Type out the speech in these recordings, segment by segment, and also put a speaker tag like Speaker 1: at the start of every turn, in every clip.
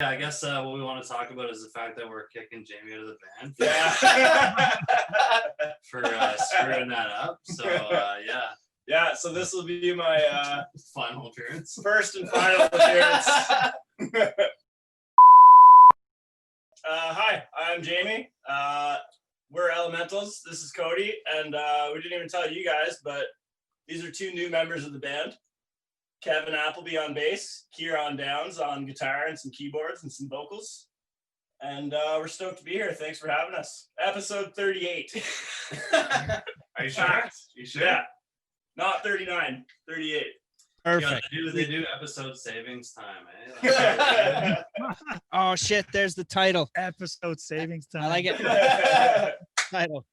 Speaker 1: Yeah, I guess what we want to talk about is the fact that we're kicking Jamie out of the band.
Speaker 2: Yeah.
Speaker 1: For screwing that up. So yeah.
Speaker 2: Yeah, so this will be my
Speaker 1: final appearance.
Speaker 2: First and final appearance. Hi, I'm Jamie. We're Elementals. This is Cody, and we didn't even tell you guys, but these are two new members of the band. Kevin Appleby on bass, Kieran Downs on guitar and some keyboards and some vocals. And we're stoked to be here. Thanks for having us. Episode 38.
Speaker 1: Are you sure? You sure?
Speaker 2: Yeah. Not 39, 38.
Speaker 3: Perfect.
Speaker 1: Yeah, they do episode savings time, eh?
Speaker 3: Oh shit, there's the title.
Speaker 4: Episode savings time.
Speaker 3: I like it. Title.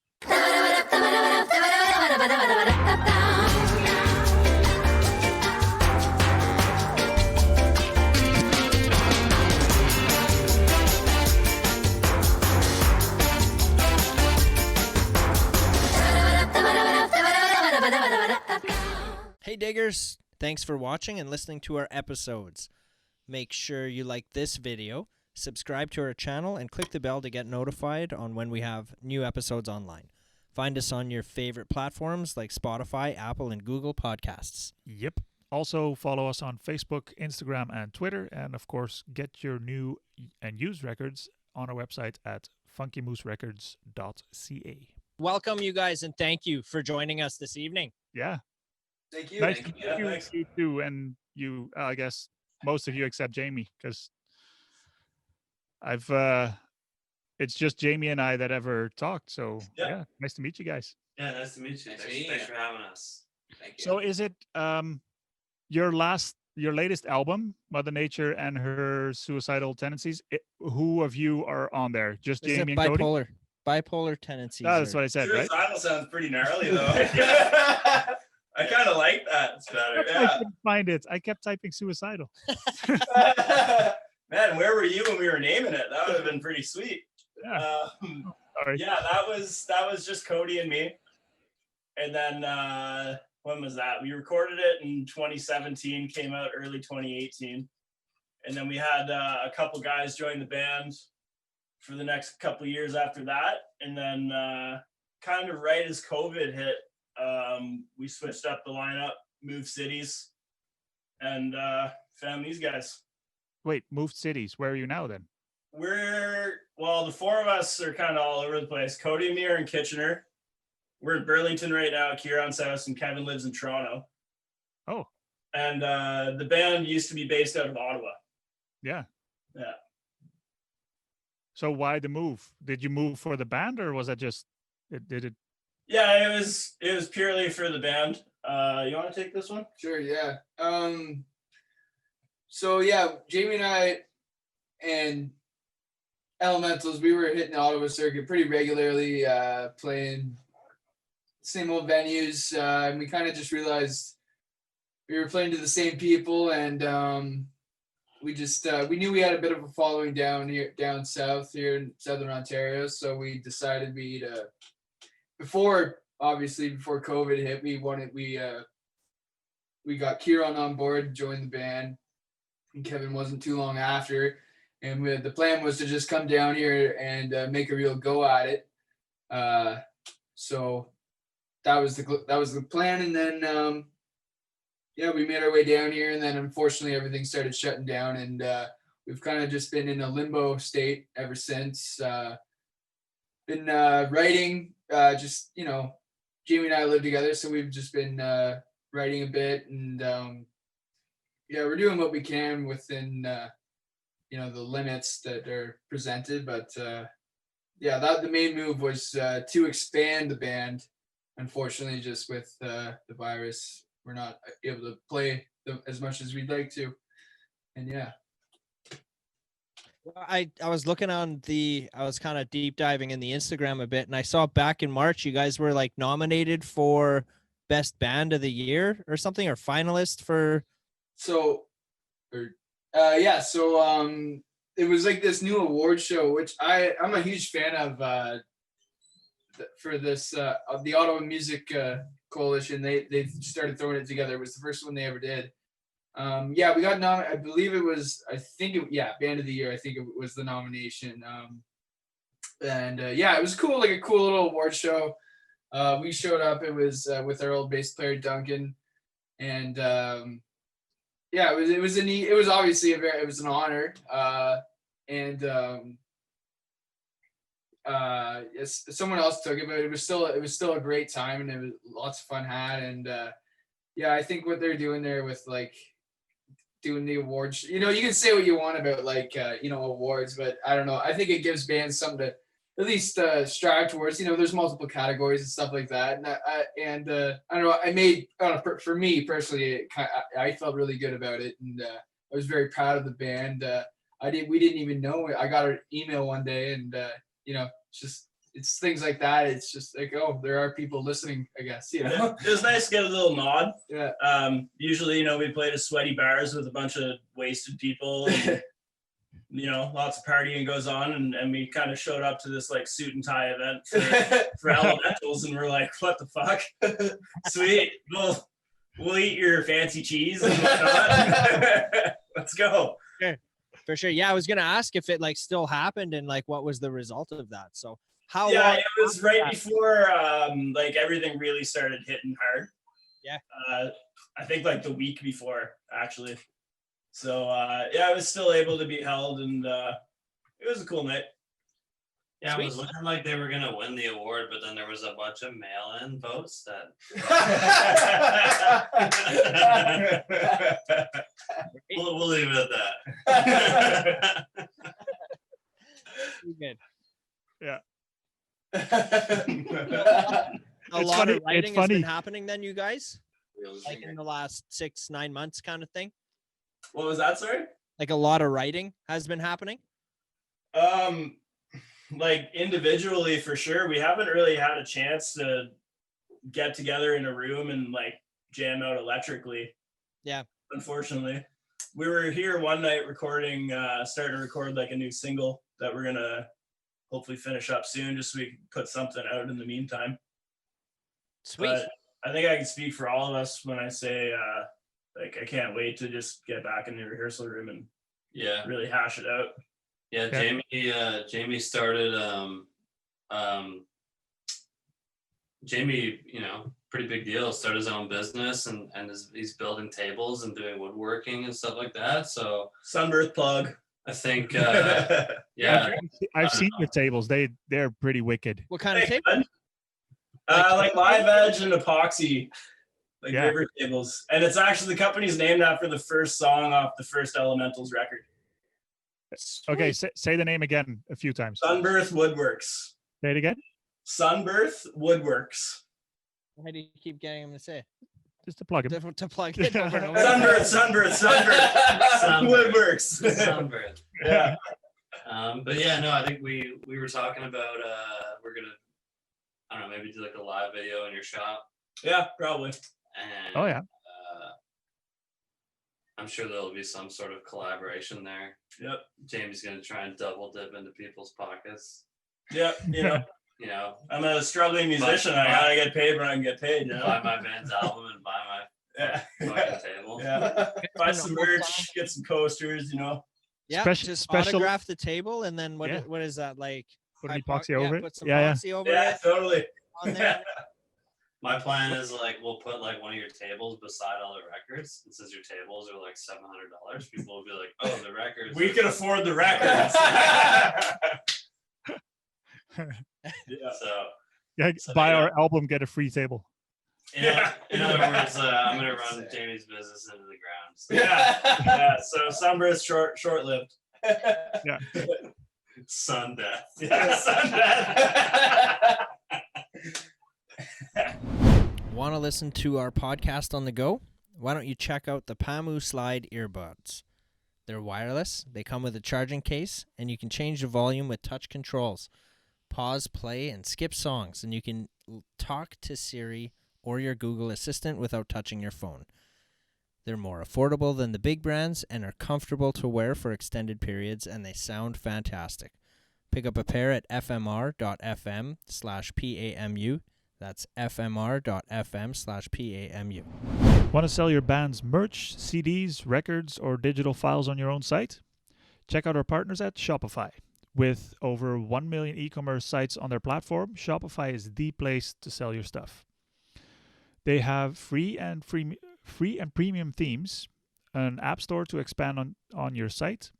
Speaker 3: Hey diggers, thanks for watching and listening to our episodes. Make sure you like this video, subscribe to our channel, and click the bell to get notified on when we have new episodes online. Find us on your favorite platforms like Spotify, Apple, and Google Podcasts.
Speaker 4: Yep. Also follow us on Facebook, Instagram, and Twitter. And of course, get your new and used records on our website at funkymooserecords.ca.
Speaker 3: Welcome you guys and thank you for joining us this evening.
Speaker 4: Yeah.
Speaker 2: Thank you.
Speaker 4: Nice
Speaker 2: Thank
Speaker 4: to
Speaker 2: you. Yeah,
Speaker 4: meet you too, and you, I guess most of you except Jamie, because it's just Jamie and I that ever talked. So yeah, nice to meet you guys.
Speaker 1: Yeah, nice to meet you. Thanks for having us.
Speaker 2: Thank you.
Speaker 4: So is it your latest album, Mother Nature and Her Suicidal Tendencies? Who of you are on there? Just
Speaker 3: Is
Speaker 4: Jamie
Speaker 3: it
Speaker 4: and Cody?
Speaker 3: bipolar tendencies?
Speaker 4: That's what I said, right?
Speaker 2: Suicidal sounds pretty gnarly though. I kind of like that. It's better.
Speaker 4: I couldn't find it. I kept typing suicidal.
Speaker 2: Man, where were you when we were naming it? That would have been pretty sweet.
Speaker 4: Yeah. Sorry.
Speaker 2: Yeah, that was just Cody and me. And then when was that? We recorded it in 2017, came out early 2018. And then we had a couple guys join the band for the next couple years after that. And then kind of right as COVID hit, we switched up the lineup, moved cities, and found these guys.
Speaker 4: Wait, moved cities. Where are you now then?
Speaker 2: The four of us are kind of all over the place. Cody and me are in Kitchener. We're in Burlington right now, Kieran's house, and Kevin lives in Toronto.
Speaker 4: Oh.
Speaker 2: And the band used to be based out of Ottawa.
Speaker 4: Yeah.
Speaker 2: Yeah.
Speaker 4: So why the move? Did you move for the band, or was that just did it?
Speaker 2: Yeah, it was purely for the band. You want to take this one?
Speaker 5: Sure, yeah. So yeah, Jamie and I and Elementals, we were hitting the Ottawa circuit pretty regularly, playing same old venues, and we kind of just realized we were playing to the same people, and we just we knew we had a bit of a following down south here in Southern Ontario, so we decided before COVID hit, we got Kieran on board, joined the band, and Kevin wasn't too long after. And the plan was to just come down here and make a real go at it. So that was the plan. And then we made our way down here, and then unfortunately everything started shutting down, and we've kind of just been in a limbo state ever since. Been writing. Just, Jamie and I live together, so we've just been writing a bit, and we're doing what we can within the limits that are presented. But the main move was to expand the band. Unfortunately, just with the virus, we're not able to play as much as we'd like to, and yeah.
Speaker 3: I was looking I was kind of deep diving in the Instagram a bit, and I saw back in March you guys were like nominated for Best Band of the Year or something, or finalist for.
Speaker 5: It was like this new award show, which I'm a huge fan of. For this, the Ottawa Music Coalition, they started throwing it together. It was the first one they ever did. Yeah, we got I believe it was. Band of the year. I think it was the nomination. Yeah, it was cool. Like a cool little award show. We showed up. It was with our old bass player Duncan, and yeah, it was obviously it was an honor. Someone else took it, but it was still a great time, and it was lots of fun had. And yeah, I think what they're doing there with like doing the awards, you can say what you want about like awards, but I don't know. I think it gives bands something to at least strive towards. There's multiple categories and stuff like that, and I don't know. For me personally, I felt really good about it, and I was very proud of the band. We didn't even know it. I got an email one day, and it's things like that. It's just like, oh, there are people listening, I guess.
Speaker 2: It was nice to get a little nod.
Speaker 5: Yeah.
Speaker 2: Usually, we played at sweaty bars with a bunch of wasted people. And, lots of partying goes on, and we kind of showed up to this like suit and tie event for elementals, and we're like, what the fuck? Sweet, we'll eat your fancy cheese and whatnot. Let's go.
Speaker 3: Okay. For sure. Yeah, I was gonna ask if it like still happened and like what was the result of that. So how long?
Speaker 2: It was right before like everything really started hitting hard.
Speaker 3: Yeah.
Speaker 2: I think like the week before actually. So yeah, I was still able to be held, and it was a cool night.
Speaker 1: Yeah, it was looking like they were gonna win the award, but then there was a bunch of mail-in votes that. we'll leave it at that.
Speaker 3: Good.
Speaker 4: Yeah.
Speaker 3: A
Speaker 4: It's
Speaker 3: lot
Speaker 4: funny-
Speaker 3: of writing
Speaker 4: it's
Speaker 3: has
Speaker 4: funny.
Speaker 3: been happening then, you guys? Like in the last 6-9 months kind of thing?
Speaker 2: What was that, sorry?
Speaker 3: Like a lot of writing has been happening?
Speaker 2: Like individually for sure. We haven't really had a chance to get together in a room and like jam out electrically.
Speaker 3: Yeah.
Speaker 2: Unfortunately. We were here one night starting to record like a new single that we're gonna hopefully finish up soon, just so we can put something out in the meantime.
Speaker 3: Sweet.
Speaker 2: But I think I can speak for all of us when I say like I can't wait to just get back in the rehearsal room and really hash it out.
Speaker 1: Yeah, Jamie started Jamie, pretty big deal, started his own business and he's building tables and doing woodworking and stuff like that. So
Speaker 2: Sunbirth plug.
Speaker 1: I think
Speaker 4: Yeah, I've seen your tables. They're pretty wicked.
Speaker 3: What kind of tape?
Speaker 2: Like live edge and epoxy, like
Speaker 4: Yeah.
Speaker 2: river tables. And it's actually the company's named after the first song off the first Elementals record.
Speaker 4: Okay, say the name again a few times.
Speaker 2: Sunbirth Woodworks.
Speaker 4: Say it again.
Speaker 2: Sunbirth Woodworks.
Speaker 3: How do you keep getting him to say it?
Speaker 4: Just to plug it.
Speaker 3: To plug it over and over.
Speaker 2: Sunbirth Woodworks.
Speaker 1: Sunbirth.
Speaker 2: Yeah.
Speaker 1: But yeah, no, I think we were talking about we're gonna, I don't know, maybe do like a live video in your shop.
Speaker 2: Yeah, probably.
Speaker 1: And
Speaker 4: Oh yeah.
Speaker 1: I'm sure there'll be some sort of collaboration there.
Speaker 2: Yep.
Speaker 1: Jamie's gonna try and double dip into people's pockets.
Speaker 2: Yep.
Speaker 1: You know,
Speaker 2: I'm a struggling musician. I gotta get paid when I can get paid.
Speaker 1: buy my band's album and buy my fucking table.
Speaker 2: Yeah. Buy some merch, get some coasters.
Speaker 3: Yeah,
Speaker 4: Special-
Speaker 3: just
Speaker 4: special-
Speaker 3: autograph the table, and then what?
Speaker 4: Yeah.
Speaker 3: What is that like?
Speaker 4: Put an
Speaker 3: High
Speaker 4: epoxy over it.
Speaker 3: Put some
Speaker 4: Yeah, yeah.
Speaker 3: epoxy over
Speaker 2: Yeah,
Speaker 3: it
Speaker 2: totally.
Speaker 3: on there.
Speaker 1: My plan is like we'll put like one of your tables beside all the records, and since your tables are like $700, people will be like, "Oh, the records."
Speaker 2: We can afford the records. Yeah.
Speaker 1: So
Speaker 4: Yeah,
Speaker 1: So,
Speaker 4: buy
Speaker 1: yeah.
Speaker 4: our album, get a free table.
Speaker 1: in other words, I'm gonna run Jamie's business into the ground. So.
Speaker 2: Yeah. So Sunbirth short-lived.
Speaker 4: Yeah.
Speaker 1: Sun death.
Speaker 2: Yeah,
Speaker 3: Want to listen to our podcast on the go? Why don't you check out the Pamu Slide earbuds? They're wireless, they come with a charging case, and you can change the volume with touch controls. Pause, play, and skip songs, and you can talk to Siri or your Google Assistant without touching your phone. They're more affordable than the big brands and are comfortable to wear for extended periods, and they sound fantastic. Pick up a pair at fmr.fm/PAMU. That's fmr.fm/PAMU.
Speaker 4: Want to sell your band's merch, CDs, records, or digital files on your own site? Check out our partners at Shopify. With over 1 million e-commerce sites on their platform, Shopify is the place to sell your stuff. They have free and premium themes, an app store to expand on your site.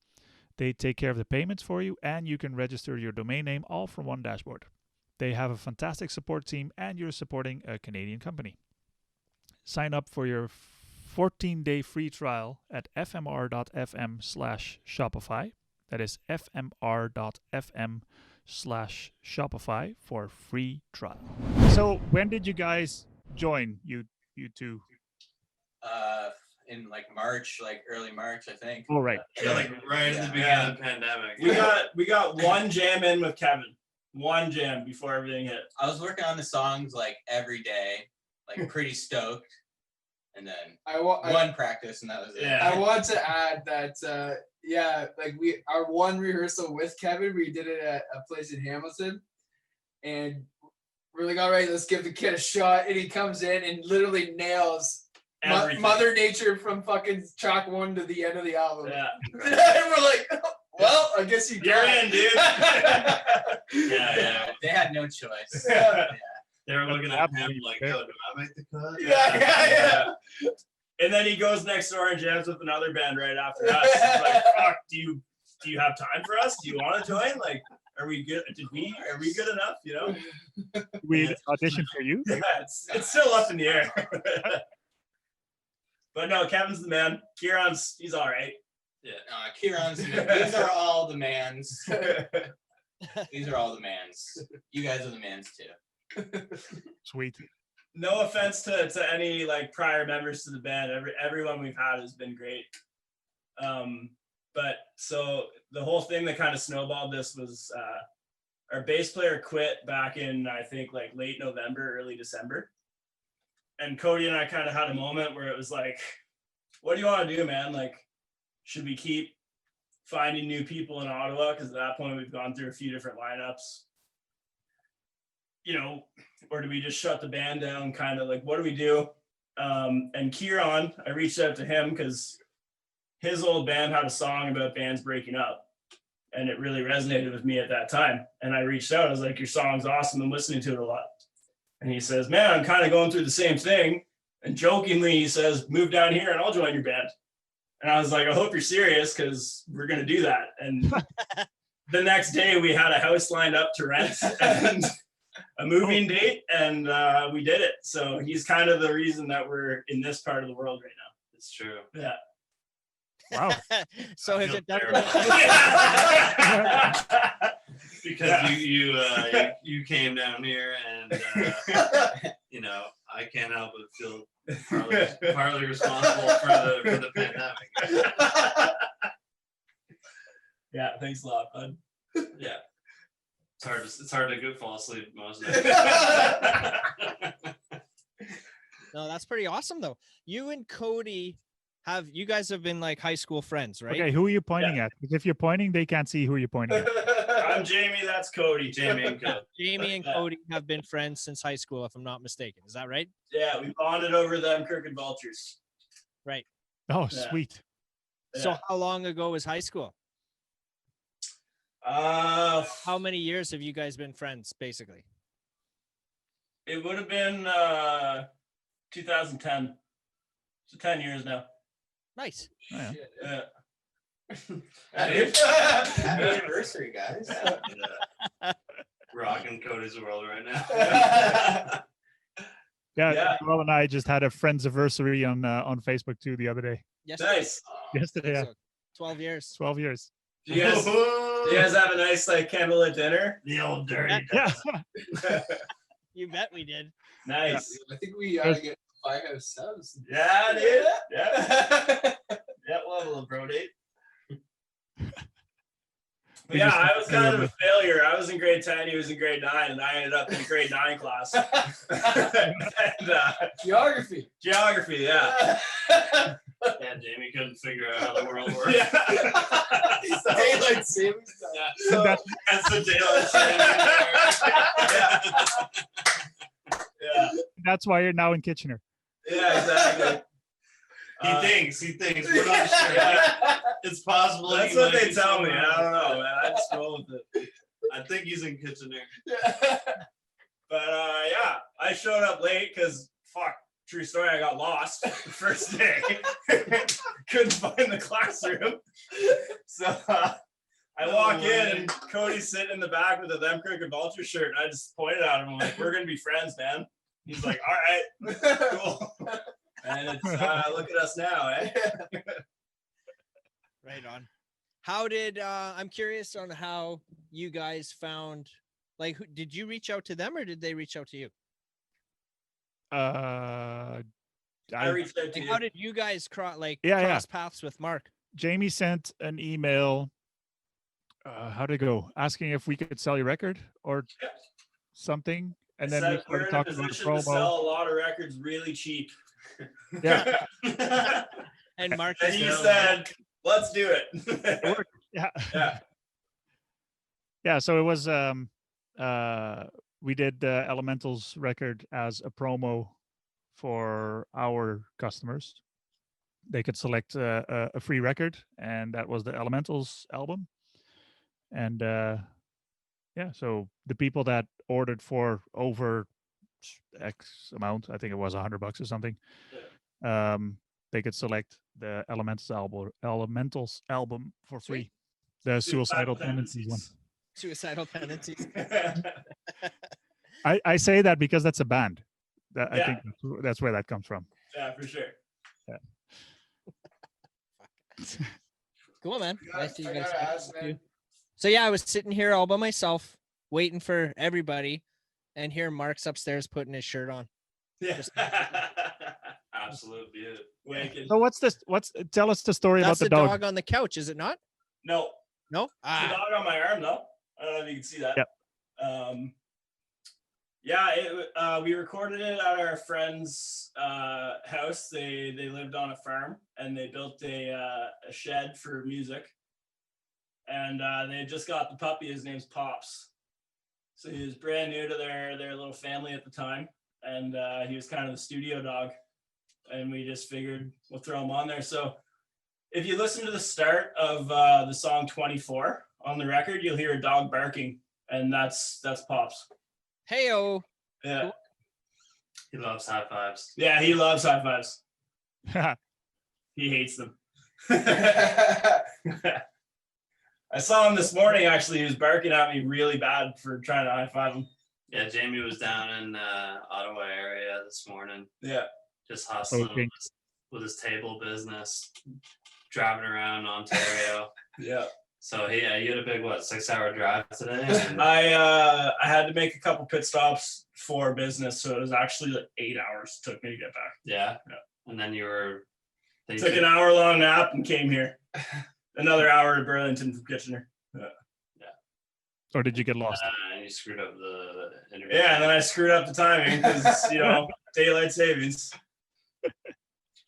Speaker 4: They take care of the payments for you, and you can register your domain name all from one dashboard. They have a fantastic support team, and you're supporting a Canadian company. Sign up for your 14-day free trial at fmr.fm/Shopify. That is fmr.fm/Shopify for free trial. So when did you guys join? You two?
Speaker 6: In like March, like early March, I think.
Speaker 4: Oh, right.
Speaker 1: Yeah, like right at the beginning of the pandemic.
Speaker 2: We got one jam in with Kevin. One jam before everything hit.
Speaker 6: I was working on the songs like every day, like pretty stoked. And then one practice and that was it.
Speaker 2: Yeah.
Speaker 5: I want to add that like our one rehearsal with Kevin, we did it at a place in Hamilton, and we're like, all right, let's give the kid a shot, and he comes in and literally nails Mother Nature from fucking track 1 to the end of the album.
Speaker 2: Yeah.
Speaker 5: And we're like, well, I guess you
Speaker 2: You're in, dude.
Speaker 1: Yeah.
Speaker 6: They had no choice.
Speaker 5: Yeah.
Speaker 1: They were looking at him like, "Yo, do I make the cut?"
Speaker 5: Yeah.
Speaker 2: And then he goes next door and jams with another band right after us. He's like, fuck, do you have time for us? Do you want to join? Like, are we good? Are we good enough? You know?
Speaker 4: We auditioned for you?
Speaker 2: Yeah, it's still up in the air. But no, Kevin's the man. Kieran's, he's all right.
Speaker 6: Yeah. Kieran's. These are all the mans. These are all the mans. You guys are the mans too.
Speaker 4: Sweet.
Speaker 2: No offense to any like prior members to the band. Everyone we've had has been great. But so the whole thing that kind of snowballed this was our bass player quit back in, I think, like late November, early December. And Cody and I kind of had a moment where it was like, what do you want to do, man? Like, should we keep finding new people in Ottawa? Because at that point we've gone through a few different lineups. You know, or do we just shut the band down? Kind of like, what do we do? And Kieran, I reached out to him because his old band had a song about bands breaking up, and it really resonated with me at that time. And I reached out. I was like, your song's awesome. I'm listening to it a lot. And he says, man, I'm kind of going through the same thing. And jokingly, he says, move down here and I'll join your band. And I was like, I hope you're serious, because we're going to do that. And the next day we had a house lined up to rent and a moving date, and we did it. So he's kind of the reason that we're in this part of the world right now.
Speaker 1: It's true.
Speaker 2: Yeah.
Speaker 4: Wow.
Speaker 3: So has it done?
Speaker 1: Because you came down here, and you know, I can't help but feel partly responsible for the pandemic.
Speaker 2: Yeah, thanks a lot, bud.
Speaker 1: Yeah, it's hard to fall asleep most of the time.
Speaker 3: No, that's pretty awesome though. You and Cody you guys have been like high school friends, right?
Speaker 4: Okay, who are you pointing at? Because if you're pointing, they can't see who you're pointing at.
Speaker 2: I'm Jamie, that's Cody.
Speaker 1: Jamie and Cody.
Speaker 3: Jamie and Cody have been friends since high school, if I'm not mistaken. Is that right?
Speaker 2: Yeah, we bonded over them Crooked Vultures.
Speaker 3: Right.
Speaker 4: Oh,
Speaker 2: Yeah.
Speaker 4: sweet.
Speaker 3: So
Speaker 2: Yeah.
Speaker 3: how long ago was high school? How many years have you guys been friends, basically?
Speaker 2: It would have been 2010. So 10 years now.
Speaker 3: Nice.
Speaker 4: Oh, yeah.
Speaker 2: Yeah.
Speaker 6: Happy anniversary, guys.
Speaker 1: Yeah. Rocking Cody's world right now.
Speaker 4: Yeah,
Speaker 2: Yeah.
Speaker 4: Joel and I just had a friends anniversary on Facebook too the other day.
Speaker 2: Nice.
Speaker 4: Yesterday, yeah.
Speaker 3: So 12 years.
Speaker 4: 12 years.
Speaker 2: Do you guys have a nice like candlelit dinner?
Speaker 1: The old dirty.
Speaker 4: Yeah.
Speaker 3: You bet we did.
Speaker 2: Nice.
Speaker 5: I think we ought to get 5 house subs.
Speaker 2: Yeah, dude. Yeah. Yeah, we'll have a little bro date. But yeah, I was kind of a failure. I was in grade 10, he was in grade 9, and I ended up in grade 9 class. And,
Speaker 5: Geography.
Speaker 2: geography, yeah.
Speaker 1: Yeah, Jamie couldn't figure out how the world works.
Speaker 2: Yeah.
Speaker 5: Daylight savings time.
Speaker 2: So,
Speaker 1: That's the daylight savings.
Speaker 2: yeah.
Speaker 4: That's why you're now in Kitchener.
Speaker 2: Yeah, exactly.
Speaker 1: He thinks. We're not sure. It's possible.
Speaker 2: That's
Speaker 1: he
Speaker 2: what
Speaker 1: might
Speaker 2: they
Speaker 1: be
Speaker 2: tell me.
Speaker 1: somewhere
Speaker 2: I don't
Speaker 1: else.
Speaker 2: know, man. I just roll with it.
Speaker 1: I think he's in Kitchener.
Speaker 2: But yeah, I showed up late because true story, I got lost the first day. Couldn't find the classroom. So I walk in and Cody's sitting in the back with a Them Crooked Vulture shirt. And I just pointed at him. I'm like, we're gonna be friends, man. He's like, all right, cool. And it's look at us now, eh?
Speaker 3: Right on. How did I'm curious on how you guys found, like, did you reach out to them or did they reach out to you?
Speaker 2: I
Speaker 4: I
Speaker 2: reached out to
Speaker 3: Like,
Speaker 2: you.
Speaker 3: how did you guys cross
Speaker 4: Yeah.
Speaker 3: cross paths with Mark?
Speaker 4: Jamie sent an email. How'd it go? Asking if we could sell your record or something, and then we
Speaker 2: Said, we're
Speaker 4: started
Speaker 2: in a
Speaker 4: talking about a
Speaker 2: position to
Speaker 4: promo.
Speaker 2: sell a lot of records really cheap.
Speaker 4: Yeah.
Speaker 3: And Mark
Speaker 2: And
Speaker 3: is
Speaker 2: he
Speaker 3: down.
Speaker 2: said, let's do
Speaker 4: It
Speaker 2: it.
Speaker 4: worked. Yeah.
Speaker 2: Yeah.
Speaker 4: Yeah. So it was we did the Elementals record as a promo for our customers. They could select a free record, and that was the Elementals album. And yeah, so the people that ordered for over X amount, I think it was $100 or something, they could select the Elementals album for free. The Suicidal Tendencies one.
Speaker 3: Suicidal tendencies.
Speaker 4: I say that because that's a band. I
Speaker 2: Yeah.
Speaker 4: think that's where that comes from.
Speaker 2: Yeah, for sure.
Speaker 3: Cool, man.
Speaker 5: I
Speaker 3: Nice to see you
Speaker 5: gotta
Speaker 3: guys.
Speaker 5: ask, man.
Speaker 3: So yeah, I was sitting here all by myself, waiting for everybody, and here Mark's upstairs putting his shirt on.
Speaker 2: Yeah.
Speaker 1: Absolute beauty.
Speaker 2: Wicked.
Speaker 4: So what's this? Tell us the story
Speaker 3: That's
Speaker 4: about
Speaker 3: the
Speaker 4: the
Speaker 3: dog on the couch, is it not?
Speaker 2: No,
Speaker 3: No.
Speaker 2: the dog on my arm though. I don't know if you can see that.
Speaker 4: Yep.
Speaker 2: Yeah, we recorded it at our friend's house. They lived on a farm and they built a shed for music. And they had just got the puppy. His name's Pops. So he was brand new to their little family at the time, and he was kind of the studio dog. And we just figured we'll throw him on there. So if you listen to the start of the song 24 on the record, you'll hear a dog barking, and that's Pops.
Speaker 3: Heyo.
Speaker 2: Yeah.
Speaker 1: He loves high fives.
Speaker 2: Yeah, he loves high fives. He hates them. I saw him this morning, actually. He was barking at me really bad for trying to high five him.
Speaker 1: Yeah, Jamie was down in Ottawa area this morning,
Speaker 2: Yeah.
Speaker 1: just hustling
Speaker 4: Okay.
Speaker 1: with his table business, driving around Ontario.
Speaker 2: Yeah.
Speaker 1: So he had a big 6-hour drive today. And
Speaker 2: I had to make a couple pit stops for business, so it was actually like 8 hours it took me to get back.
Speaker 1: yeah.
Speaker 2: Yeah.
Speaker 1: And then you were
Speaker 2: Took an hour-long nap and came here. Another hour to Burlington from Kitchener.
Speaker 4: Or did you get lost?
Speaker 1: and you screwed up the interview.
Speaker 2: Yeah, and then I screwed up the timing because daylight savings.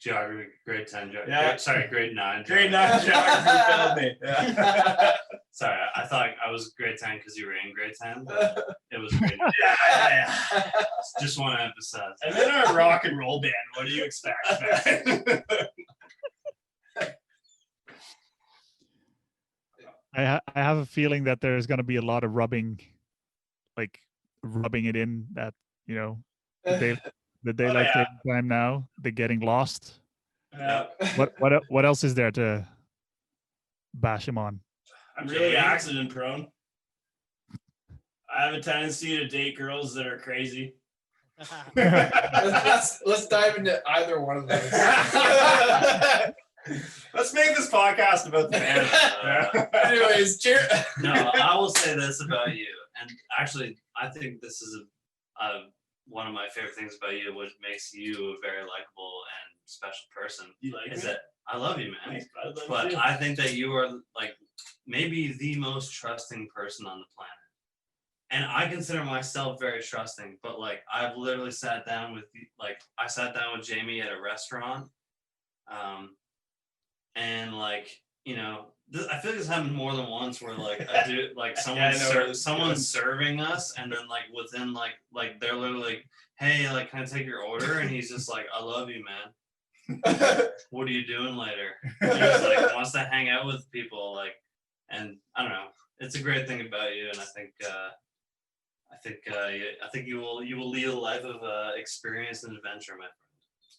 Speaker 1: Geography, grade 10.
Speaker 2: Yeah.
Speaker 1: Grade 9.
Speaker 2: Grade 9 geography failed me. Yeah.
Speaker 1: Sorry, I thought I was grade 10 because you were in grade 10. But it was grade 9.
Speaker 2: Yeah.
Speaker 1: Just want to emphasize.
Speaker 2: And then our rock and roll band. What do you expect, man?
Speaker 4: I have a feeling that there's going to be a lot of rubbing it in that, the daylight
Speaker 2: yeah.
Speaker 4: saving time now, the getting lost.
Speaker 2: Yeah.
Speaker 4: What else is there to bash him on?
Speaker 2: I'm really accident prone. I have a tendency to date girls that are crazy.
Speaker 5: Let's dive into either one of those.
Speaker 2: Let's make this podcast about the band.
Speaker 5: Anyways, cheers.
Speaker 1: No, I will say this about you, and actually, I think this is one of my favorite things about you, which makes you a very likable and special person.
Speaker 2: You like
Speaker 1: is
Speaker 2: me?
Speaker 1: that I love you, man.
Speaker 2: Thanks, bud. Love
Speaker 1: But
Speaker 2: you too.
Speaker 1: I think that you are like maybe the most trusting person on the planet. And I consider myself very trusting, but like I've literally sat down with Jamie at a restaurant. And like, I feel like this happened more than once where like a dude, like someone's serving us, and then like within like they're literally like, hey, like can I take your order? And he's just like, I love you, man. what are you doing later? He just like wants to hang out with people, like, and I don't know. It's a great thing about you, and I think you will lead a life of experience and adventure, my friend.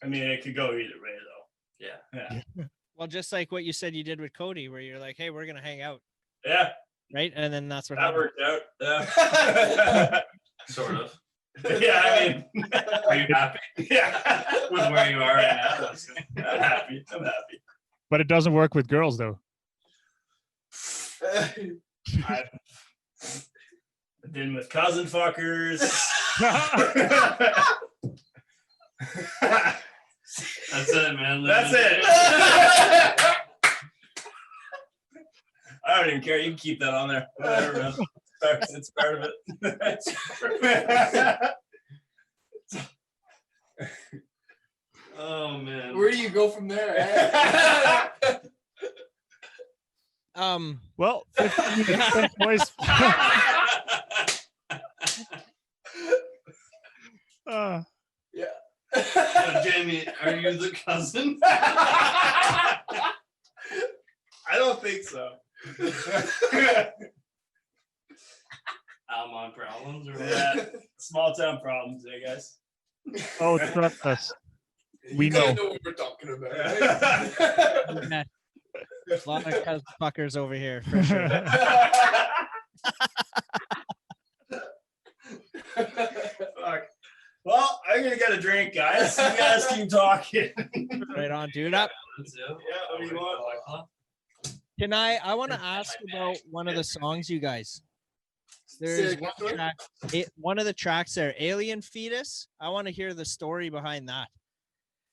Speaker 2: I mean, it could go either way, though.
Speaker 1: Yeah.
Speaker 3: Well, just like what you said you did with Cody, where you're like, hey, we're gonna hang out,
Speaker 2: Yeah,
Speaker 3: right? And then that's what
Speaker 2: that
Speaker 3: happened.
Speaker 2: worked out. Yeah.
Speaker 1: Sort of.
Speaker 2: Yeah, I mean,
Speaker 1: Are you happy
Speaker 2: yeah.
Speaker 1: with where you are right now? That's good.
Speaker 2: I'm happy. I'm happy.
Speaker 4: But it doesn't work with girls though.
Speaker 2: I've been with cousin fuckers.
Speaker 1: That's it, man.
Speaker 2: That's it. I don't even care. You can keep that on there. Whatever, man. It's part of it.
Speaker 1: Oh man.
Speaker 5: Where do you go from there?
Speaker 4: Well, 15 minutes, thanks, boys.
Speaker 1: Jamie, are you the cousin?
Speaker 2: I don't think so.
Speaker 1: Almond problems or what?
Speaker 2: Yeah, small town problems, I guess.
Speaker 4: Oh, trust us. We
Speaker 5: You guys
Speaker 4: know.
Speaker 5: know what we're talking about. Right?
Speaker 3: A lot of cousin fuckers over here for sure.
Speaker 2: Fuck. Well, I'm gonna get a drink, guys. You guys keep talking.
Speaker 3: Right on, dude. Up.
Speaker 2: Yeah, what do you want?
Speaker 3: Can I want to ask about one of the songs, you guys. There's
Speaker 5: Sick.
Speaker 3: one track, one of the tracks there, Alien Fetus. I want to hear the story behind that.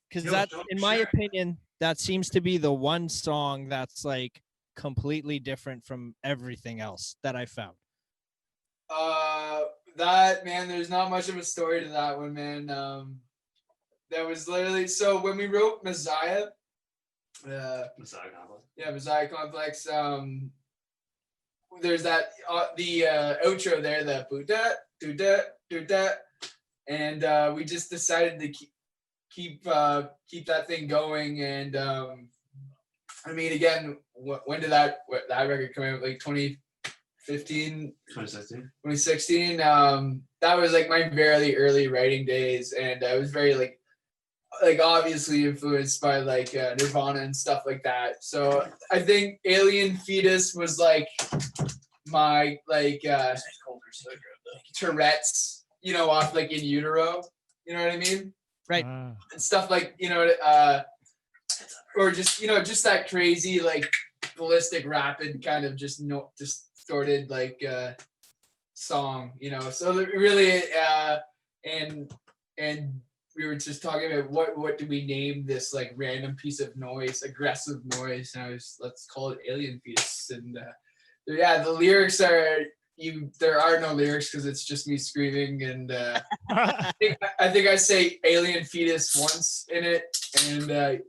Speaker 3: Because
Speaker 1: Yo,
Speaker 3: that,
Speaker 1: don't
Speaker 3: in my
Speaker 1: share.
Speaker 3: opinion, that seems to be the one song that's like completely different from everything else that I found.
Speaker 5: That man, there's not much of a story to that one, man. That was literally so when we wrote Messiah.
Speaker 1: Messiah Complex.
Speaker 5: Yeah, Messiah Complex. There's that the outro there, that boot that, do that, do that, and we just decided to keep that thing going. And I mean, again, when did that record come out? Like 2015,
Speaker 1: 2016.
Speaker 5: That was like my very early writing days, and I was very like obviously influenced by like Nirvana and stuff like that. So I think Alien Fetus was like my like Tourette's, off like In Utero, you know what I mean?
Speaker 3: Right.
Speaker 5: And stuff like, or just, just that crazy like ballistic rapid kind of just distorted like song, so really and we were just talking about what do we name this like random piece of noise, aggressive noise, and let's call it Alien Fetus. And the lyrics are there are no lyrics because it's just me screaming, and I think I say Alien Fetus once in it, and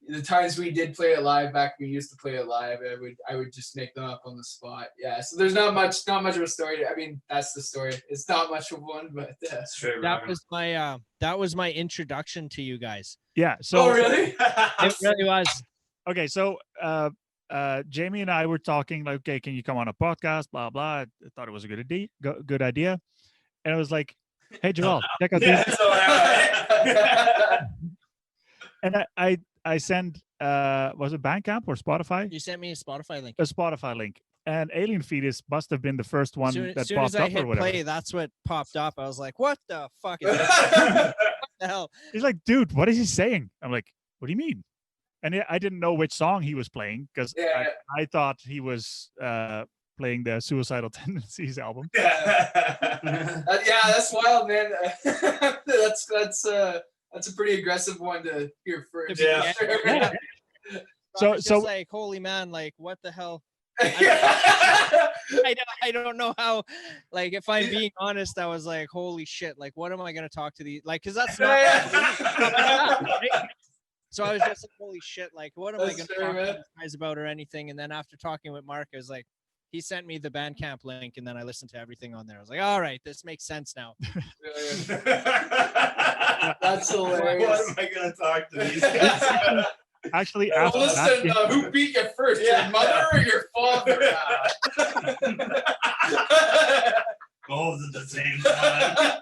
Speaker 5: the times we did play it live back when we used to play it live, I would just make them up on the spot. Yeah, so there's not much of a story. I mean, that's the story. It's not much of one, but
Speaker 1: Straight
Speaker 3: That
Speaker 1: rock.
Speaker 3: was my introduction to you guys.
Speaker 4: Yeah. So
Speaker 5: oh really?
Speaker 3: It really was.
Speaker 4: okay, so Jamie and I were talking like, okay, can you come on a podcast? Blah blah. I thought it was a good idea, and I was like, hey Joel, check out
Speaker 2: Yeah,
Speaker 4: these.
Speaker 2: so
Speaker 4: And I sent was it Bandcamp or Spotify?
Speaker 3: You sent me a Spotify link.
Speaker 4: A Spotify link. And Alien Fetus must have been the first one that
Speaker 3: soon as
Speaker 4: popped
Speaker 3: I
Speaker 4: up
Speaker 3: hit
Speaker 4: or whatever.
Speaker 3: play, that's what popped up. I was like, what the fuck is that? What the hell?
Speaker 4: He's like, dude, what is he saying? I'm like, what do you mean? And I didn't know which song he was playing because
Speaker 5: Yeah.
Speaker 4: I thought he was playing the Suicidal Tendencies album.
Speaker 5: Yeah, that's wild, man. That's a pretty aggressive one to hear first.
Speaker 2: Yeah.
Speaker 3: Yeah.
Speaker 4: So-
Speaker 3: I was
Speaker 4: so-
Speaker 3: just like, holy man, like what the hell?
Speaker 5: Yeah.
Speaker 3: I don't know how, like, if I'm being honest, I was like, holy shit, like, what am I going to talk to these? Like, cause that's not, right? So I was just like, holy shit, like, what am I
Speaker 5: That's
Speaker 3: going to
Speaker 5: fair,
Speaker 3: talk to
Speaker 5: man.
Speaker 3: these guys about or anything? And then after talking with Mark, I was like, he sent me the Bandcamp link, and then I listened to everything on there. I was like, all right, this makes sense now.
Speaker 5: That's hilarious.
Speaker 2: What am I gonna talk to these guys?
Speaker 4: Actually,
Speaker 5: Well,
Speaker 4: after
Speaker 5: listen,
Speaker 4: that,
Speaker 5: who beat you first,
Speaker 2: Yeah.
Speaker 5: your mother or your father?
Speaker 1: Both at the same time.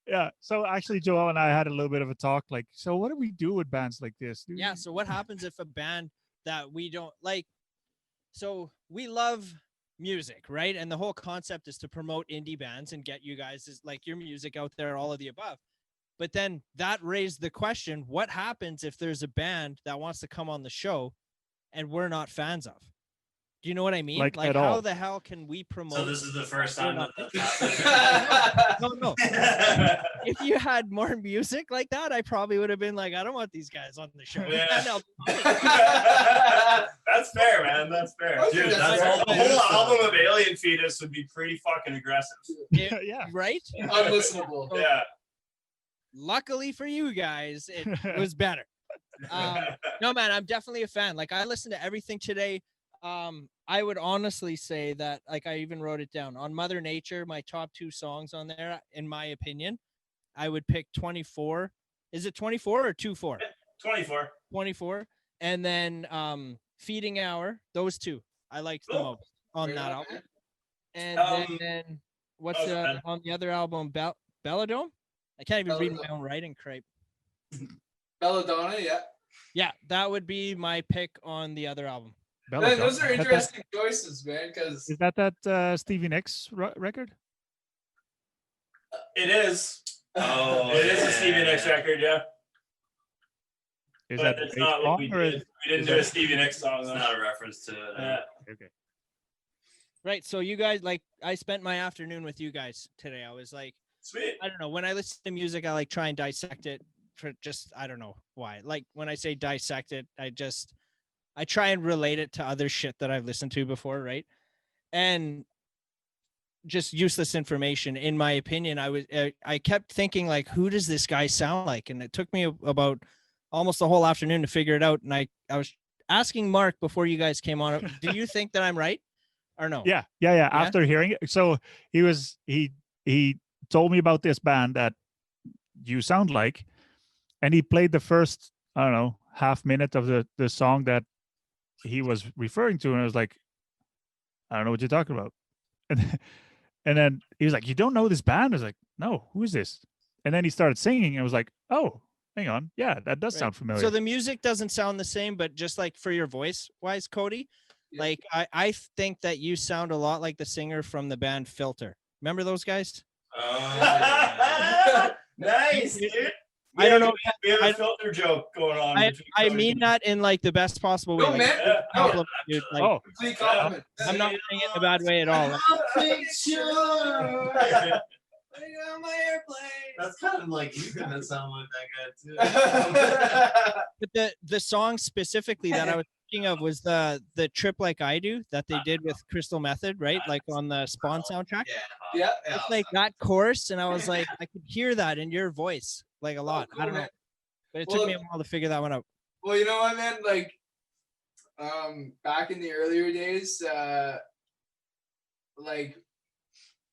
Speaker 4: yeah. So actually, Joel and I had a little bit of a talk. Like, so what do we do with bands like this?
Speaker 3: Yeah. So what happens if a band that we don't like? So we love music, right? And the whole concept is to promote indie bands and get you guys like your music out there, all of the above. But then that raised the question, what happens if there's a band that wants to come on the show and we're not fans of? Do you know what I mean?
Speaker 4: Like, at
Speaker 3: how
Speaker 4: all.
Speaker 3: the hell can we promote?
Speaker 1: So this is the first time that that's happened.
Speaker 3: No. If you had more music like that, I probably would have been like, I don't want these guys on the show.
Speaker 2: Yeah.
Speaker 3: No.
Speaker 2: That's fair, man. That's fair.
Speaker 1: Dude,
Speaker 2: Dude,
Speaker 1: that's
Speaker 2: the
Speaker 1: all
Speaker 2: whole album of Alien Fetus would be pretty fucking aggressive.
Speaker 4: Yeah.
Speaker 3: Right?
Speaker 5: Unlistenable.
Speaker 2: Yeah.
Speaker 3: Luckily for you guys, it was better. No, man, I'm definitely a fan. Like, I listened to everything today. I would honestly say that, like, I even wrote it down on Mother Nature. My top 2 songs on there, in my opinion, I would pick 24. Is it 24 or 24?
Speaker 2: 24.
Speaker 3: 24. And then Feeding Hour. Those 2 I liked the most on
Speaker 5: Right
Speaker 3: that
Speaker 5: on,
Speaker 3: album.
Speaker 5: man.
Speaker 3: And then what's
Speaker 2: Oh, man.
Speaker 3: on the other album? Belladome? I can't even read my own writing, crepe.
Speaker 5: Belladonna, yeah.
Speaker 3: Yeah, that would be my pick on the other album.
Speaker 5: Man, those are
Speaker 4: Is that-
Speaker 5: interesting choices, man. Because
Speaker 4: Is that Stevie Nicks record?
Speaker 2: It is.
Speaker 1: Oh,
Speaker 2: It is a
Speaker 1: yeah.
Speaker 2: Stevie Nicks record, yeah.
Speaker 4: Is
Speaker 2: But
Speaker 4: that
Speaker 2: it's
Speaker 4: the
Speaker 2: not
Speaker 4: song,
Speaker 2: what we
Speaker 4: or
Speaker 2: did.
Speaker 4: is-
Speaker 2: We didn't
Speaker 4: is
Speaker 2: do a
Speaker 4: that-
Speaker 2: Stevie Nicks song.
Speaker 1: It's
Speaker 2: though.
Speaker 1: not a reference to it.
Speaker 2: Yeah.
Speaker 4: Okay.
Speaker 3: Right. So you guys, like, I spent my afternoon with you guys today. I was like,
Speaker 2: Sweet.
Speaker 3: I don't know. When I listen to music, I like try and dissect it for just, I don't know why. Like, when I say dissect it, I try and relate it to other shit that I've listened to before. Right. And just useless information, in my opinion. I kept thinking, like, who does this guy sound like? And it took me about almost the whole afternoon to figure it out. And I was asking Mark before you guys came on, do you think that I'm right or no?
Speaker 4: Yeah. After hearing it, so he told me about this band that you sound like, and he played the first, I don't know, half minute of the song that he was referring to, and I was like, I don't know what you're talking about. And then he was like, you don't know this band? I was like, no, who is this? And then he started singing, and I was like, oh, hang on, yeah, that does
Speaker 3: Right.
Speaker 4: sound familiar.
Speaker 3: So the music doesn't sound the same, but just like for your voice wise, Cody,
Speaker 5: Yeah.
Speaker 3: like I think that you sound a lot like the singer from the band Filter. Remember those guys?
Speaker 1: Oh,
Speaker 2: Nice, dude.
Speaker 3: I don't know.
Speaker 2: We have
Speaker 3: I-
Speaker 2: a filter joke going on.
Speaker 3: I
Speaker 2: between
Speaker 3: I
Speaker 2: Cody
Speaker 3: mean
Speaker 2: and
Speaker 3: that in like the best possible way.
Speaker 5: no,
Speaker 3: like,
Speaker 5: man.
Speaker 3: a
Speaker 5: No,
Speaker 3: compliment, dude. Like,
Speaker 4: oh,
Speaker 5: complete compliment.
Speaker 3: I'm not saying it in a bad way at all.
Speaker 1: that's kind of like you kind of sound like that guy too.
Speaker 3: But the song specifically that I was thinking of was the Trip Like I Do that they did with Crystal Method, right? Like on the Spawn soundtrack.
Speaker 5: Yeah.
Speaker 3: It's like that chorus, and I was like, I could hear that in your voice like a lot.
Speaker 5: cool,
Speaker 3: I don't know,
Speaker 5: man.
Speaker 3: but it
Speaker 5: Well,
Speaker 3: took me a while to figure that one out.
Speaker 5: Well, you know what, man? Like, back in the earlier days, like,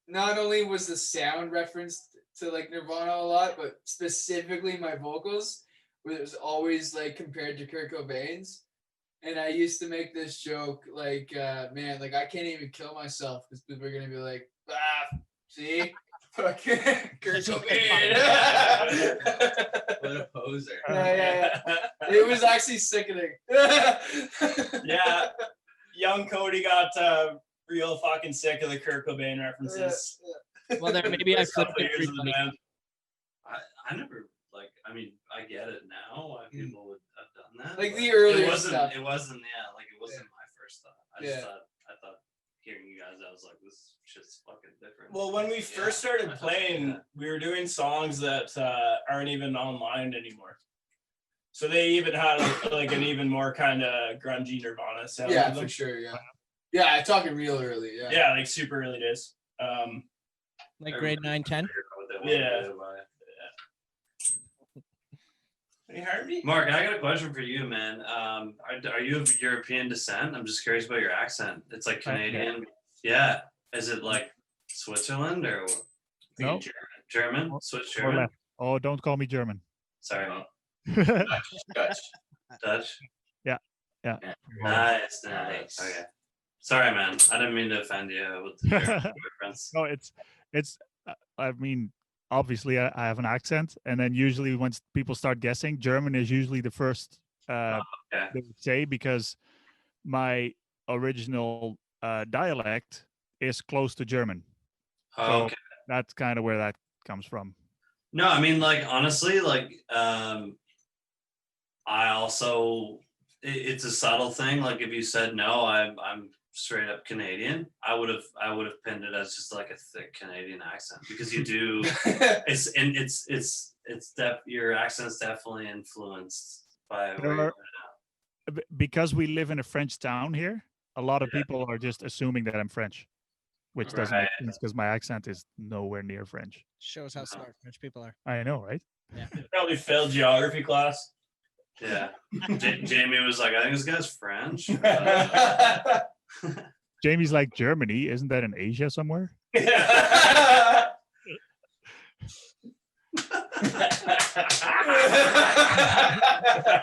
Speaker 5: not only was the sound referenced to like Nirvana a lot, but specifically my vocals was always like compared to Kurt Cobain's. And I used to make this joke, like, man, like I can't even kill myself because people are gonna be like, see, fucking Kurt Cobain.
Speaker 6: What a poser.
Speaker 5: Yeah. It was actually sickening.
Speaker 2: Yeah, young Cody got real fucking sick of the Kurt Cobain references.
Speaker 3: Well, there maybe I
Speaker 2: First couple
Speaker 3: flipped it
Speaker 2: years
Speaker 3: for
Speaker 2: of the
Speaker 3: you.
Speaker 2: band.
Speaker 1: I never like. I mean, I get it now. Why people would have done that.
Speaker 5: Like
Speaker 1: but
Speaker 5: the earlier
Speaker 1: it wasn't.
Speaker 5: stuff.
Speaker 1: It wasn't. Yeah, like it wasn't my first thought. I just
Speaker 5: Yeah.
Speaker 1: thought. I thought hearing you guys, I was like, this shit's fucking different.
Speaker 2: Well, when we first started
Speaker 1: I thought
Speaker 2: playing,
Speaker 1: that.
Speaker 2: we were doing songs that aren't even online anymore. So they even had like an even more kind of grungy Nirvana sound.
Speaker 5: Yeah,
Speaker 2: to them.
Speaker 5: for sure. Yeah. Yeah, I'm talking real early. Yeah.
Speaker 2: Yeah, like super early days.
Speaker 3: Like grade 9, 10.
Speaker 1: What they wanted
Speaker 2: Yeah.
Speaker 1: to do by-
Speaker 2: Any heartbeat?
Speaker 1: Mark, I got a question for you, man. Are you of European descent? I'm just curious about your accent. It's like
Speaker 4: Yeah.
Speaker 1: Canadian. Yeah. Is it like Switzerland or
Speaker 4: No.
Speaker 1: German? Swiss
Speaker 4: Or
Speaker 1: German?
Speaker 4: left. Oh, don't call me German.
Speaker 1: Sorry,
Speaker 6: Dutch.
Speaker 1: Dutch.
Speaker 4: Yeah.
Speaker 1: Nice.
Speaker 6: Nice.
Speaker 1: Okay. Sorry, man. I didn't mean to offend you with the German reference.
Speaker 4: No, it's. I mean, obviously, I have an accent, and then usually once people start guessing, German is usually the first
Speaker 1: Okay.
Speaker 4: they would say, because my original dialect is close to German.
Speaker 1: Oh,
Speaker 4: So
Speaker 1: okay.
Speaker 4: that's kind of where that comes from.
Speaker 1: No, I mean, like, honestly, like, I also, it's a subtle thing. Like, if you said no, I'm straight up Canadian, I would have pinned it as just like a thick Canadian accent, because you do. Your accent's definitely influenced by
Speaker 4: There
Speaker 1: where you're
Speaker 4: are- Because we live in a French town here, a lot of
Speaker 1: Yeah.
Speaker 4: people are just assuming that I'm French, which doesn't
Speaker 1: Right.
Speaker 4: make sense because my accent is nowhere near French.
Speaker 3: Shows how smart French people are.
Speaker 4: I know, right?
Speaker 2: Probably failed geography class.
Speaker 1: Yeah. Jamie was like, I think this guy's French.
Speaker 4: Jamie's like, Germany, isn't that in Asia somewhere?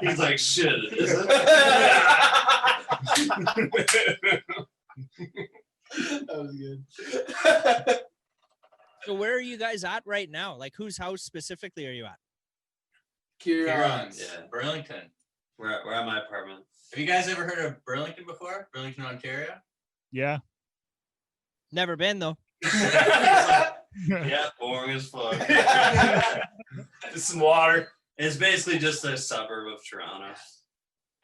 Speaker 1: He's like, shit, is it?
Speaker 5: That was good.
Speaker 3: So where are you guys at right now? Like, whose house specifically are you at?
Speaker 6: Huron's.
Speaker 1: Yeah.
Speaker 6: Burlington.
Speaker 1: We're at my apartment.
Speaker 6: Have you guys ever heard of Burlington before? Burlington, Ontario?
Speaker 4: Yeah.
Speaker 3: Never been though.
Speaker 1: Yeah, boring as fuck.
Speaker 2: Just some water.
Speaker 1: It's basically just a suburb of Toronto.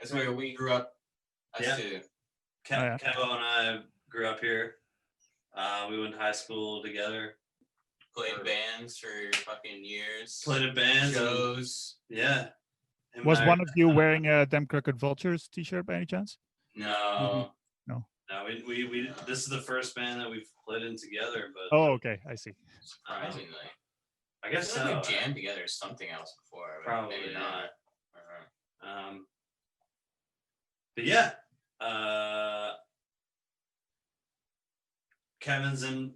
Speaker 6: That's where we grew up. Us
Speaker 1: Yeah.
Speaker 6: too.
Speaker 4: yeah.
Speaker 1: Kevo and I grew up here. We went to high school together.
Speaker 6: Played bands for fucking years.
Speaker 1: Played in bands. and-
Speaker 6: shows.
Speaker 1: yeah. And
Speaker 4: Was
Speaker 1: my-
Speaker 4: one of you wearing a Them Crooked Vultures t-shirt by any chance?
Speaker 6: No.
Speaker 1: No, we this is the first band that we've played in together, but
Speaker 4: Oh, okay. I see.
Speaker 6: Surprisingly.
Speaker 1: I
Speaker 6: I
Speaker 1: guess
Speaker 6: feel like
Speaker 1: so.
Speaker 6: we've jammed together something else before. But
Speaker 1: Probably
Speaker 6: maybe
Speaker 1: not.
Speaker 6: Uh-huh.
Speaker 1: But yeah, Kevin's in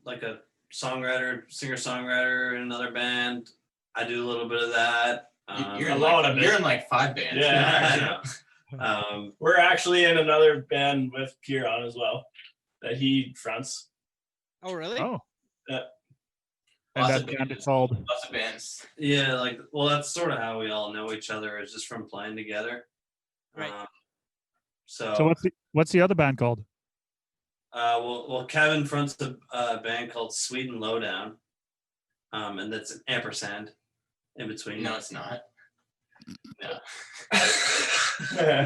Speaker 1: like a singer-songwriter in another band. I do a little bit of that.
Speaker 6: You're
Speaker 2: a
Speaker 6: in
Speaker 2: lot
Speaker 6: like,
Speaker 2: of it.
Speaker 6: you're in like 5 bands.
Speaker 2: Yeah.
Speaker 1: I know.
Speaker 2: We're actually in another band with Kieran as well that he fronts.
Speaker 3: Oh, really?
Speaker 4: Oh.
Speaker 2: Yeah.
Speaker 4: And
Speaker 6: Lots
Speaker 4: that
Speaker 6: of
Speaker 4: band
Speaker 6: bands.
Speaker 4: is called.
Speaker 6: Lots of bands.
Speaker 1: Yeah, like, well, that's sort of how we all know each other, is just from playing together.
Speaker 3: Right.
Speaker 4: So what's the other band called?
Speaker 1: Well, Kevin fronts a band called Sweet and Lowdown, and that's an ampersand in between.
Speaker 6: No, it's not. No.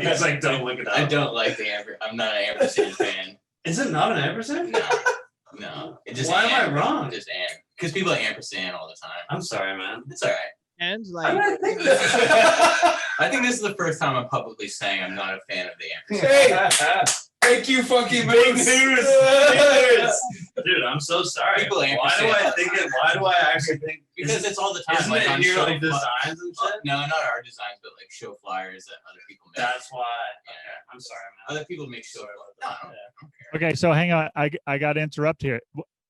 Speaker 1: He's like, don't look it up.
Speaker 6: I don't like the I'm not an ampersand fan.
Speaker 1: Is it not an ampersand?
Speaker 6: No. No. It just
Speaker 1: Why am I
Speaker 6: amp.
Speaker 1: wrong?
Speaker 6: Just amp. Because people ampersand all the time.
Speaker 1: I'm sorry, man.
Speaker 6: It's all right.
Speaker 3: And
Speaker 1: I
Speaker 3: like,
Speaker 1: think this.
Speaker 6: I think this is the first time I'm publicly saying I'm not a fan of the ampersand.
Speaker 5: Hey, thank you, fucking
Speaker 2: Big
Speaker 5: moose.
Speaker 2: news.
Speaker 1: Dude, I'm so sorry.
Speaker 6: People
Speaker 1: Why do
Speaker 6: ampersand.
Speaker 1: I think it? Why do I actually think?
Speaker 6: Because it's all the time.
Speaker 1: Isn't
Speaker 6: like
Speaker 1: it
Speaker 6: on
Speaker 1: in your
Speaker 6: show
Speaker 1: like
Speaker 6: fly-
Speaker 1: designs and shit?
Speaker 6: No, not our designs, but like show flyers that other people make.
Speaker 1: That's why.
Speaker 6: Yeah.
Speaker 1: Okay, I'm sorry, man.
Speaker 6: Other people make show flyers. No, I don't care.
Speaker 4: Okay, so hang on. I got to interrupt here.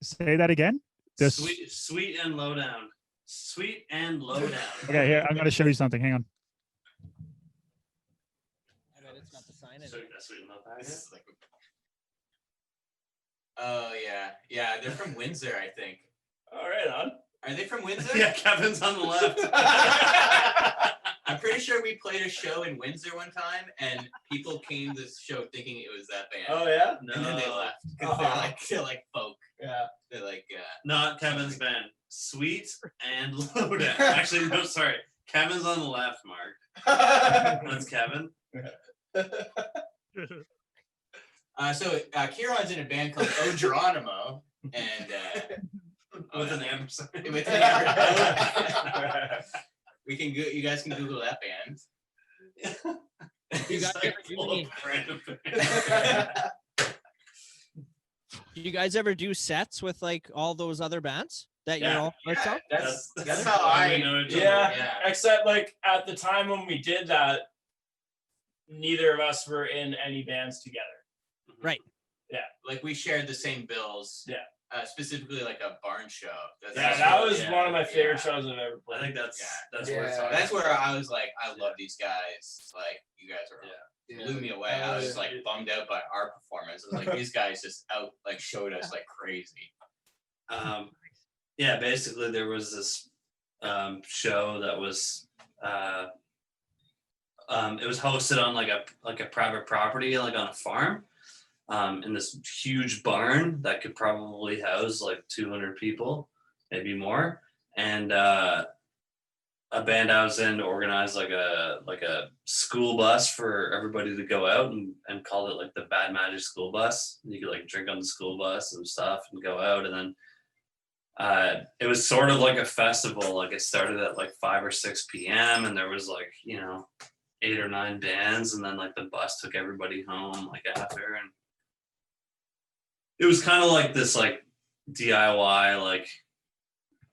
Speaker 4: Say that again. This.
Speaker 1: Sweet and Lowdown. Sweet and Lowdown.
Speaker 4: Okay, here I'm going to show you something. Hang on.
Speaker 3: I bet it's got the sign in
Speaker 1: So,
Speaker 3: it.
Speaker 1: Sweet and Lowdown.
Speaker 6: This is like oh yeah. Yeah, they're from Windsor, I think.
Speaker 2: All right, on.
Speaker 6: Are they from Windsor?
Speaker 1: Yeah, Kevin's on the left.
Speaker 6: I'm pretty sure we played a show in Windsor one time, and people came to the show thinking it was that band.
Speaker 2: Oh yeah.
Speaker 6: And then they
Speaker 1: No,
Speaker 6: left because they're like folk.
Speaker 2: Yeah.
Speaker 6: They're like
Speaker 1: not Kevin's band. Sweet and Lowdown. Actually, no, sorry. Kevin's on the left, Mark. That's Kevin.
Speaker 6: So Kieran's in a band called O Geronimo, and
Speaker 1: With an ampersand.
Speaker 6: with an we can go. You guys can Google that band.
Speaker 3: You guys ever do
Speaker 1: full of
Speaker 3: any-
Speaker 1: random bands.
Speaker 3: Do you guys ever do sets with like all those other bands that
Speaker 2: Yeah.
Speaker 3: you're all parts of?
Speaker 6: That's how I
Speaker 1: we know each other.
Speaker 2: Yeah. Except like at the time when we did that, neither of us were in any bands together.
Speaker 3: Right.
Speaker 6: Like we shared the same bills.
Speaker 2: Yeah.
Speaker 6: Specifically like a barn show.
Speaker 2: That was
Speaker 1: yeah,
Speaker 2: one of my favorite
Speaker 6: yeah.
Speaker 2: shows I've ever
Speaker 1: I
Speaker 2: played.
Speaker 1: think that's
Speaker 5: Yeah.
Speaker 1: where it's at.
Speaker 6: That's where I was like, I love these guys. Like you guys are blew me away. I was like bummed out by our performance. I was like, these guys just showed us like crazy.
Speaker 1: Yeah, basically there was this show that was it was hosted on like a private property, like on a farm, in this huge barn that could probably house like 200 people, maybe more. And a band I was in organized like a school bus for everybody to go out and called it like the Bad Magic School Bus. You could like drink on the school bus and stuff and go out, and then it was sort of like a festival. Like it started at like 5 or 6 p.m. and there was like, 8 or 9 bands, and then like the bus took everybody home like after, and it was kind of like this like DIY like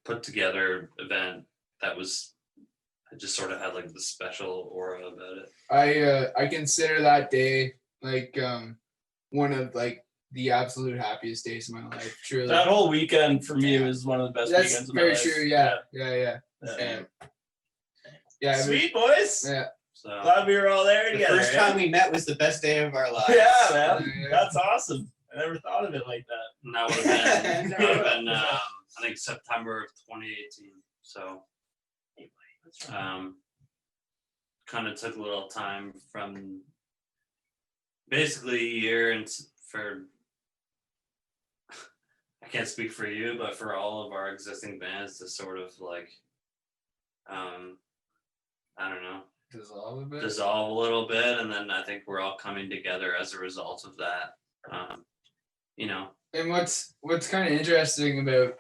Speaker 1: put together event that was, it just sort of had like this special aura about it.
Speaker 5: I consider that day like one of like the absolute happiest days of my life. Truly.
Speaker 2: That whole weekend for me was one of the best
Speaker 5: That's
Speaker 2: weekends of my
Speaker 5: very
Speaker 2: life.
Speaker 5: true. Yeah. Yeah.
Speaker 2: Sweet boys.
Speaker 1: So
Speaker 2: Glad we were all there
Speaker 6: The
Speaker 2: together.
Speaker 6: first time we met was the best day of our lives.
Speaker 2: Yeah, man.
Speaker 5: Yeah.
Speaker 2: That's awesome. I never thought of it like that.
Speaker 1: and that would have been I think September of 2018. So kind of took a little time from basically a year, and for I can't speak for you, but for all of our existing bands to sort of like I don't know, dissolve a little bit, and then I think we're all coming together as a result of that.
Speaker 5: And what's kind of interesting about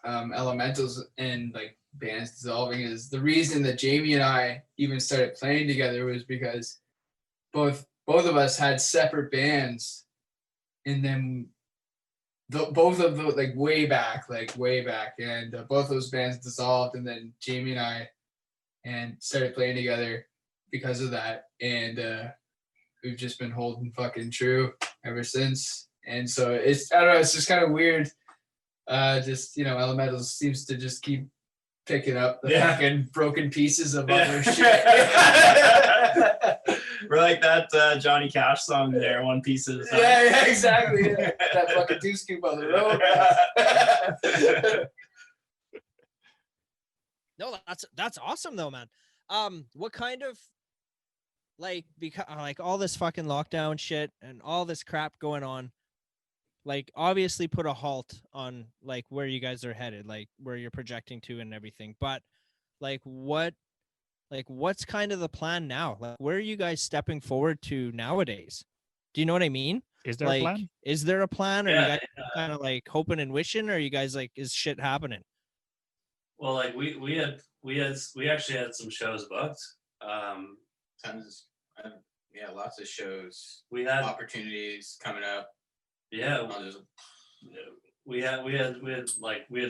Speaker 5: elementals and like bands dissolving is the reason that Jamie and I even started playing together was because both of us had separate bands, and then both of those like way back, and both those bands dissolved, and then Jamie and I started playing together because of that, and we've just been holding fucking true ever since. And so I don't know, it's just kind of weird. Just elementals seems to just keep picking up the fucking broken pieces of other shit.
Speaker 2: We're like that Johnny Cash song there, One Pieces.
Speaker 5: Yeah, exactly. Yeah. That fucking 2-scoop on the road.
Speaker 3: No, that's awesome though, man. What kind of because like all this fucking lockdown shit and all this crap going on, like obviously put a halt on like where you guys are headed, like where you're projecting to and everything. But what's kind of the plan now? Like where are you guys stepping forward to nowadays? Do you know what I mean?
Speaker 4: Is there a plan?
Speaker 3: Is there a plan? Or
Speaker 1: Yeah,
Speaker 3: you guys kind of like hoping and wishing, or are you guys like, is shit happening?
Speaker 1: well, like we actually had some shows booked.
Speaker 6: Tons. Lots of shows.
Speaker 1: We had
Speaker 6: Opportunities coming up.
Speaker 1: yeah,
Speaker 6: There's
Speaker 1: we had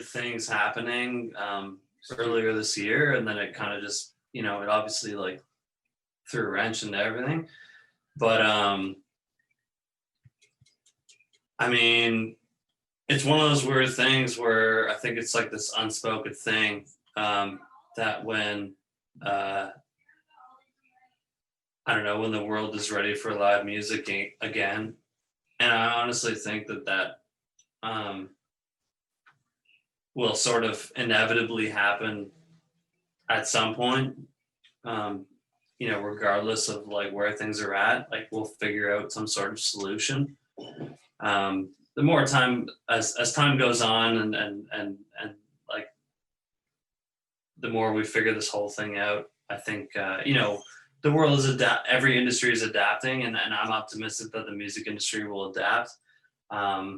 Speaker 1: things happening earlier this year, and then it kind of just it obviously like threw a wrench into everything. But I mean, it's one of those weird things where I think it's like this unspoken thing that when I don't know, when the world is ready for live music again, and I honestly think that will sort of inevitably happen at some point. Regardless of like where things are at, like we'll figure out some sort of solution. The more time as time goes on and like the more we figure this whole thing out, I think the world is every industry is adapting, and I'm optimistic that the music industry will adapt. I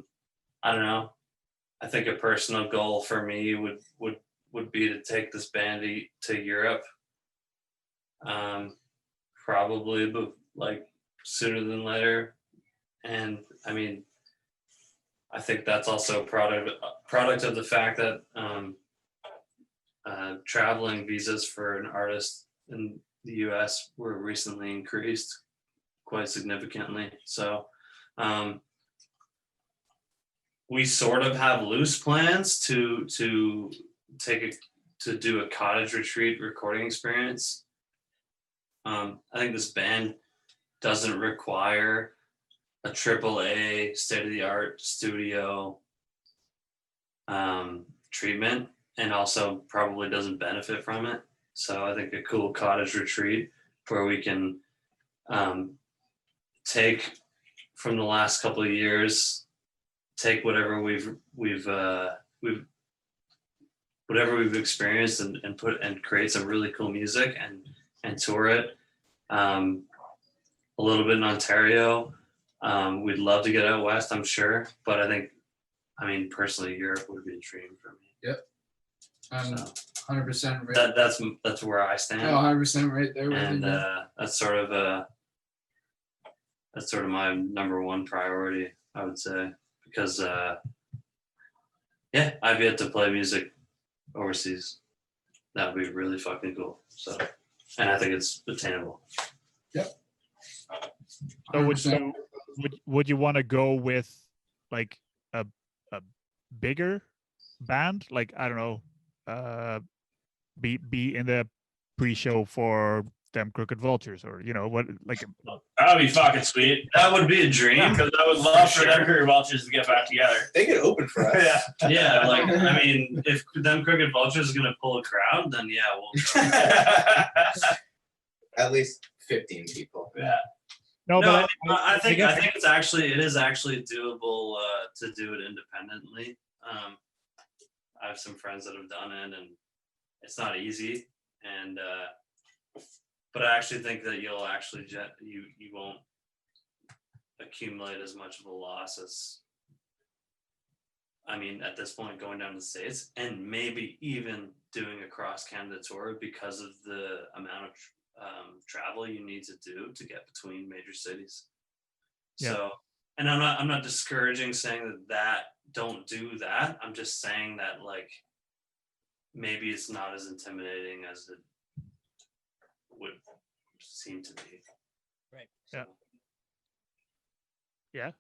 Speaker 1: don't know. I think a personal goal for me would be to take this band to Europe. Probably, but like sooner than later. And I mean, I think that's also product of the fact that traveling visas for an artist in the U.S. were recently increased quite significantly. So we sort of have loose plans to do a cottage retreat recording experience. I think this band doesn't require a AAA state-of-the-art studio treatment, and also probably doesn't benefit from it. So I think a cool cottage retreat where we can take from the last couple of years, take whatever we've experienced and create some really cool music and tour it a little bit in Ontario. We'd love to get out west, I'm sure, but I mean, personally, Europe would be a dream for me.
Speaker 5: Yep. I'm
Speaker 1: So
Speaker 5: 100% right.
Speaker 1: that's where I stand.
Speaker 5: No, 100% right there with
Speaker 1: And
Speaker 5: you.
Speaker 1: that's sort of my number one priority, I would say, because I've yet to play music overseas. That would be really fucking cool. So, and I think it's attainable.
Speaker 5: Yep.
Speaker 4: So would you want to go with like a bigger band, like, I don't know, be in the pre-show for them Crooked Vultures, or what, like
Speaker 2: That would be fucking sweet.
Speaker 1: That would be a dream.
Speaker 2: Because I would love for them Crooked Vultures to get back together.
Speaker 6: They could open for us.
Speaker 1: Yeah, like, I mean, if them Crooked Vultures is gonna pull a crowd, then yeah, we'll go.
Speaker 6: At least 15 people.
Speaker 2: Yeah.
Speaker 4: no,
Speaker 1: No,
Speaker 4: but
Speaker 1: I think
Speaker 4: guess-
Speaker 1: it is actually doable to do it independently. I have some friends that have done it, and it's not easy. And but I actually think that you'll actually you won't accumulate as much of a loss as, I mean, at this point, going down to the States and maybe even doing a cross Canada tour because of the amount of travel you need to do to get between major cities.
Speaker 4: Yeah.
Speaker 1: So, and I'm not discouraging saying that don't do that. I'm just saying that, like, maybe it's not as intimidating as it would seem to be.
Speaker 3: Right.
Speaker 4: Yeah.
Speaker 1: So,
Speaker 4: Yeah.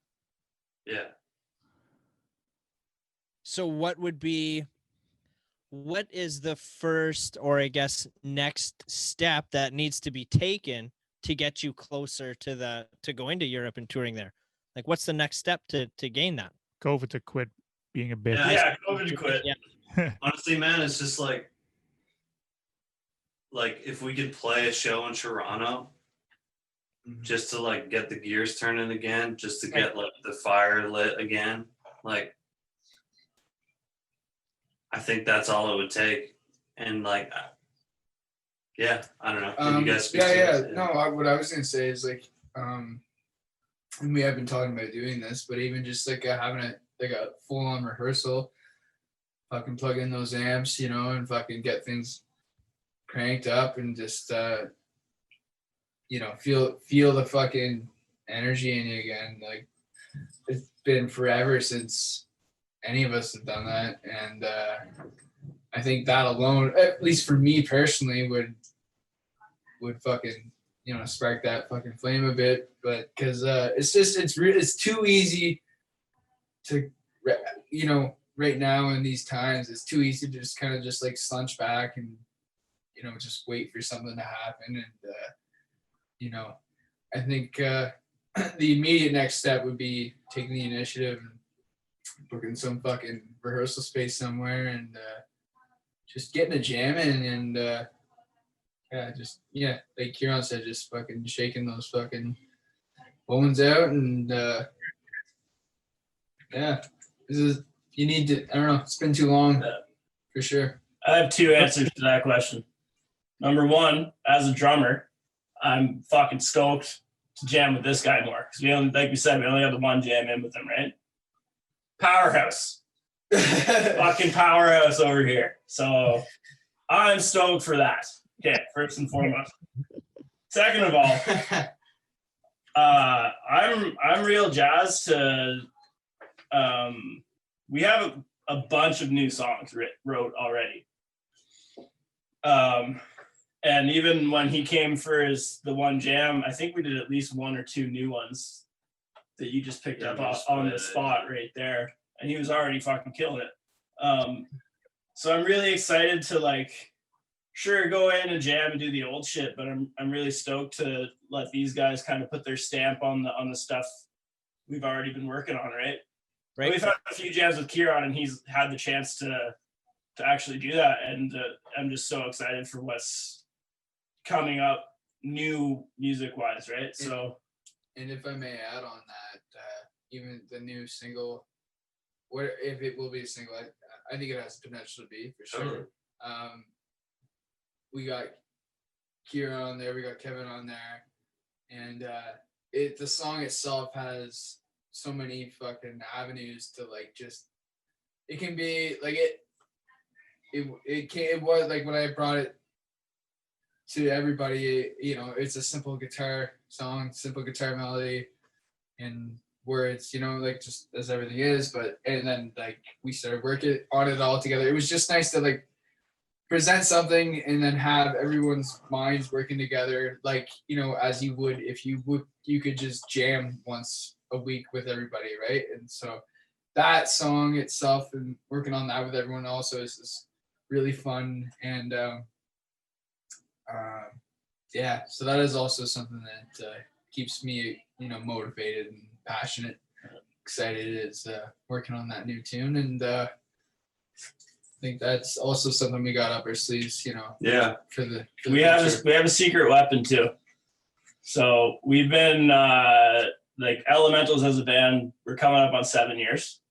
Speaker 1: yeah.
Speaker 3: So what is the first, or I guess next step that needs to be taken to get you closer to going to Europe and touring there? Like, what's the next step to gain that?
Speaker 4: COVID to quit being a bitch.
Speaker 2: Yeah, COVID to quit.
Speaker 3: Yeah.
Speaker 1: Honestly, man, it's just like if we could play a show in Toronto, just to like get the gears turning again, just to get like the fire lit again, like, I think that's all it would take. And like, yeah, I don't know. Can you guys speak to this?
Speaker 5: No, what I was gonna say is like, and we have been talking about doing this, but even just like having a full on rehearsal, fucking plug in those amps, and fucking get things cranked up and just feel the fucking energy in you again. Like, it's been forever since any of us have done that, and I think that alone, at least for me personally, would fucking spark that fucking flame a bit. But because it's too easy to right now in these times, it's too easy to just kind of just like slunch back and just wait for something to happen. And I think the immediate next step would be taking the initiative and booking some fucking rehearsal space somewhere and just getting a jam in and like Kieran said, just fucking shaking those fucking bones out and you need to, I don't know, it's been too long for sure.
Speaker 2: I have two answers to that question. Number one, as a drummer, I'm fucking stoked to jam with this guy more. Because we only, like we said, we only have the one jam in with him, right? Powerhouse. Fucking powerhouse over here. So I'm stoked for that. Okay, first and foremost. Second of all, I'm real jazzed to we have a bunch of new songs wrote already. And even when he came for the one jam, I think we did at least 1 or 2 new ones that you just picked up on the spot right there. And he was already fucking killing it. So I'm really excited to like, sure, go in and jam and do the old shit, but I'm really stoked to let these guys kind of put their stamp on the stuff we've already been working on, right? Right. We've had a few jams with Kieran, and he's had the chance to actually do that, and I'm just so excited for what's coming up, new music wise, right? So,
Speaker 5: and if I may add on that, even the new single, what if it will be a single? I think it has potential to be for sure. We got Kieran on there, we got Kevin on there, and the song itself has so many fucking avenues to like just. It can be like it was like when I brought it to everybody, you know, it's a simple guitar song, simple guitar melody, and words, you know, like just as everything is. And then like we started working on it all together. It was just nice to like present something and then have everyone's minds working together, like, you know, as you would if you could just jam once a week with everybody, right? And so that song itself and working on that with everyone also is really fun. And yeah, so that is also something that keeps me, you know, motivated and passionate, excited is working on that new tune. And I think that's also something we got up our sleeves, you know.
Speaker 1: Yeah.
Speaker 2: We have a secret weapon too. So we've been like Elementals as a band, we're coming up on 7 years.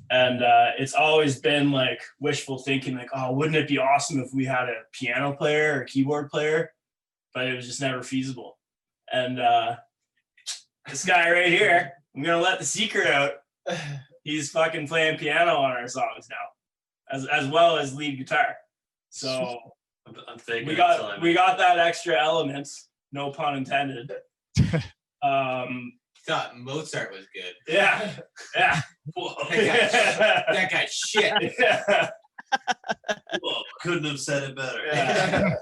Speaker 2: And it's always been like wishful thinking, like, oh, wouldn't it be awesome if we had a piano player or keyboard player? But it was just never feasible. And this guy right here, I'm gonna let the secret out. He's fucking playing piano on our songs now, as well as lead guitar. So we got that extra element, no pun intended.
Speaker 6: Thought Mozart was good.
Speaker 2: Yeah.
Speaker 6: Whoa, that guy's shit.
Speaker 2: Yeah.
Speaker 1: Whoa, couldn't have said it better.
Speaker 2: Yeah.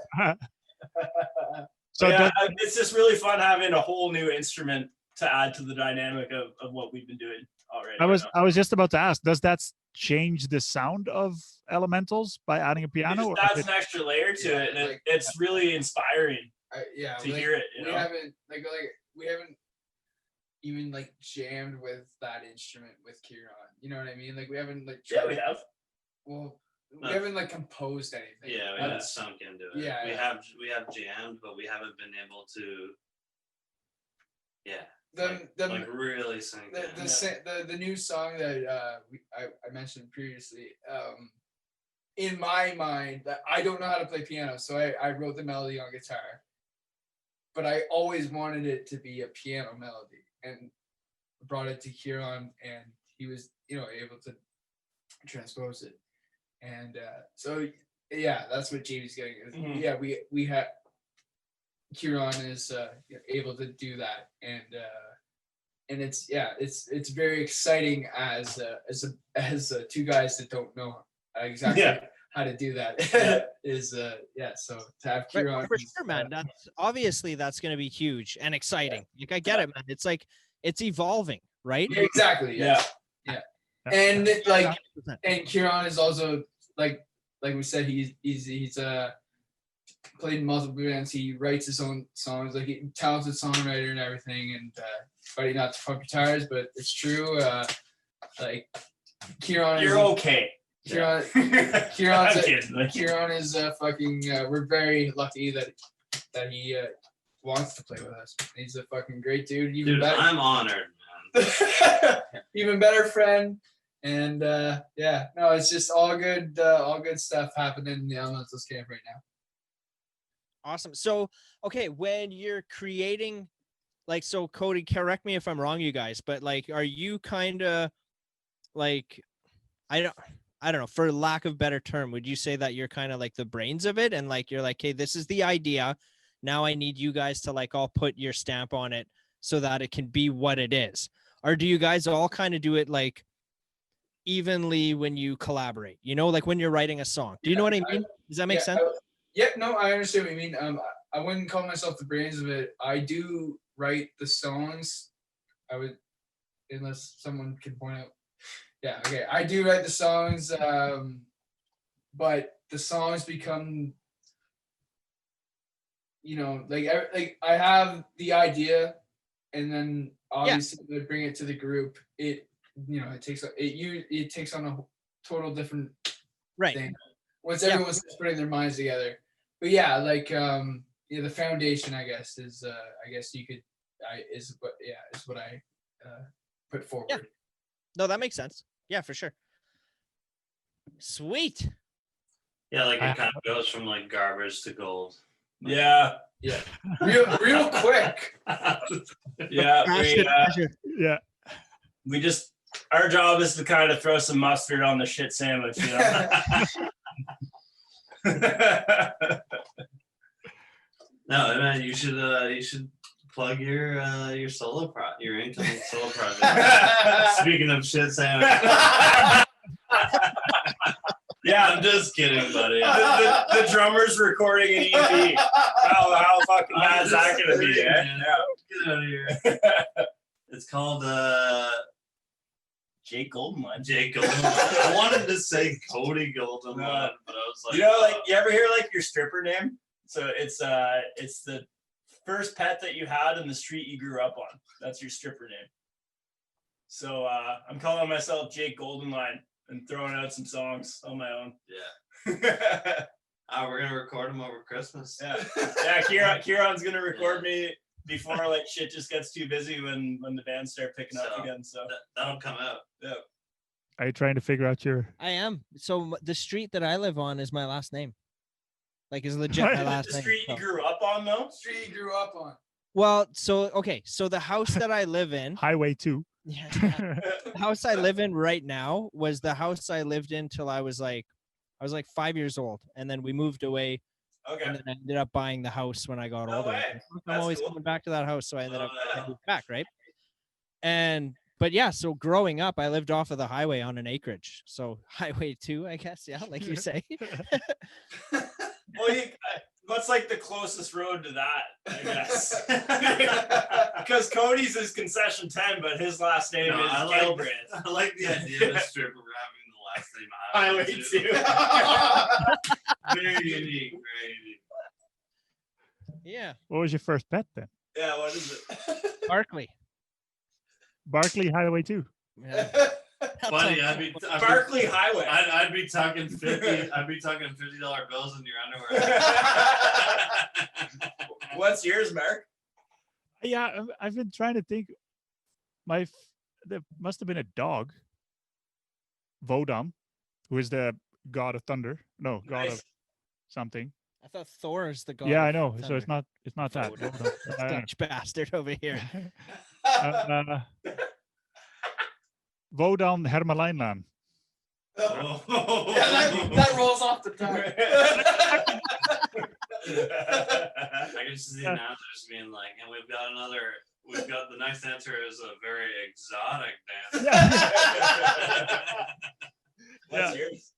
Speaker 2: So yeah, it's just really fun having a whole new instrument to add to the dynamic of what we've been doing already.
Speaker 4: I was just about to ask, does that change the sound of Elementals by adding a piano?
Speaker 2: That's an extra layer to it, and it's really inspiring. To hear it.
Speaker 5: We haven't even like jammed with that instrument with Kieran. You know what I mean? Like we haven't like.
Speaker 2: Yeah, we have.
Speaker 5: Well, we haven't like composed anything.
Speaker 1: Yeah, we haven't sunk into it.
Speaker 5: Yeah,
Speaker 1: we have jammed, but we haven't been able to. Yeah. Like really sing.
Speaker 5: The new song that I mentioned previously. In my mind, that I don't know how to play piano, so I wrote the melody on guitar. But I always wanted it to be a piano melody, and brought it to Kieran, and he was, you know, able to transpose it. And so yeah, that's what Jamie's getting. Mm-hmm. Yeah, we have Kieran is able to do that, and it's very exciting as two guys that don't know exactly. Yeah. How to do that is so to have Kieran
Speaker 3: for sure, man. That's obviously that's going to be huge and exciting. Like I get it, man. It's like it's evolving, right?
Speaker 5: Yeah, exactly. Yeah. And like, 100%. And Kieran is also like we said, he's played in multiple bands. He writes his own songs, like a talented songwriter and everything. And buddy, not to pump your tires, but it's true. Like Kieran,
Speaker 2: you're okay.
Speaker 5: Kieran is fucking. We're very lucky that he wants to play with us. He's a fucking great dude.
Speaker 1: Dude, I'm honored, man.
Speaker 5: Even better friend, and it's just all good stuff happening in the Elementals camp right now.
Speaker 3: Awesome. So, okay, when you're creating, like, so Cody, correct me if I'm wrong, you guys, but like, are you kind of like, I don't know, for lack of better term, would you say that you're kind of like the brains of it? And like, you're like, hey, this is the idea. Now I need you guys to like all put your stamp on it so that it can be what it is. Or do you guys all kind of do it like evenly when you collaborate? You know, like when you're writing a song. Do you know what I mean? Does that make sense?
Speaker 5: No, I understand what you mean. I wouldn't call myself the brains of it. I do write the songs. I would, unless someone can point out. Yeah, okay. I do write the songs, but the songs become, you know, like I have the idea, and then obviously I bring it to the group. It, you know, it takes on a total different thing once everyone's putting their minds together. But yeah, like the foundation, I guess, is I guess you could is what I put forward.
Speaker 3: Yeah. No, that makes sense. Yeah, for sure. Sweet.
Speaker 1: Yeah, like it kind of goes from like garbage to gold.
Speaker 2: Yeah.
Speaker 5: Real quick.
Speaker 2: We just, our job is to kind of throw some mustard on the shit sandwich, you know.
Speaker 1: No, man, you should plug your your incoming solo project. Speaking of shit sandwich. Yeah, I'm just kidding, buddy.
Speaker 2: The drummer's recording an EP. How fucking bad is that gonna be?
Speaker 1: Yeah. Get out of here. It's called
Speaker 2: Jake Goldenline.
Speaker 1: Jake Goldenline. I wanted to say Cody Goldenline, but I was like,
Speaker 2: you know, like you ever hear like your stripper name? So it's the first pet that you had in the street you grew up on. That's your stripper name. So I'm calling myself Jake Goldenline and throwing out some songs on my own.
Speaker 1: Yeah. We're gonna record them over Christmas.
Speaker 2: Yeah. Kieran's gonna record me before like shit just gets too busy when the bands start picking up again. So
Speaker 1: that'll come out.
Speaker 2: Yeah.
Speaker 4: Are you trying to figure out your?
Speaker 3: I am. So the street that I live on is my last name. Like is legit my last name.
Speaker 2: The street you grew up on, though.
Speaker 5: Street you grew up on.
Speaker 3: Well, so the house that I live in.
Speaker 4: Highway 2.
Speaker 3: Yeah. The house I live in right now was the house I lived in till I was like 5 years old, and then we moved away.
Speaker 2: Okay.
Speaker 3: And then I ended up buying the house when I got older. I'm always coming back to that house, so I ended up moving back, right? But yeah, so growing up, I lived off of the highway on an acreage. So Highway 2, I guess, yeah, like you say.
Speaker 2: Well, what's like the closest road to that, I guess? Because Cody's is Concession 10, but his last name is Gilbreth.
Speaker 1: I like the idea of a stripper having the last name Highway 2. Very unique, very unique.
Speaker 3: Yeah.
Speaker 4: What was your first pet then?
Speaker 2: Yeah, what is it?
Speaker 3: Barkley
Speaker 4: Highway 2.
Speaker 3: Yeah.
Speaker 1: Funny,
Speaker 2: Barkley Highway.
Speaker 1: I'd be talking $50 bills in your underwear.
Speaker 2: What's yours, Mark?
Speaker 4: Yeah, I've been trying to think. There must have been a dog, Vodam, who is the god of thunder. No, god of something.
Speaker 3: I thought Thor is the god.
Speaker 4: Yeah,
Speaker 3: of
Speaker 4: I know.
Speaker 3: thunder.
Speaker 4: So it's not that.
Speaker 3: Dutch bastard over here.
Speaker 4: Vodam Hermeleinland.
Speaker 5: Oh. Yeah, that rolls off the tongue.
Speaker 1: I can just see the announcers being like, and we've got the next answer is a very exotic dance.
Speaker 2: What's yours?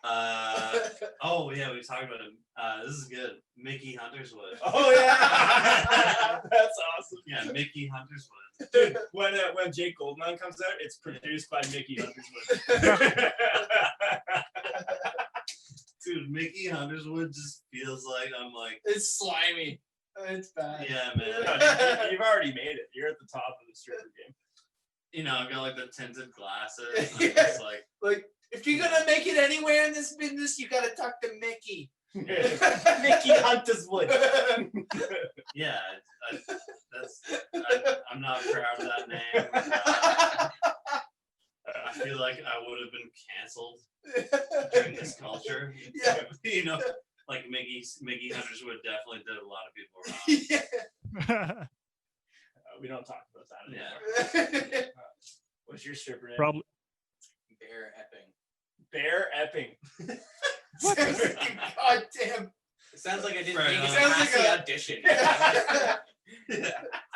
Speaker 1: Oh yeah, we talked about him. This is good. Mickey Hunterswood.
Speaker 2: Oh yeah, that's awesome.
Speaker 1: Yeah, Mickey Hunterswood.
Speaker 2: Dude, when Jake Goldman comes out, it's produced by Mickey Hunterswood.
Speaker 1: Dude, Mickey Hunterswood just feels like I'm like
Speaker 5: it's slimy. It's bad.
Speaker 1: Yeah, man.
Speaker 2: No, you've already made it. You're at the top of the stripper game.
Speaker 1: You know, I've got like the tinted glasses. And I'm just
Speaker 5: like if you're gonna make it anywhere in this business, you gotta talk to Mickey.
Speaker 2: Mickey Hunterswood.
Speaker 1: Yeah, I'm not proud of that name. I feel like I would have been canceled during this culture.
Speaker 5: Yeah.
Speaker 1: You know, like Mickey Hunterswood definitely did a lot of people wrong.
Speaker 5: Yeah.
Speaker 2: We don't talk about that anymore.
Speaker 5: Yeah.
Speaker 2: What's your stripper name?
Speaker 4: Probably
Speaker 6: Bear Epping.
Speaker 2: Bear Epping.
Speaker 5: God damn.
Speaker 6: It sounds like I didn't
Speaker 1: Right,
Speaker 6: make it
Speaker 1: sounds
Speaker 6: past
Speaker 5: like
Speaker 6: the
Speaker 5: a-
Speaker 6: audition.
Speaker 1: Yeah.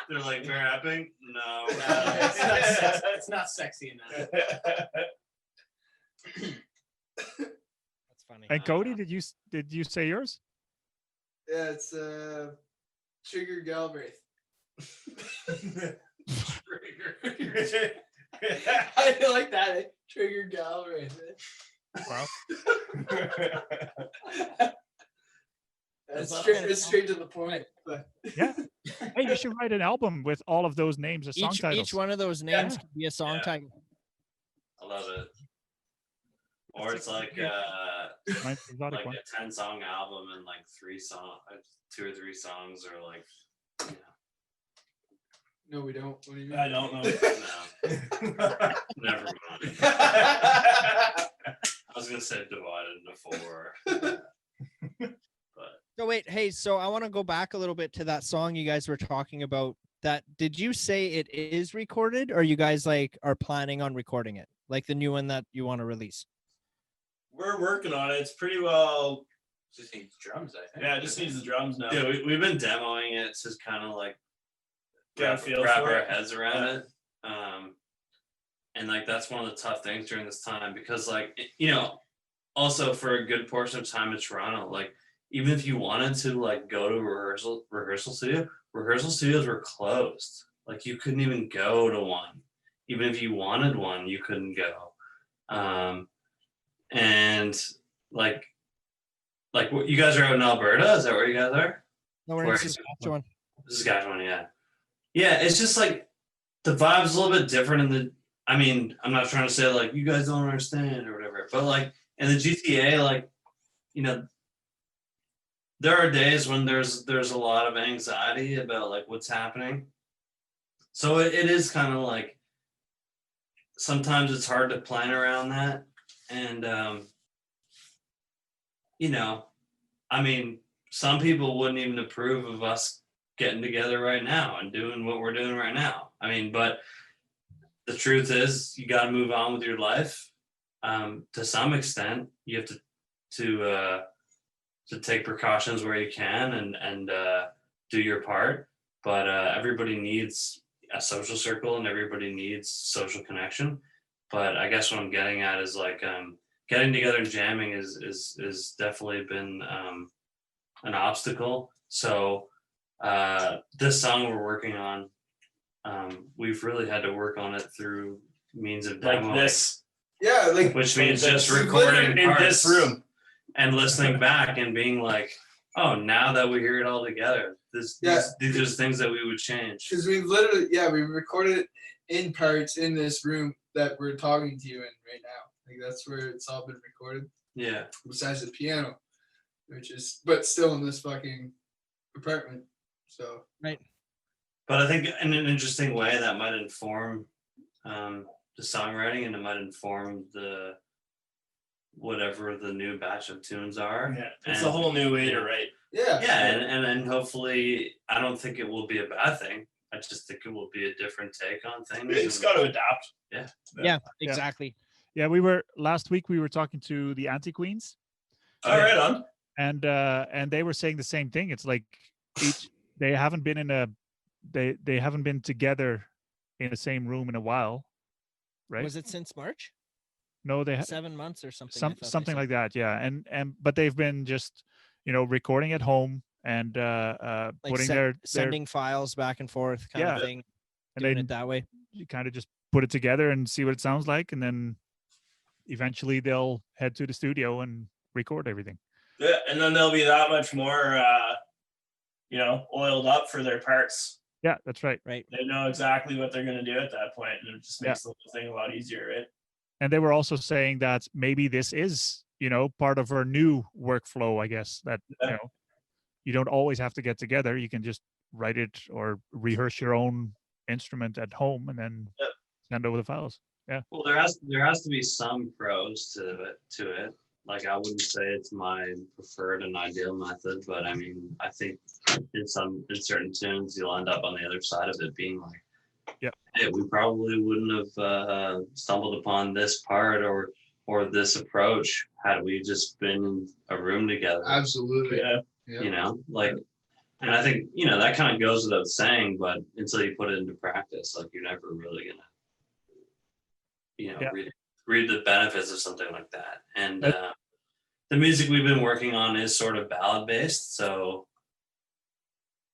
Speaker 1: They're like, Bear Epping? No.
Speaker 6: It's not sexy enough.
Speaker 3: That's funny.
Speaker 4: And Cody, did you say yours?
Speaker 5: Yeah, it's Trigger Galbraith. I like that. Eh? Trigger Galbraith.
Speaker 4: Wow.
Speaker 5: It's straight to the point. But
Speaker 4: Yeah. Hey, you should write an album with all of those names as song titles.
Speaker 3: Each one of those names could be a song
Speaker 1: Yeah.
Speaker 3: title.
Speaker 1: I love it. Or it's like
Speaker 4: Mine's the exotic
Speaker 1: like
Speaker 4: one.
Speaker 1: a 10-song album and like 2 or 3 songs are like,
Speaker 5: no, we don't. What do you mean?
Speaker 2: I don't know.
Speaker 1: no, never mind. I was gonna say divided into 4.
Speaker 3: So wait, hey, so I want to go back a little bit to that song you guys were talking about. That did you say it is recorded, or you guys like are planning on recording it, like the new one that you want to release?
Speaker 2: We're working on it. It's pretty well.
Speaker 6: Just needs drums, I think.
Speaker 2: Yeah, it just needs the drums now.
Speaker 1: Yeah, we've been demoing it to kind of like
Speaker 2: Get a feel
Speaker 1: wrap
Speaker 2: for
Speaker 1: our
Speaker 2: it.
Speaker 1: heads around it. And like that's one of the tough things during this time because like also for a good portion of time in Toronto, like even if you wanted to like go to a rehearsal studio, rehearsal studios were closed. Like you couldn't even go to one. Even if you wanted one, you couldn't go. And like what you guys are out in Alberta? Is that where you guys are?
Speaker 3: No, we're in Saskatchewan.
Speaker 1: Saskatchewan, yeah. Yeah, it's just like the vibe's a little bit different I mean, I'm not trying to say like you guys don't understand or whatever, but like in the GTA, like, there are days when there's a lot of anxiety about like what's happening. So it is kind of like sometimes it's hard to plan around that. And I mean, some people wouldn't even approve of us getting together right now and doing what we're doing right now. I mean, but the truth is you got to move on with your life. To some extent, you have to take precautions where you can and do your part. But everybody needs a social circle and everybody needs social connection. But I guess what I'm getting at is like getting together and jamming is definitely been an obstacle. So this song we're working on, we've really had to work on it through means of
Speaker 2: Like
Speaker 1: demoing,
Speaker 2: this.
Speaker 5: Yeah, like
Speaker 1: which means
Speaker 2: Like
Speaker 1: just
Speaker 2: this.
Speaker 1: recording
Speaker 2: In
Speaker 1: parts
Speaker 2: this room.
Speaker 1: and listening back and being like, oh, now that we hear it all together, these are things that we would change.
Speaker 5: because we've literally, we recorded it in parts in this room that we're talking to you in right now. Like that's where it's all been recorded.
Speaker 1: Yeah.
Speaker 5: Besides the piano, but still in this fucking apartment. So
Speaker 1: But I think in an interesting way that might inform the songwriting and it might inform the whatever the new batch of tunes are.
Speaker 2: Yeah, it's a whole new way to write.
Speaker 5: yeah,
Speaker 1: and hopefully I don't think it will be a bad thing. I just think it will be a different take on things.
Speaker 2: It's got to adapt.
Speaker 3: Yeah, exactly.
Speaker 4: Yeah, last week we were talking to the Anti-Queens,
Speaker 2: All right, on.
Speaker 4: and they were saying the same thing. It's like they haven't been they haven't been together in the same room in a while, right?
Speaker 3: Was it since March?
Speaker 4: No,
Speaker 3: 7 months or something.
Speaker 4: something like that. Yeah, and but they've been just recording at home and
Speaker 3: like
Speaker 4: putting their
Speaker 3: sending files back and forth kind of thing,
Speaker 4: and
Speaker 3: doing
Speaker 4: they
Speaker 3: it that way.
Speaker 4: you kind of just put it together and see what it sounds like, and then eventually they'll head to the studio and record everything.
Speaker 2: Yeah, and then they'll be that much more, oiled up for their parts.
Speaker 4: Yeah, that's right.
Speaker 3: Right.
Speaker 2: They know exactly what they're going to do at that point, and it just makes the whole thing a lot easier, right?
Speaker 4: And they were also saying that maybe this is, part of our new workflow, I guess, that, you don't always have to get together. You can just write it or rehearse your own instrument at home and then send over the files. Yeah.
Speaker 1: Well, there has to be some pros to it. Like I wouldn't say it's my preferred and ideal method, but I mean, I think in certain tunes you'll end up on the other side of it being like, hey, we probably wouldn't have stumbled upon this part or this approach had we just been in a room together.
Speaker 5: absolutely.
Speaker 2: Yeah.
Speaker 5: Yeah.
Speaker 1: Like And I think, you know, that kind of goes without saying, but until you put it into practice, like you're never really gonna, you know,
Speaker 4: Yeah.
Speaker 1: read the benefits of something like that. And
Speaker 4: That-
Speaker 1: the music we've been working on is sort of ballad based. So,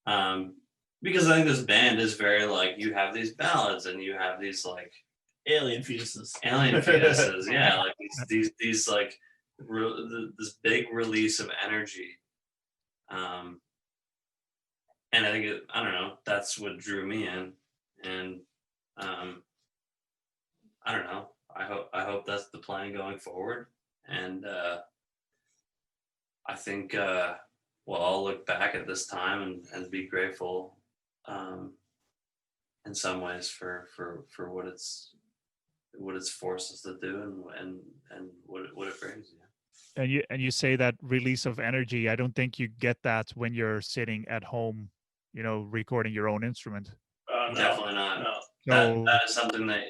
Speaker 1: because I think this band is very like, you have these ballads and you have these like
Speaker 2: Alien fetuses.
Speaker 1: alien fetuses, yeah, like these like this big release of energy. And I think I don't know, that's what drew me in. And I don't know. I hope that's the plan going forward. And I think we'll all look back at this time and be grateful in some ways for what it's forced us to do and what it brings. Yeah.
Speaker 4: And you say that release of energy. I don't think you get that when you're sitting at home, you know, recording your own instrument.
Speaker 2: No,
Speaker 1: Definitely not.
Speaker 2: No.
Speaker 1: That is something that,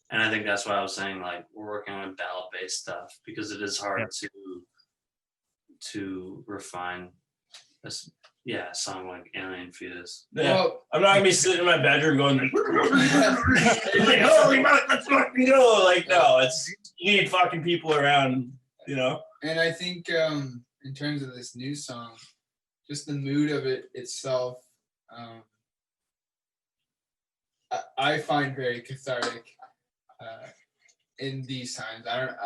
Speaker 1: and I think that's why I was saying like we're working on ballad based stuff because it is hard to refine this. Yeah, a song like Alien Fetus.
Speaker 2: Yeah.
Speaker 5: Well,
Speaker 2: I'm not gonna be sitting in my bedroom going like, holy fuck, let's fucking go. Like, no, it's you need fucking people around, you know.
Speaker 5: and I think in terms of this new song, just the mood of it itself, I find very cathartic in these times. I don't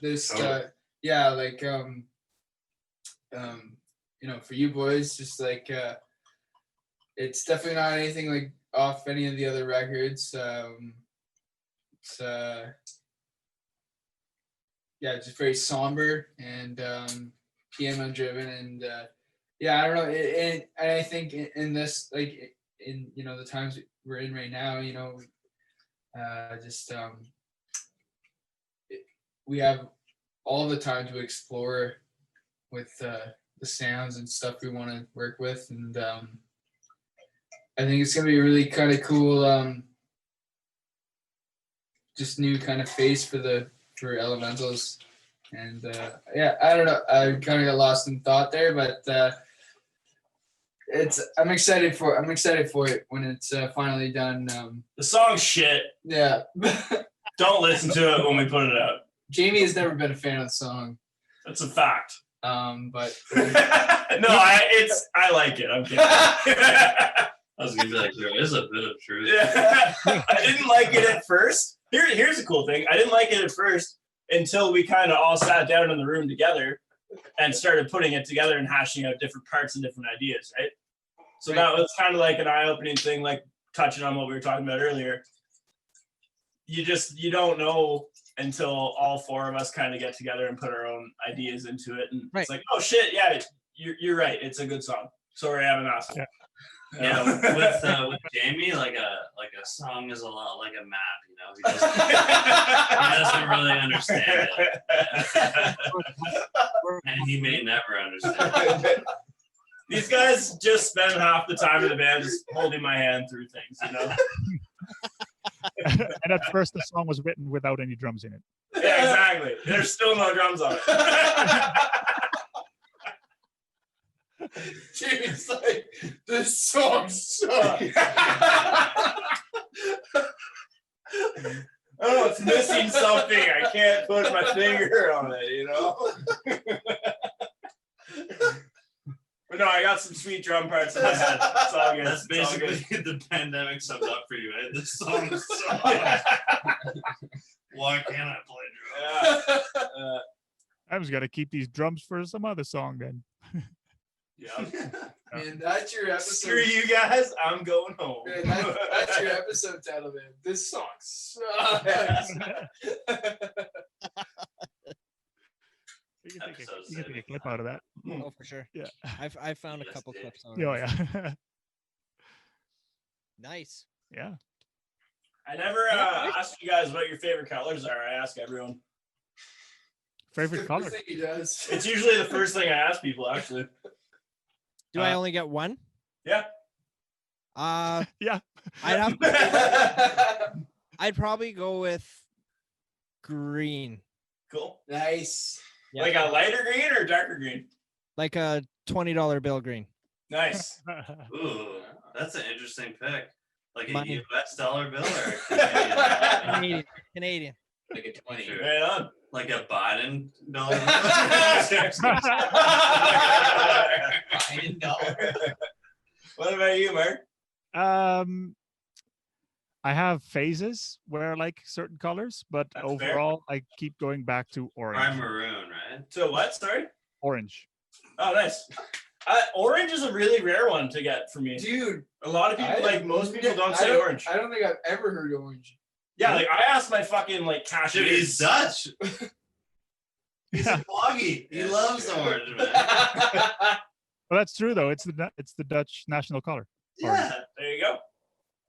Speaker 5: this yeah, like you know, for you boys, just like it's definitely not anything like off any of the other records. It's yeah, just very somber and piano driven, and yeah, I don't know, and I think in this, like in, you know, the times we're in right now, you know, just we have all the time to explore with the sounds and stuff we want to work with, and I think it's gonna be really kind of cool, just new kind of face for Elementals. And yeah, I don't know, I kind of got lost in thought there, but I'm excited for it when it's finally done.
Speaker 2: The song's shit.
Speaker 5: Yeah.
Speaker 2: Don't listen to it when we put it out.
Speaker 5: Jamie has never been a fan of the song,
Speaker 2: That's a fact.
Speaker 5: but
Speaker 2: No, I like it. I'm kidding.
Speaker 1: I was gonna be like, there is a bit of truth.
Speaker 2: Yeah. I didn't like it at first. Here's the cool thing. I didn't like it at first until we kind of all sat down in the room together and started putting it together and hashing out different parts and different ideas, right? So that was kind of like an eye-opening thing, like touching on what we were talking about earlier. You don't know until all four of us kind of get together and put our own ideas into it. And It's like, oh shit, yeah, you're right. It's a good song. Sorry, I haven't asked.
Speaker 4: Yeah.
Speaker 1: Yeah, with Jamie, like a song is a lot like a map, you know. He doesn't really understand it, and he may never understand it.
Speaker 2: These guys just spend half the time in the band just holding my hand through things, you know.
Speaker 4: And at first, the song was written without any drums in it.
Speaker 2: Yeah, exactly. There's still no drums on it.
Speaker 5: Jamie's like, this song sucks.
Speaker 2: Oh, it's missing something. I can't put my finger on it, you know? But no, I got some sweet drum parts in my head. It's all good.
Speaker 1: That's
Speaker 2: It's all good.
Speaker 1: basically the pandemic summed up for you. Eh? This song sucks. Why can't I play drums?
Speaker 2: Yeah.
Speaker 4: I was got to keep these drums for some other song then.
Speaker 2: Yeah.
Speaker 5: And that's your episode.
Speaker 2: Screw you guys. I'm going home.
Speaker 5: Man, that's your episode title, man. This song sucks.
Speaker 4: You can take a clip out of that.
Speaker 3: Oh, for sure.
Speaker 4: Yeah.
Speaker 3: I found a
Speaker 1: Yes,
Speaker 3: couple
Speaker 1: dude.
Speaker 3: clips on it.
Speaker 4: Oh yeah.
Speaker 3: Nice.
Speaker 4: Yeah.
Speaker 2: I never asked you guys what your favorite colors are. I ask everyone.
Speaker 4: Favorite color?
Speaker 5: I think he does.
Speaker 2: It's usually the first thing I ask people, actually.
Speaker 3: Do I only get one?
Speaker 2: Yeah.
Speaker 4: Yeah.
Speaker 3: I'd probably go with green.
Speaker 2: Cool.
Speaker 5: Nice.
Speaker 3: Yeah.
Speaker 2: Like a lighter green or darker green?
Speaker 3: Like a $20 bill green.
Speaker 2: Nice.
Speaker 1: Ooh, that's an interesting pick. Like a
Speaker 3: Money.
Speaker 1: U.S. dollar bill or a Canadian?
Speaker 3: Canadian. Canadian.
Speaker 6: Like a 20.
Speaker 1: Sure.
Speaker 2: Right on.
Speaker 1: Like a Biden dollar bill?
Speaker 6: Biden dollar.
Speaker 2: What about you, Mark?
Speaker 4: I have phases where I like certain colors, but
Speaker 2: That's fair.
Speaker 4: overall I keep going back to orange.
Speaker 1: Prime maroon, right?
Speaker 2: So what? Sorry.
Speaker 4: Orange.
Speaker 2: Oh, nice. Orange is a really rare one to get for me.
Speaker 5: Dude,
Speaker 2: A lot of people, most people don't say orange.
Speaker 5: I don't think I've ever heard orange.
Speaker 2: Yeah, like I asked my fucking cashier.
Speaker 1: Dude, he's Dutch. He's a foggy. He loves orange, man.
Speaker 4: Well, that's true though. It's the Dutch national color.
Speaker 1: Yeah.
Speaker 2: There you go.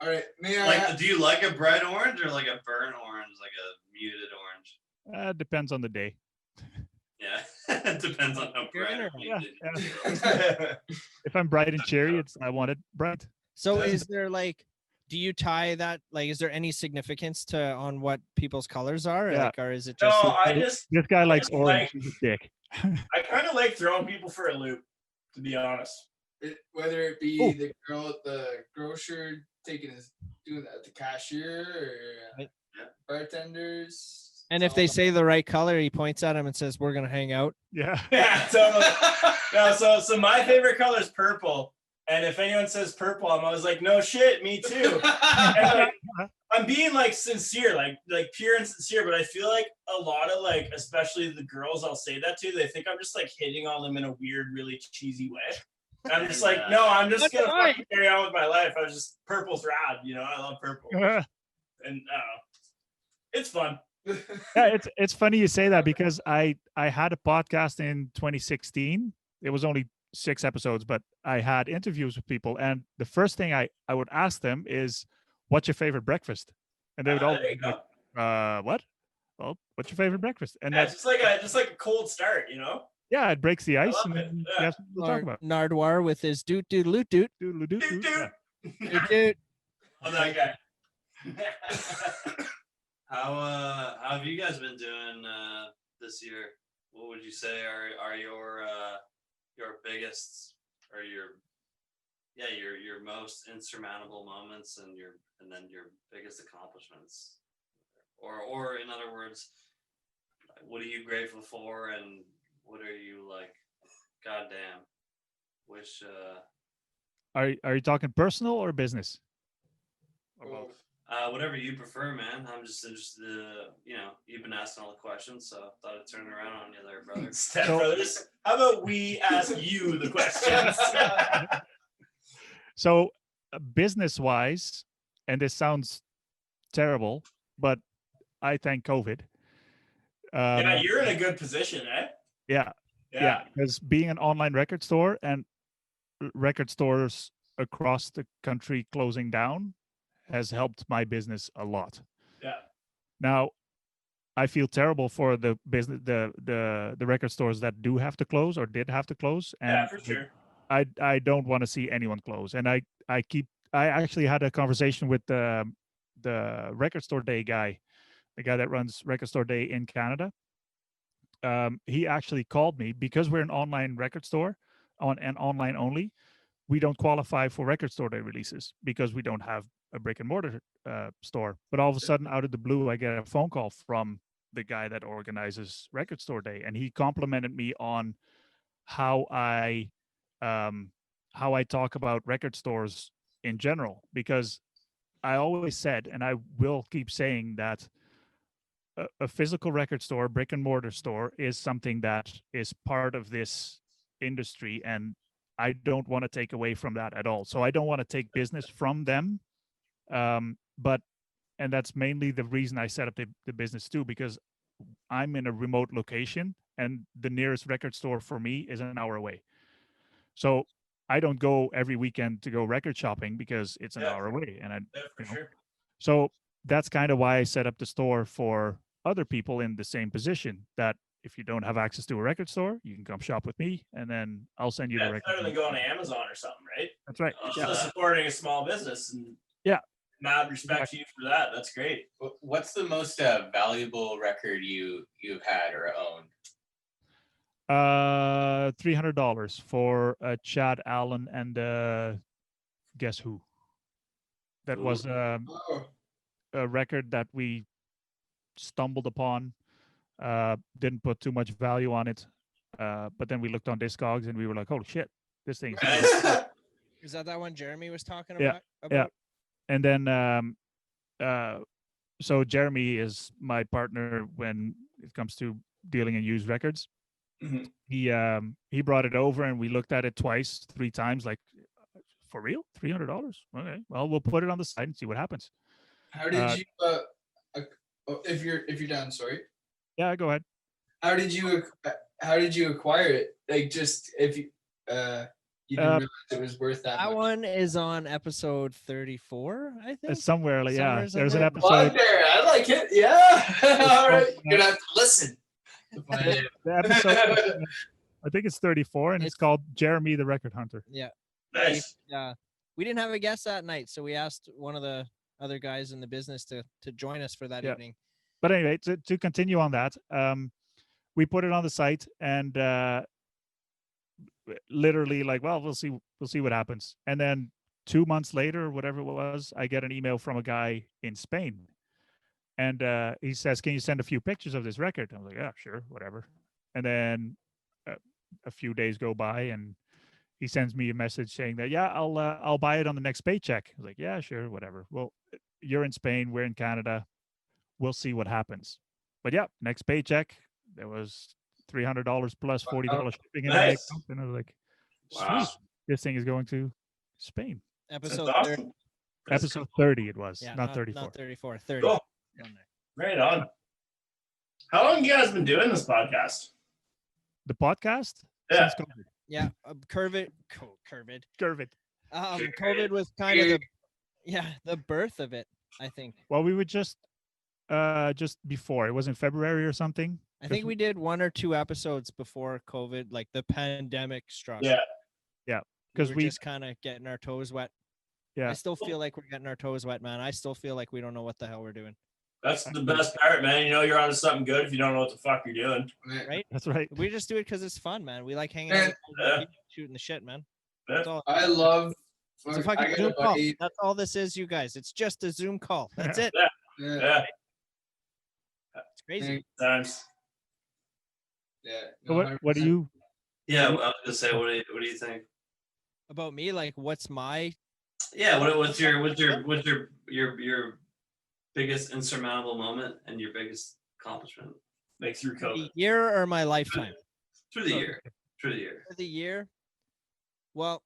Speaker 5: All right, may I?
Speaker 1: Like, do you like a bright orange or like a burnt orange, like a muted orange?
Speaker 4: Depends on the day.
Speaker 1: Yeah, it depends on how bright or
Speaker 3: Yeah,
Speaker 1: muted.
Speaker 4: If I'm bright and cheery, I want it bright.
Speaker 3: So is there do you tie that, is there any significance on what people's colors are?
Speaker 4: Yeah.
Speaker 3: Or is it just
Speaker 2: No, I just
Speaker 4: This guy likes
Speaker 2: just
Speaker 4: orange. He's a dick.
Speaker 2: I kind of like throwing people for a loop, to be honest.
Speaker 5: Whether it be
Speaker 4: Ooh.
Speaker 5: the girl at the grocer doing that at the cashier or
Speaker 3: Right.
Speaker 5: bartenders.
Speaker 3: and if they say the right color, he points at him and says, "We're gonna hang out."
Speaker 4: Yeah.
Speaker 2: Yeah, totally. No, so my favorite color is purple. And if anyone says purple, I'm always like, no shit, me too. And I'm being sincere, like pure and sincere, but I feel like a lot of especially the girls I'll say that to, they think I'm just hitting on them in a weird, really cheesy way. And I'm just no, I'm just gonna fucking carry on with my life. I was just purple's rad, I love purple. And I don't know. It's fun.
Speaker 4: Yeah, it's funny you say that because I had a podcast in 2016. It was only 6 episodes, but I had interviews with people, and the first thing I would ask them is, "What's your favorite breakfast?" And they would all
Speaker 2: There you go.
Speaker 4: what? Well, what's your favorite breakfast? And
Speaker 2: Yeah,
Speaker 4: that's
Speaker 2: just like a cold start,
Speaker 4: yeah, it breaks the ice,
Speaker 2: love
Speaker 4: and
Speaker 2: it,
Speaker 4: then
Speaker 2: yeah.
Speaker 4: you have something to talk about.
Speaker 3: Nardwar with his doot doodaloo doot
Speaker 4: Doodle-doo,
Speaker 2: Doot, doot.
Speaker 4: yeah.
Speaker 3: doot doot.
Speaker 2: I'm that guy.
Speaker 1: How have you guys been doing this year? What would you say are your biggest or your most insurmountable moments and then your biggest accomplishments? Or in other words, what are you grateful for and what are you goddamn wish
Speaker 4: Are you talking personal or business? Or both?
Speaker 1: whatever you prefer, man. I'm just interested you've been asking all the questions, so I thought I'd turn it around on you there, brother.
Speaker 2: Step brothers. How about we ask you the questions?
Speaker 4: So, business-wise, and this sounds terrible, but I thank COVID.
Speaker 2: Yeah, you're in a good position, eh?
Speaker 4: Yeah, because being an online record store and record stores across the country closing down has helped my business a lot.
Speaker 2: Yeah.
Speaker 4: Now, I feel terrible for the business, the record stores that do have to close or did have to close. And
Speaker 2: Yeah, for sure.
Speaker 4: I don't want to see anyone close. And I actually had a conversation with the Record Store Day guy, the guy that runs Record Store Day in Canada. He actually called me because we're an online record store and online only. We don't qualify for Record Store Day releases because we don't have a brick and mortar store. But all of a sudden, out of the blue, I get a phone call from the guy that organizes Record Store Day, and he complimented me on how I talk about record stores in general, because I always said, and I will keep saying, that a physical record store, brick and mortar store, is something that is part of this industry, and I don't want to take away from that at all. So I don't want to take business from them, and that's mainly the reason I set up the business too, because I'm in a remote location and the nearest record store for me is an hour away. So I don't go every weekend to go record shopping because it's an hour away. And
Speaker 2: Sure.
Speaker 4: So that's kind of why I set up the store for other people in the same position, that if you don't have access to a record store, you can come shop with me and then I'll send you the
Speaker 2: It's
Speaker 4: record.
Speaker 2: better than going to Amazon or something, right?
Speaker 4: That's right.
Speaker 2: You're still supporting a small business, and mad respect to you for that. That's great.
Speaker 6: What's the most valuable record you've had or
Speaker 4: $300 for Chad Allen and guess who? That was
Speaker 5: Oh,
Speaker 4: a record that we stumbled upon. Didn't put too much value on it, but then we looked on Discogs and we were like, "Holy shit, this thing's huge."
Speaker 6: Nice.
Speaker 3: Is that one Jeremy was talking
Speaker 4: Yeah,
Speaker 3: about?
Speaker 4: yeah. And then so Jeremy is my partner when it comes to dealing in used records.
Speaker 2: Mhm.
Speaker 4: He brought it over and we looked at it twice, 3 times, like, for real? $300? Okay, well, we'll put it on the side and see what happens.
Speaker 5: how did you? If you're done, sorry.
Speaker 4: Yeah, go ahead.
Speaker 5: How did you acquire it? Like, just if you you didn't realize it was worth that
Speaker 3: That
Speaker 5: much.
Speaker 3: one is on episode 34, I think.
Speaker 4: Somewhere, like, yeah,
Speaker 3: Somewhere's in
Speaker 4: there's an
Speaker 3: there.
Speaker 5: Plug
Speaker 4: episode.
Speaker 5: there. I like it. Yeah. All right. You're gonna have to listen to find it.
Speaker 4: The episode, I think it's 34, and it's
Speaker 3: It's-
Speaker 4: called Jeremy the Record Hunter.
Speaker 3: Yeah.
Speaker 2: Nice.
Speaker 3: We didn't have a guest that night, so we asked one of the other guys in the business to join us for that
Speaker 4: Yeah.
Speaker 3: evening.
Speaker 4: But anyway, to continue on that, we put it on the site and literally like, well, we'll see what happens. And then 2 months later, or whatever it was, I get an email from a guy in Spain, and he says, "Can you send a few pictures of this record?" I was like, "Yeah, sure, whatever." And then a few days go by, and he sends me a message saying that, "Yeah, I'll buy it on the next paycheck." I was like, "Yeah, sure, whatever." Well, you're in Spain, we're in Canada. We'll see what happens. But yeah, next paycheck, there was $300 plus $40 shipping in
Speaker 2: Nice.
Speaker 4: the account, and I was like,
Speaker 2: Wow.
Speaker 4: "Sweet, this thing is going to Spain."
Speaker 2: That's
Speaker 3: Episode 30.
Speaker 2: awesome. That's
Speaker 4: Episode 30 it was,
Speaker 3: Yeah,
Speaker 4: not 34.
Speaker 3: Not 34. 30.
Speaker 2: Cool.
Speaker 3: On there.
Speaker 2: Right on. How long you guys been doing this podcast?
Speaker 4: The podcast?
Speaker 2: Yeah.
Speaker 4: Since COVID.
Speaker 3: Yeah, COVID.
Speaker 4: COVID.
Speaker 3: COVID was kind of the birth of it, I think.
Speaker 4: Well, we would just before, it was in February or something.
Speaker 3: I think we did 1 or 2 episodes before COVID, like the pandemic struck.
Speaker 2: Yeah.
Speaker 4: because
Speaker 3: we were
Speaker 4: we
Speaker 3: just kind of getting our toes wet.
Speaker 4: Yeah.
Speaker 3: I still feel like we're getting our toes wet, man. I still feel like we don't know what the hell we're doing.
Speaker 2: That's the best part, man. You know you're onto something good if you don't know what the fuck you're doing.
Speaker 3: Right?
Speaker 4: that's right.
Speaker 3: We just do it because it's fun, man. We like hanging
Speaker 5: Man.
Speaker 3: out, with
Speaker 2: Yeah.
Speaker 3: people, shooting the shit, man.
Speaker 2: Yeah.
Speaker 3: That's all.
Speaker 5: I love.
Speaker 3: It's a
Speaker 5: I
Speaker 3: fucking
Speaker 5: got
Speaker 3: Zoom
Speaker 5: a
Speaker 3: call.
Speaker 5: buddy.
Speaker 3: That's all this is, you guys. It's just a Zoom call. That's it.
Speaker 5: Yeah.
Speaker 2: Yeah.
Speaker 3: It's crazy.
Speaker 2: Times.
Speaker 5: Yeah.
Speaker 4: So
Speaker 5: no,
Speaker 4: what do
Speaker 5: 100%.
Speaker 4: you
Speaker 1: Yeah, I was gonna say, what do you think?
Speaker 3: About me, like, what's my
Speaker 1: Yeah, what's your biggest insurmountable moment and your biggest accomplishment
Speaker 2: Like through
Speaker 3: the
Speaker 2: COVID.
Speaker 3: year or my lifetime?
Speaker 1: through the year? Through the year.
Speaker 3: For the year, well,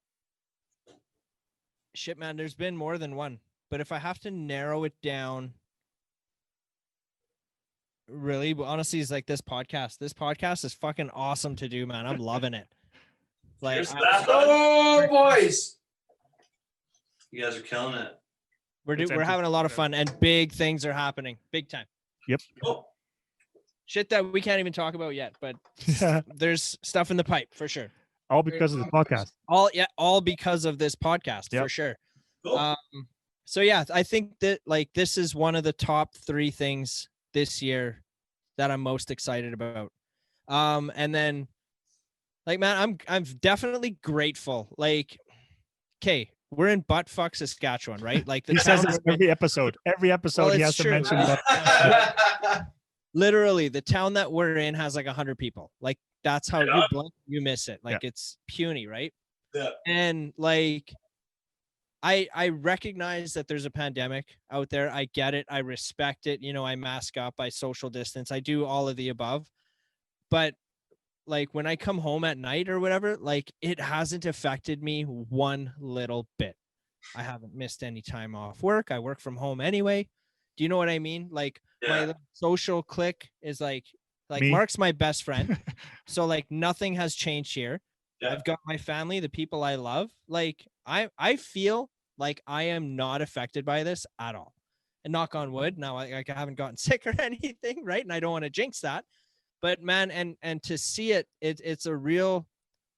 Speaker 3: shit, man, there's been more than one. But if I have to narrow it down, really, honestly, is like this podcast. This podcast is fucking awesome to do, man. I'm loving it. Like,
Speaker 2: Cheers to
Speaker 3: I-
Speaker 2: that, bud.
Speaker 5: Oh, boys.
Speaker 1: You guys are killing it.
Speaker 4: It's
Speaker 3: we're having a lot of fun, and big things are happening, big time.
Speaker 2: Cool.
Speaker 3: Shit that we can't even talk about yet, but there's stuff in the pipe for sure.
Speaker 4: all because of the podcast?
Speaker 3: All because of this podcast
Speaker 4: Yep.
Speaker 3: for sure.
Speaker 2: Cool.
Speaker 3: So yeah, I think that like this is one of the top 3 things this year that I'm most excited about. And then like, man, I'm definitely grateful. Like, okay, we're in buttfuck Saskatchewan, right? Like the
Speaker 4: He says
Speaker 3: town
Speaker 4: this
Speaker 3: we're in-
Speaker 4: every episode. Every episode he
Speaker 3: it's
Speaker 4: has to
Speaker 3: true.
Speaker 4: mention
Speaker 3: Yeah.
Speaker 4: that.
Speaker 3: literally the town that we're in has like 100 people. Like that's how
Speaker 2: Right
Speaker 3: you
Speaker 2: on.
Speaker 3: blink, you miss it. Like it's puny, right?
Speaker 2: Yeah.
Speaker 3: And like I recognize that there's a pandemic out there. I get it. I respect it. You know, I mask up, I social distance, I do all of the above. But like when I come home at night or whatever, like it hasn't affected me one little bit. I haven't missed any time off work. I work from home anyway. Do you know what I mean? Like my
Speaker 1: Yeah.
Speaker 3: little social clique is like
Speaker 4: Me.
Speaker 3: Mark's my best friend. So like nothing has changed here.
Speaker 2: Yeah.
Speaker 3: I've got my family, the people I love. Like I feel like I am not affected by this at all. And knock on wood. Now I haven't gotten sick or anything, right? And I don't want to jinx that. But man, and to see it's a real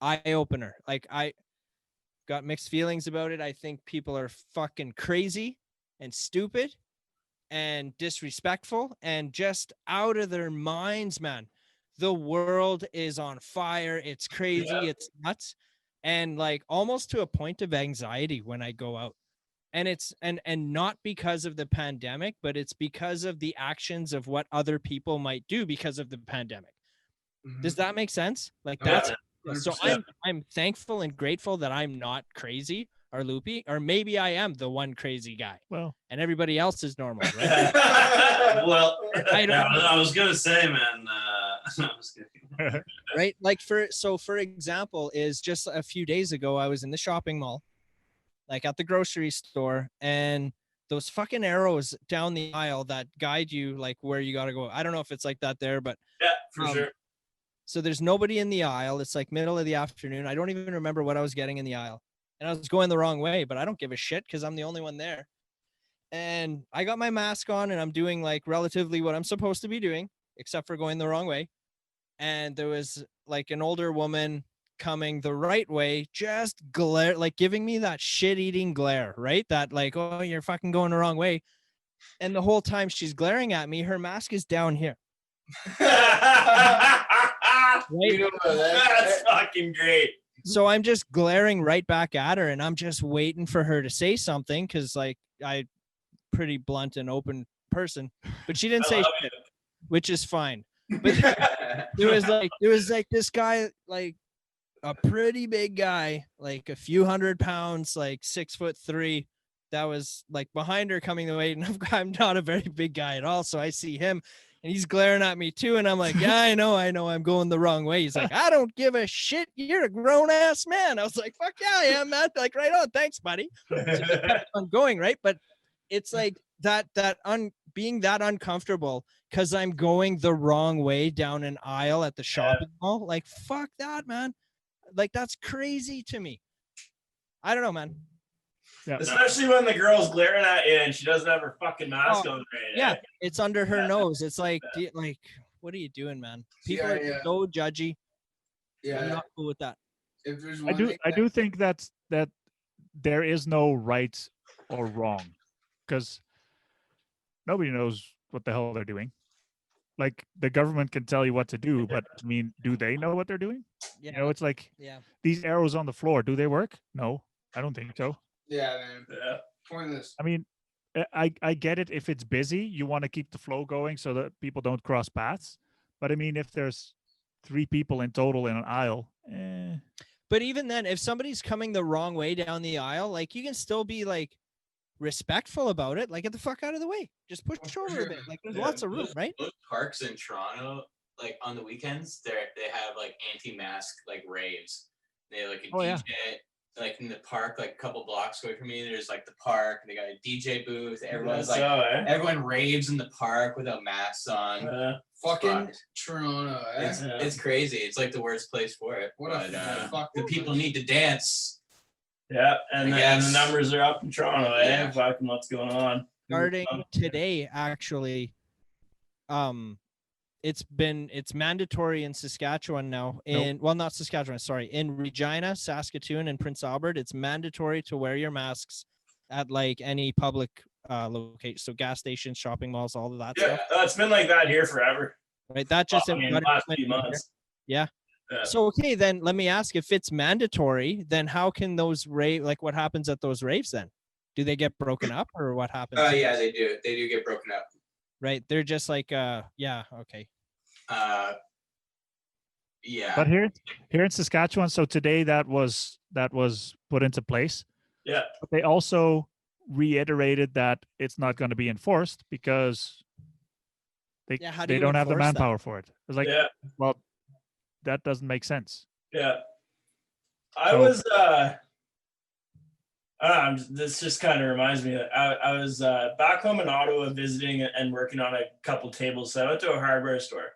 Speaker 3: eye opener. Like I got mixed feelings about it. I think people are fucking crazy and stupid and disrespectful and just out of their minds, man. the world is on fire. It's crazy.
Speaker 2: Yeah.
Speaker 3: It's nuts. And like almost to a point of anxiety when I go out. And it's and not because of the pandemic, but it's because of the actions of what other people might do because of the pandemic. Does that make sense? Like
Speaker 5: Oh,
Speaker 3: that's
Speaker 5: yeah,
Speaker 3: so
Speaker 5: 100%.
Speaker 3: I'm thankful and grateful that I'm not crazy or loopy, or maybe I am the one crazy guy
Speaker 4: Well,
Speaker 3: and everybody else is normal, right?
Speaker 1: Well,
Speaker 3: I don't know.
Speaker 1: I was gonna say, man. I was kidding.
Speaker 3: Right? Like for example, is just a few days ago I was in the shopping mall, like at the grocery store, and those fucking arrows down the aisle that guide you like where you got to go. I don't know if it's like that there, but
Speaker 2: Yeah, for
Speaker 3: Um,
Speaker 2: sure.
Speaker 3: so there's nobody in the aisle. It's like middle of the afternoon. I don't even remember what I was getting in the aisle. And I was going the wrong way, but I don't give a shit because I'm the only one there. And I got my mask on and I'm doing like relatively what I'm supposed to be doing, except for going the wrong way. And there was like an older woman coming the right way, just glare, like giving me that shit eating glare, right? That like, oh, you're fucking going the wrong way. And the whole time she's glaring at me, her mask is down here.
Speaker 5: You know,
Speaker 2: That's fucking great.
Speaker 3: So I'm just glaring right back at her and I'm just waiting for her to say something because like I pretty blunt and open person, but she didn't
Speaker 2: I
Speaker 3: say
Speaker 2: love
Speaker 3: shit, which is fine. But there was like this guy, like a pretty big guy, like a few 100 pounds, like 6'3", that was like behind her coming the way, and I'm not a very big guy at all, so I see him and he's glaring at me too, and I'm like, yeah, I know I'm going the wrong way. He's like, I don't give a shit, you're a grown-ass man. I was like, fuck yeah, I am, man. Like, right on, thanks, buddy. So just kept on going, right? But it's like being that uncomfortable because I'm going the wrong way down an aisle at the shopping mall. Like, fuck that, man. Like, that's crazy to me. I don't know, man.
Speaker 4: yeah.
Speaker 2: Especially when the girl's glaring at you and she doesn't have her fucking mask on. Right,
Speaker 3: Yeah, it's under her nose. It's like, what are you doing, man? People are so judgy. I'm
Speaker 5: Yeah,
Speaker 3: not cool with that.
Speaker 5: if there's
Speaker 4: I
Speaker 5: one
Speaker 4: do
Speaker 5: thing
Speaker 4: I do think that there is no right or wrong, because nobody knows what the hell they're doing. Like the government can tell you what to do, but I mean, do they know what they're doing?
Speaker 3: Yeah,
Speaker 4: You know, it's like
Speaker 3: yeah.
Speaker 4: these arrows on the floor. Do they work? No, I don't think so.
Speaker 5: Yeah, man.
Speaker 2: Yeah.
Speaker 5: Pointless.
Speaker 4: I mean, I get it. If it's busy, you want to keep the flow going so that people don't cross paths. But I mean, if there's 3 people in total in an aisle,
Speaker 3: But even then, if somebody's coming the wrong way down the aisle, like you can still be like respectful about it. Like, get the fuck out of the way. Just push over a bit. Like, there's lots of room, right?
Speaker 6: Those parks in Toronto, like on the weekends, they have like anti-mask like raves. They have, like a
Speaker 4: Oh,
Speaker 6: DJ,
Speaker 4: yeah.
Speaker 6: like in the park, like a couple blocks away from me. There's like the park, and they got a DJ booth. Everyone's
Speaker 2: That's
Speaker 6: like,
Speaker 2: so, eh?
Speaker 6: everyone raves in the park without masks on.
Speaker 5: Fucking
Speaker 6: fucked.
Speaker 5: Toronto. Eh?
Speaker 6: It's crazy. It's like the worst place for it.
Speaker 5: What a
Speaker 6: But,
Speaker 5: fuck.
Speaker 6: the people need to dance.
Speaker 2: Yeah, and
Speaker 6: I
Speaker 2: the
Speaker 6: guess.
Speaker 2: numbers are up in Toronto.
Speaker 6: Yeah.
Speaker 2: Fucking what's going on?
Speaker 3: Starting today, actually, it's mandatory in Saskatchewan now. Not Saskatchewan, sorry, in Regina, Saskatoon, and Prince Albert. It's mandatory to wear your masks at like any public location, so gas stations, shopping malls, all of that
Speaker 2: Yeah,
Speaker 3: stuff.
Speaker 2: it's been like that here forever.
Speaker 3: Right, that just
Speaker 2: I mean, the last few months.
Speaker 3: Yeah.
Speaker 2: Yeah.
Speaker 3: So okay, then let me ask: if it's mandatory, then how can those what happens at those raves then? Do they get broken up or what happens?
Speaker 6: Yeah, they do. They do get broken up.
Speaker 3: Right, they're just like yeah, okay.
Speaker 6: Yeah.
Speaker 4: But here in Saskatchewan, so today that was put into place.
Speaker 2: Yeah.
Speaker 4: But they also reiterated that it's not going to be enforced because they
Speaker 3: how do
Speaker 4: they
Speaker 3: you
Speaker 4: don't have the
Speaker 3: enforce that?
Speaker 4: manpower for it. It's like,
Speaker 2: Yeah.
Speaker 4: well, that doesn't make sense.
Speaker 2: Yeah. I
Speaker 4: So-
Speaker 2: was this just kind of reminds me that I was back home in Ottawa visiting and working on a couple tables. So I went to a hardware store.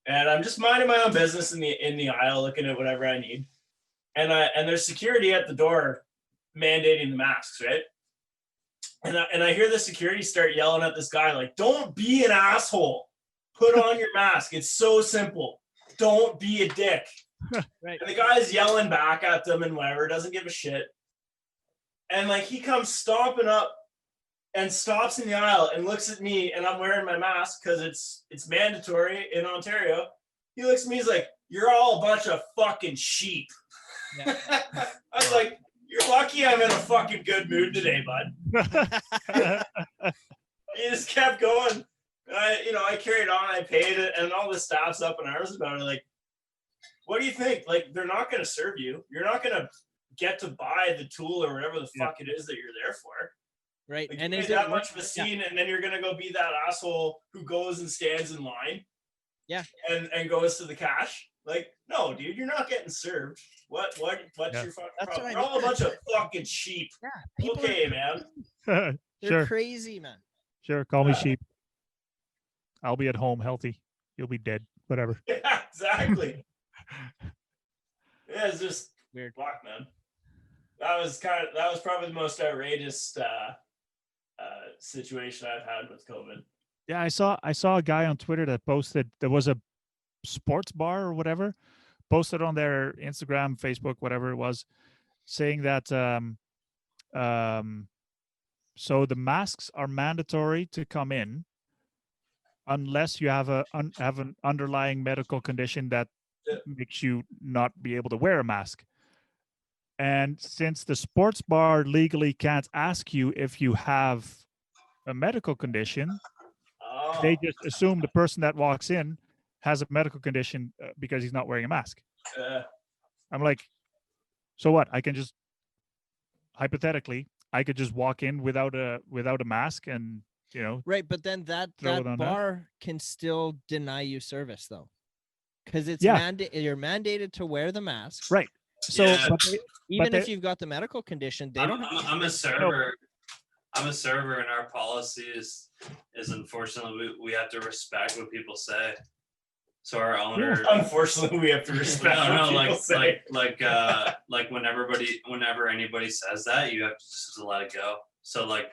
Speaker 2: And I'm just minding my own business in the aisle, looking at whatever I need. And there's security at the door mandating the masks, right? And I hear the security start yelling at this guy like, "Don't be an asshole. Put on your mask. It's so simple. Don't be a dick."
Speaker 3: Right.
Speaker 2: And the guy's yelling back at them and whatever, doesn't give a shit. And like he comes stomping up and stops in the aisle and looks at me, and I'm wearing my mask because it's mandatory in Ontario. He looks at me, he's like, "You're all a bunch of fucking sheep."
Speaker 3: Yeah.
Speaker 2: I was like, "You're lucky I'm in a fucking good mood today, bud." He just kept going. I carried on. I paid it, and all the staff's up in arms about it. Like, what do you think? Like, they're not going to serve you. You're not going to get to buy the tool or whatever the fuck it is that you're there for.
Speaker 3: Right.
Speaker 2: Like,
Speaker 3: And
Speaker 2: you
Speaker 3: is
Speaker 2: made
Speaker 3: it
Speaker 2: that much of a scene, and then you're going to go be that asshole who goes and stands in line.
Speaker 3: Yeah.
Speaker 2: And goes to the cash. Like, no, dude, you're not getting served. What's your fucking
Speaker 3: That's
Speaker 2: problem?
Speaker 3: what I
Speaker 2: We're all a
Speaker 3: mean.
Speaker 2: bunch of fucking sheep.
Speaker 3: Yeah. People
Speaker 2: Okay,
Speaker 3: are,
Speaker 2: man.
Speaker 3: they're
Speaker 4: Sure,
Speaker 3: crazy, man.
Speaker 4: sure. Call me
Speaker 2: Yeah.
Speaker 4: sheep. I'll be at home healthy. You'll be dead. Whatever.
Speaker 2: Yeah, exactly. Yeah, it's just
Speaker 3: Weird.
Speaker 2: fuck, man. That was probably the most outrageous situation I've had with COVID.
Speaker 4: Yeah, I saw a guy on Twitter that posted there was a sports bar or whatever, posted on their Instagram, Facebook, whatever it was, saying that so the masks are mandatory to come in unless you have have an underlying medical condition that makes you not be able to wear a mask. And since the sports bar legally can't ask you if you have a medical condition, they just assume the person that walks in has a medical condition because he's not wearing a mask. I'm like, so what? I can just hypothetically, I could just walk in without a mask and
Speaker 3: Right, but then that
Speaker 4: Throw it on that.
Speaker 3: bar can still deny you service though, because it's
Speaker 4: Yeah.
Speaker 3: you're mandated to wear the mask.
Speaker 4: right. So
Speaker 1: Yeah.
Speaker 3: Even
Speaker 4: but
Speaker 3: if you've got the medical condition, they don't.
Speaker 1: I'm a server. I'm a server, and our policy is unfortunately we have to respect what people say. So our owner,
Speaker 2: Unfortunately, we have to respect.
Speaker 1: no,
Speaker 2: what people say.
Speaker 1: like whenever anybody says that, you have to just let it go. So like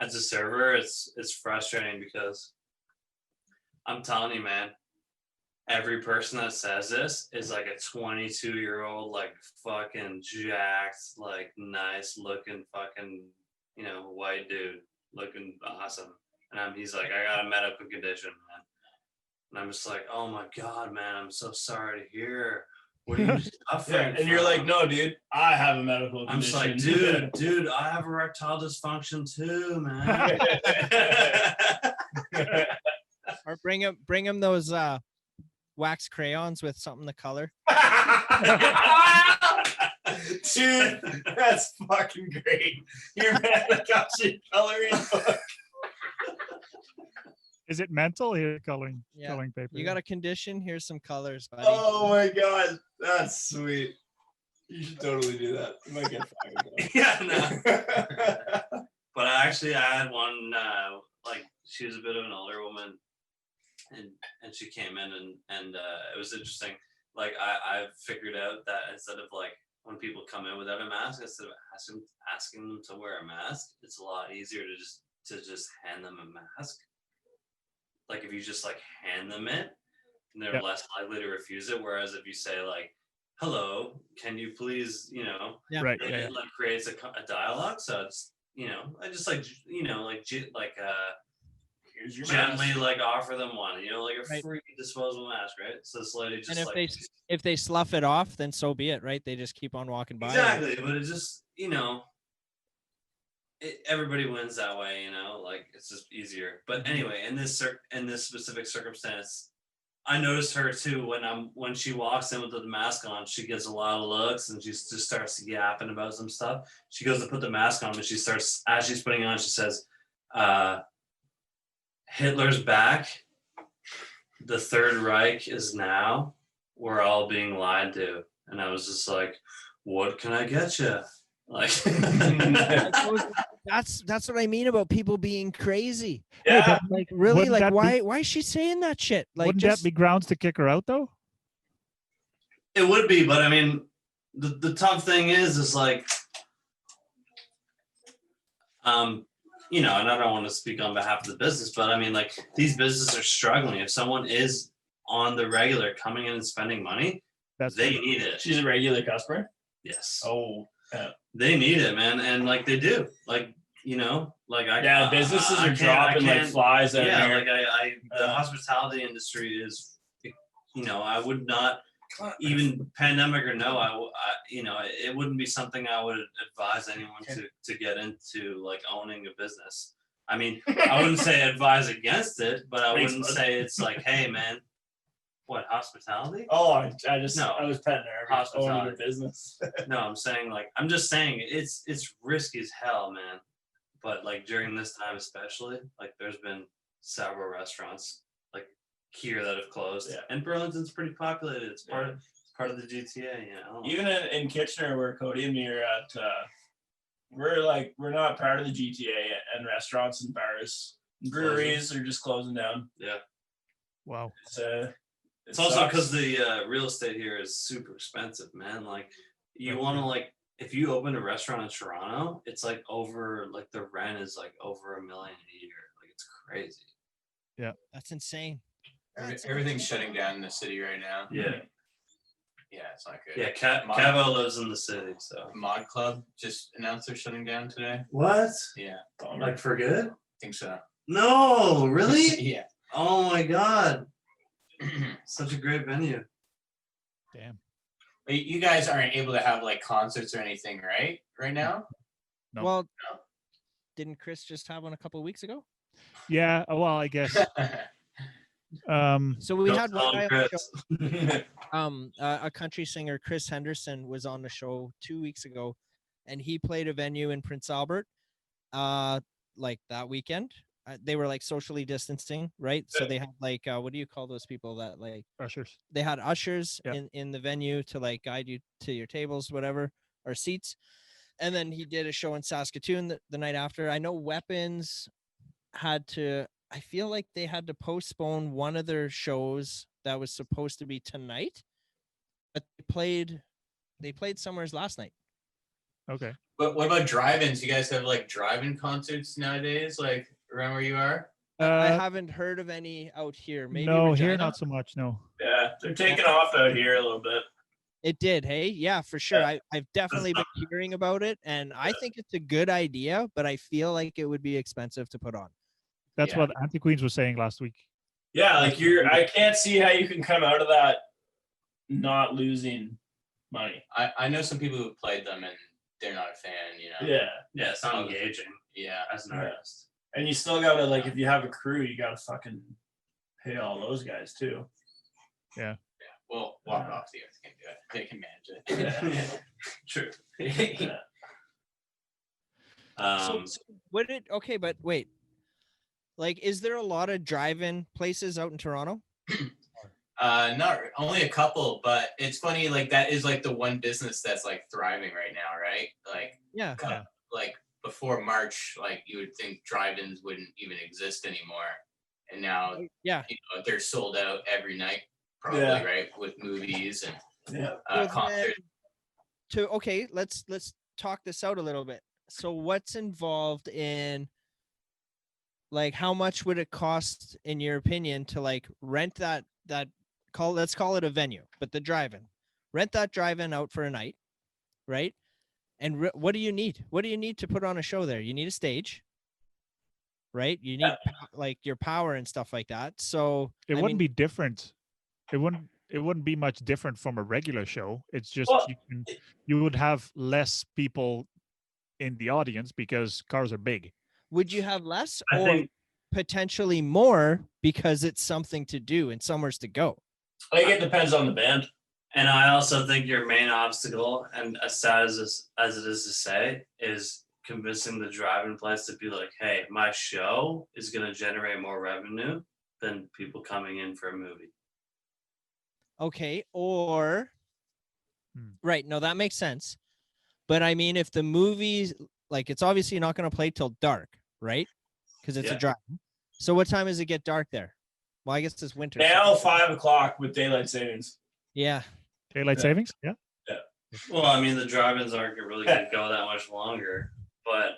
Speaker 1: as a server, it's frustrating because I'm telling you, man, every person that says this is like a 22-year-old, like fucking jacked, like nice looking fucking, white dude looking awesome. And he's like, I got a medical condition, man. And I'm just like, oh my God, man, I'm so sorry to hear. What are you suffering
Speaker 2: And you're
Speaker 1: from?
Speaker 2: like, no, dude, I have a medical
Speaker 1: I'm just
Speaker 2: condition.
Speaker 1: like, dude, I have erectile dysfunction too, man.
Speaker 3: Or bring him those wax crayons with something to color.
Speaker 2: Dude, that's fucking great. Your man got you coloring book.
Speaker 4: is it mental here coloring
Speaker 3: Yeah.
Speaker 4: paper?
Speaker 3: You got a condition? Here's some colors, buddy.
Speaker 2: Oh my God, that's sweet. You should totally do that. You might get fired though.
Speaker 1: Yeah, no. But I had one, like she was a bit of an older woman, and she came in and it was interesting. Like I've figured out that instead of like when people come in without a mask, instead of asking them to wear a mask, it's a lot easier to just hand them a mask. Like if you just like hand them it, they're less likely to refuse it. Whereas if you say like, "Hello, can you please,"
Speaker 3: Yeah.
Speaker 4: Right.
Speaker 1: it like creates a dialogue. So it's I just like
Speaker 2: Here's your
Speaker 1: gently
Speaker 2: mask.
Speaker 1: like offer them one, like a
Speaker 3: Right.
Speaker 1: free disposable mask, right? So this lady just
Speaker 3: And if
Speaker 1: like
Speaker 3: if they slough it off, then so be it, right? They just keep on walking by.
Speaker 1: exactly, but it just everybody wins that way, like it's just easier. But anyway, in this specific circumstance, I noticed her too when she walks in with the mask on, she gets a lot of looks and she just starts yapping about some stuff. She goes to put the mask on and she starts, as she's putting it on, she says, Hitler's back. The Third Reich is now. We're all being lied to. And I was just like, what can I get you? Like,
Speaker 3: That's what I mean about people being crazy.
Speaker 2: Yeah.
Speaker 3: Like really,
Speaker 4: Wouldn't
Speaker 3: like
Speaker 4: that
Speaker 3: why is she saying that shit? Like
Speaker 4: wouldn't
Speaker 3: just
Speaker 4: that be grounds to kick her out though?
Speaker 1: it would be, but I mean, the tough thing is like, and I don't want to speak on behalf of the business, but I mean, like these businesses are struggling. If someone is on the regular coming in and spending money, they need it.
Speaker 2: She's a regular customer.
Speaker 1: Yes.
Speaker 2: Oh, yeah.
Speaker 1: They need it, man, and like they do, like
Speaker 2: businesses are dropping like flies out
Speaker 1: Yeah,
Speaker 2: here.
Speaker 1: like the hospitality industry is I would not, even pandemic or no, it wouldn't be something I would advise anyone to get into, like owning a business. I mean, I wouldn't say advise against it, but I
Speaker 2: Thanks,
Speaker 1: wouldn't
Speaker 2: bud.
Speaker 1: say it's like, hey man, what, hospitality?
Speaker 2: Oh, I was petting her.
Speaker 1: Hospitality.
Speaker 2: Owning a business.
Speaker 1: No, I'm just saying it's risky as hell, man. But like during this time especially, like there's been several restaurants like here that have closed.
Speaker 2: Yeah.
Speaker 1: And Burlington's pretty populated. It's part of the GTA,
Speaker 2: Even in Kitchener, where Cody and me are at, we're not part of the GTA, and restaurants and bars, breweries are just closing down.
Speaker 1: Yeah.
Speaker 4: Wow.
Speaker 1: It's also because the real estate here is super expensive, man. Like you want to if you open a restaurant in Toronto, it's like the rent is like over $1 million a year. Like it's crazy.
Speaker 4: Yeah.
Speaker 3: That's insane.
Speaker 6: Everything's shutting down in the city right now.
Speaker 1: Yeah.
Speaker 6: Yeah, it's not good.
Speaker 1: Yeah, Cavo lives in the city, so.
Speaker 6: Mod Club just announced they're shutting down today.
Speaker 1: What?
Speaker 6: Yeah,
Speaker 1: Like for good?
Speaker 6: I think so.
Speaker 1: No, really?
Speaker 6: Yeah.
Speaker 1: Oh my god. Such a great venue.
Speaker 4: Damn.
Speaker 6: But you guys aren't able to have like concerts or anything, right? Right now?
Speaker 4: No.
Speaker 3: Well, didn't Chris just have one a couple of weeks ago?
Speaker 4: Yeah. Well, I guess.
Speaker 3: So we had one guy on the
Speaker 1: Chris.
Speaker 3: show, a country singer, Chris Henderson, was on the show 2 weeks ago, and he played a venue in Prince Albert, like that weekend. They were like socially distancing, right? So they had like, what do you call those people that like
Speaker 4: Ushers.
Speaker 3: they had ushers
Speaker 4: Yep.
Speaker 3: in the venue to like guide you to your tables, whatever, or seats. And then he did a show in Saskatoon the night after. I know Weapons had to, I feel like they had to postpone one of their shows that was supposed to be tonight, but they played somewhere last night.
Speaker 4: Okay.
Speaker 6: But what about drive-ins? You guys have like drive-in concerts nowadays, like around where you are?
Speaker 3: I haven't heard of any out here. Maybe
Speaker 4: no,
Speaker 3: Regina?
Speaker 4: here not so much. No.
Speaker 2: Yeah, they're taking off out here a little bit.
Speaker 3: It did, hey? Yeah, for sure.
Speaker 2: Yeah.
Speaker 3: I've definitely been hearing about it, and I think it's a good idea, but I feel like it would be expensive to put on.
Speaker 4: That's
Speaker 6: Yeah.
Speaker 4: what Anti Queens was saying last week.
Speaker 2: Yeah, like I can't see how you can come out of that not losing money.
Speaker 6: I know some people who played them and they're not a fan, you know?
Speaker 2: Yeah.
Speaker 1: Yeah, it's not engaging
Speaker 6: Yeah.
Speaker 1: as an
Speaker 2: Yeah.
Speaker 1: artist.
Speaker 2: And you still gotta, like, if you have a crew, you gotta fucking pay all those guys too.
Speaker 6: Well, walk off the earth can do it. They can manage it.
Speaker 1: True.
Speaker 2: Yeah.
Speaker 3: So would it, okay, but wait. Like, is there a lot of drive-in places out in Toronto?
Speaker 6: Not only a couple, but it's funny, like that is like the one business that's like thriving right now, right? Like
Speaker 3: Yeah.
Speaker 6: like before March, like you would think drive-ins wouldn't even exist anymore. And now
Speaker 3: Yeah.
Speaker 6: they're sold out every night, probably,
Speaker 2: Yeah.
Speaker 6: right? With movies and
Speaker 2: Yeah.
Speaker 3: Well,
Speaker 6: concerts.
Speaker 3: okay, let's talk this out a little bit. So what's involved in, like, how much would it cost in your opinion to like rent let's call it a venue, but the drive-in, rent that drive-in out for a night, right? And what do you need? What do you need to put on a show there? You need a stage, right? You need like your power and stuff like that. So
Speaker 4: It wouldn't be different. It wouldn't be much different from a regular show. It's just
Speaker 2: Well,
Speaker 4: you would have less people in the audience because cars are big.
Speaker 3: Would you have less
Speaker 2: I
Speaker 3: or
Speaker 2: think
Speaker 3: potentially more because it's something to do and somewheres to go?
Speaker 2: I think it depends on the band.
Speaker 1: And I also think your main obstacle, and as sad as it is to say, is convincing the drive-in place to be like, hey, my show is going to generate more revenue than people coming in for a movie.
Speaker 3: Okay, or
Speaker 4: Hmm.
Speaker 3: right, no, that makes sense. But I mean, if the movie's like, it's obviously not going to play till dark, right? Because it's a
Speaker 1: Yeah.
Speaker 3: drive. So what time does it get dark there? Well, I guess it's winter. so-
Speaker 2: Now 5 o'clock with daylight savings.
Speaker 3: Yeah.
Speaker 4: Daylight
Speaker 2: Yeah.
Speaker 4: savings? Yeah.
Speaker 1: Well, I mean, the drive-ins aren't really going to go that much longer, but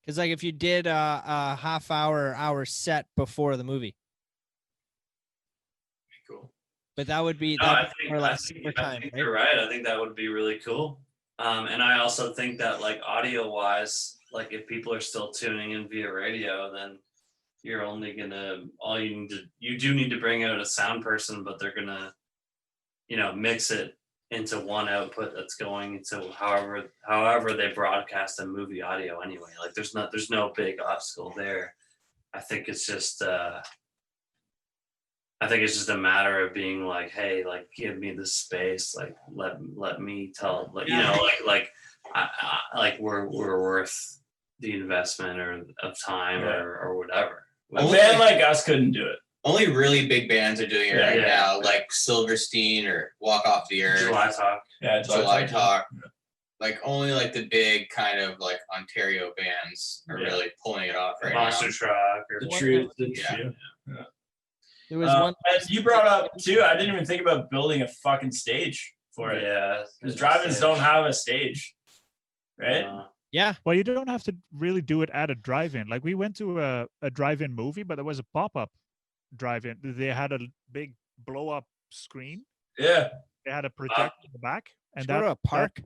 Speaker 3: Because like if you did a half hour set before the movie,
Speaker 6: Cool.
Speaker 3: but that would be
Speaker 1: no,
Speaker 3: that
Speaker 1: I
Speaker 3: would be
Speaker 1: think,
Speaker 3: more
Speaker 1: I
Speaker 3: like
Speaker 1: think,
Speaker 3: super
Speaker 1: I
Speaker 3: time,
Speaker 1: think
Speaker 3: right?
Speaker 1: you're right. I think that would be really cool. And I also think that like audio-wise, like if people are still tuning in via radio, then you're only gonna you do need to bring out a sound person, but they're gonna, mix it into one output that's going into however they broadcast a movie audio anyway. Like there's no big obstacle there. I think it's just a matter of being like, hey, like give me the space, like let me tell, like like we're worth the investment or of time or whatever.
Speaker 2: A band like us couldn't do it.
Speaker 6: Only really big bands are doing it right
Speaker 1: Yeah.
Speaker 6: now, like Silverstein or Walk Off the Earth,
Speaker 1: July Talk.
Speaker 2: Yeah,
Speaker 6: July Talk. Like only like the big kind of like Ontario bands are really pulling it off right
Speaker 1: Monster
Speaker 6: now.
Speaker 1: Truck or
Speaker 2: The Truth.
Speaker 6: Yeah.
Speaker 3: There was one.
Speaker 2: And you brought up too. I didn't even think about building a fucking stage for it.
Speaker 1: Yeah,
Speaker 2: Because drive-ins don't have a stage, right?
Speaker 3: Yeah.
Speaker 4: Well, you don't have to really do it at a drive-in. Like we went to a drive-in movie, but there was a pop-up drive-in. They had a big blow-up screen.
Speaker 2: Yeah.
Speaker 4: They had a projector in the back, and
Speaker 3: Go to a park.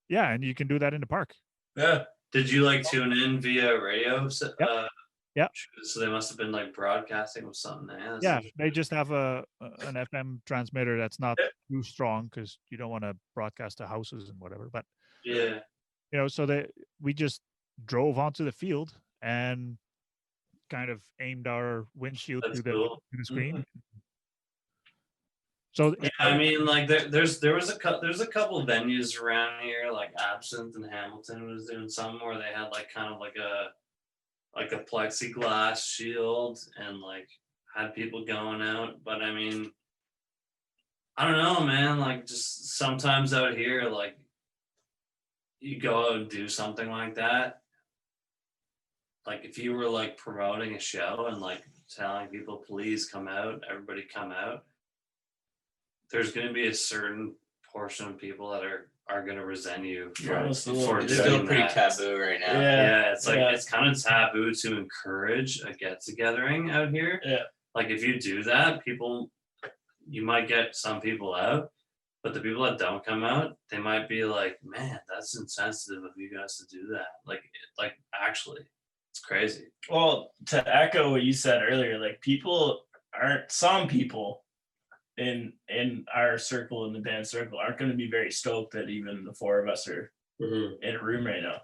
Speaker 4: yeah, and you can do that in the park.
Speaker 2: Yeah.
Speaker 1: Did you like tune in via radio?
Speaker 4: Yep.
Speaker 1: So they must have been like broadcasting with something.
Speaker 4: Yeah, they just have an FM transmitter that's not too strong because you don't want to broadcast to houses and whatever. But
Speaker 1: Yeah.
Speaker 4: so we just drove onto the field and kind of aimed our windshield
Speaker 1: That's
Speaker 4: to
Speaker 1: cool.
Speaker 4: the screen. So
Speaker 1: Yeah, I mean, like there was a couple venues around here, like Absinthe and Hamilton was doing some where they had like kind of like a plexiglass shield and like had people going out. But I mean, I don't know, man. Like just sometimes out here, like you go out and do something like that. Like if you were like promoting a show and like telling people, please come out, everybody come out, there's going to be a certain portion of people that are going to resent you for
Speaker 2: It's
Speaker 1: doing
Speaker 6: Still pretty
Speaker 1: that.
Speaker 6: taboo right now.
Speaker 1: Yeah, it's like it's kind of taboo to encourage a get-togethering out here.
Speaker 2: Yeah.
Speaker 1: Like if you do that, you might get some people out, but the people that don't come out, they might be like, man, that's insensitive of you guys to do that. Like actually, it's crazy.
Speaker 2: Well, to echo what you said earlier, like some people in our circle, in the band circle, aren't going to be very stoked that even the four of us are in a room right now.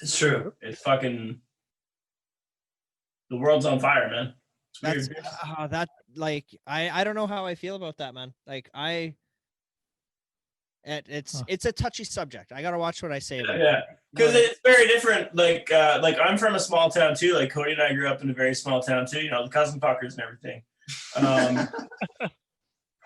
Speaker 1: It's true.
Speaker 2: It's fucking, the world's on fire, man. It's
Speaker 3: That's
Speaker 2: weird.
Speaker 3: that like I don't know how I feel about that, man. Like it's a touchy subject. I gotta watch what I say about it.
Speaker 2: Yeah, because it's very different. Like I'm from a small town too. Like Cody and I grew up in a very small town too. You know, the cousin fuckers and everything.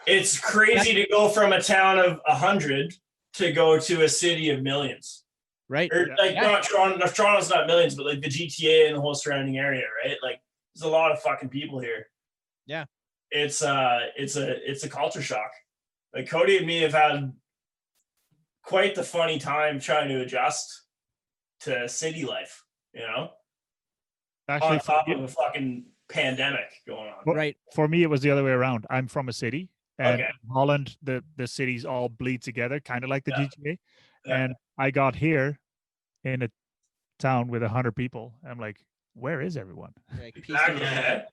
Speaker 2: It's crazy to go from a town of 100 to go to a city of millions.
Speaker 3: Right.
Speaker 2: Or like not Toronto. Toronto's not millions, but like the GTA and the whole surrounding area, right? Like there's a lot of fucking people here.
Speaker 3: Yeah.
Speaker 2: It's a culture shock. Like Cody and me have had quite the funny time trying to adjust to city life, you know?
Speaker 4: actually,
Speaker 2: On top of a fucking pandemic going on.
Speaker 4: Well,
Speaker 3: Right.
Speaker 4: for me, it was the other way around. I'm from a city, and
Speaker 2: Okay.
Speaker 4: in Holland, the cities all bleed together, kind of like the
Speaker 2: Yeah.
Speaker 4: GTA.
Speaker 2: Yeah.
Speaker 4: And I got here in a town with 100 people. I'm like, where is everyone?
Speaker 3: Like, peace
Speaker 2: Exactly.
Speaker 3: out.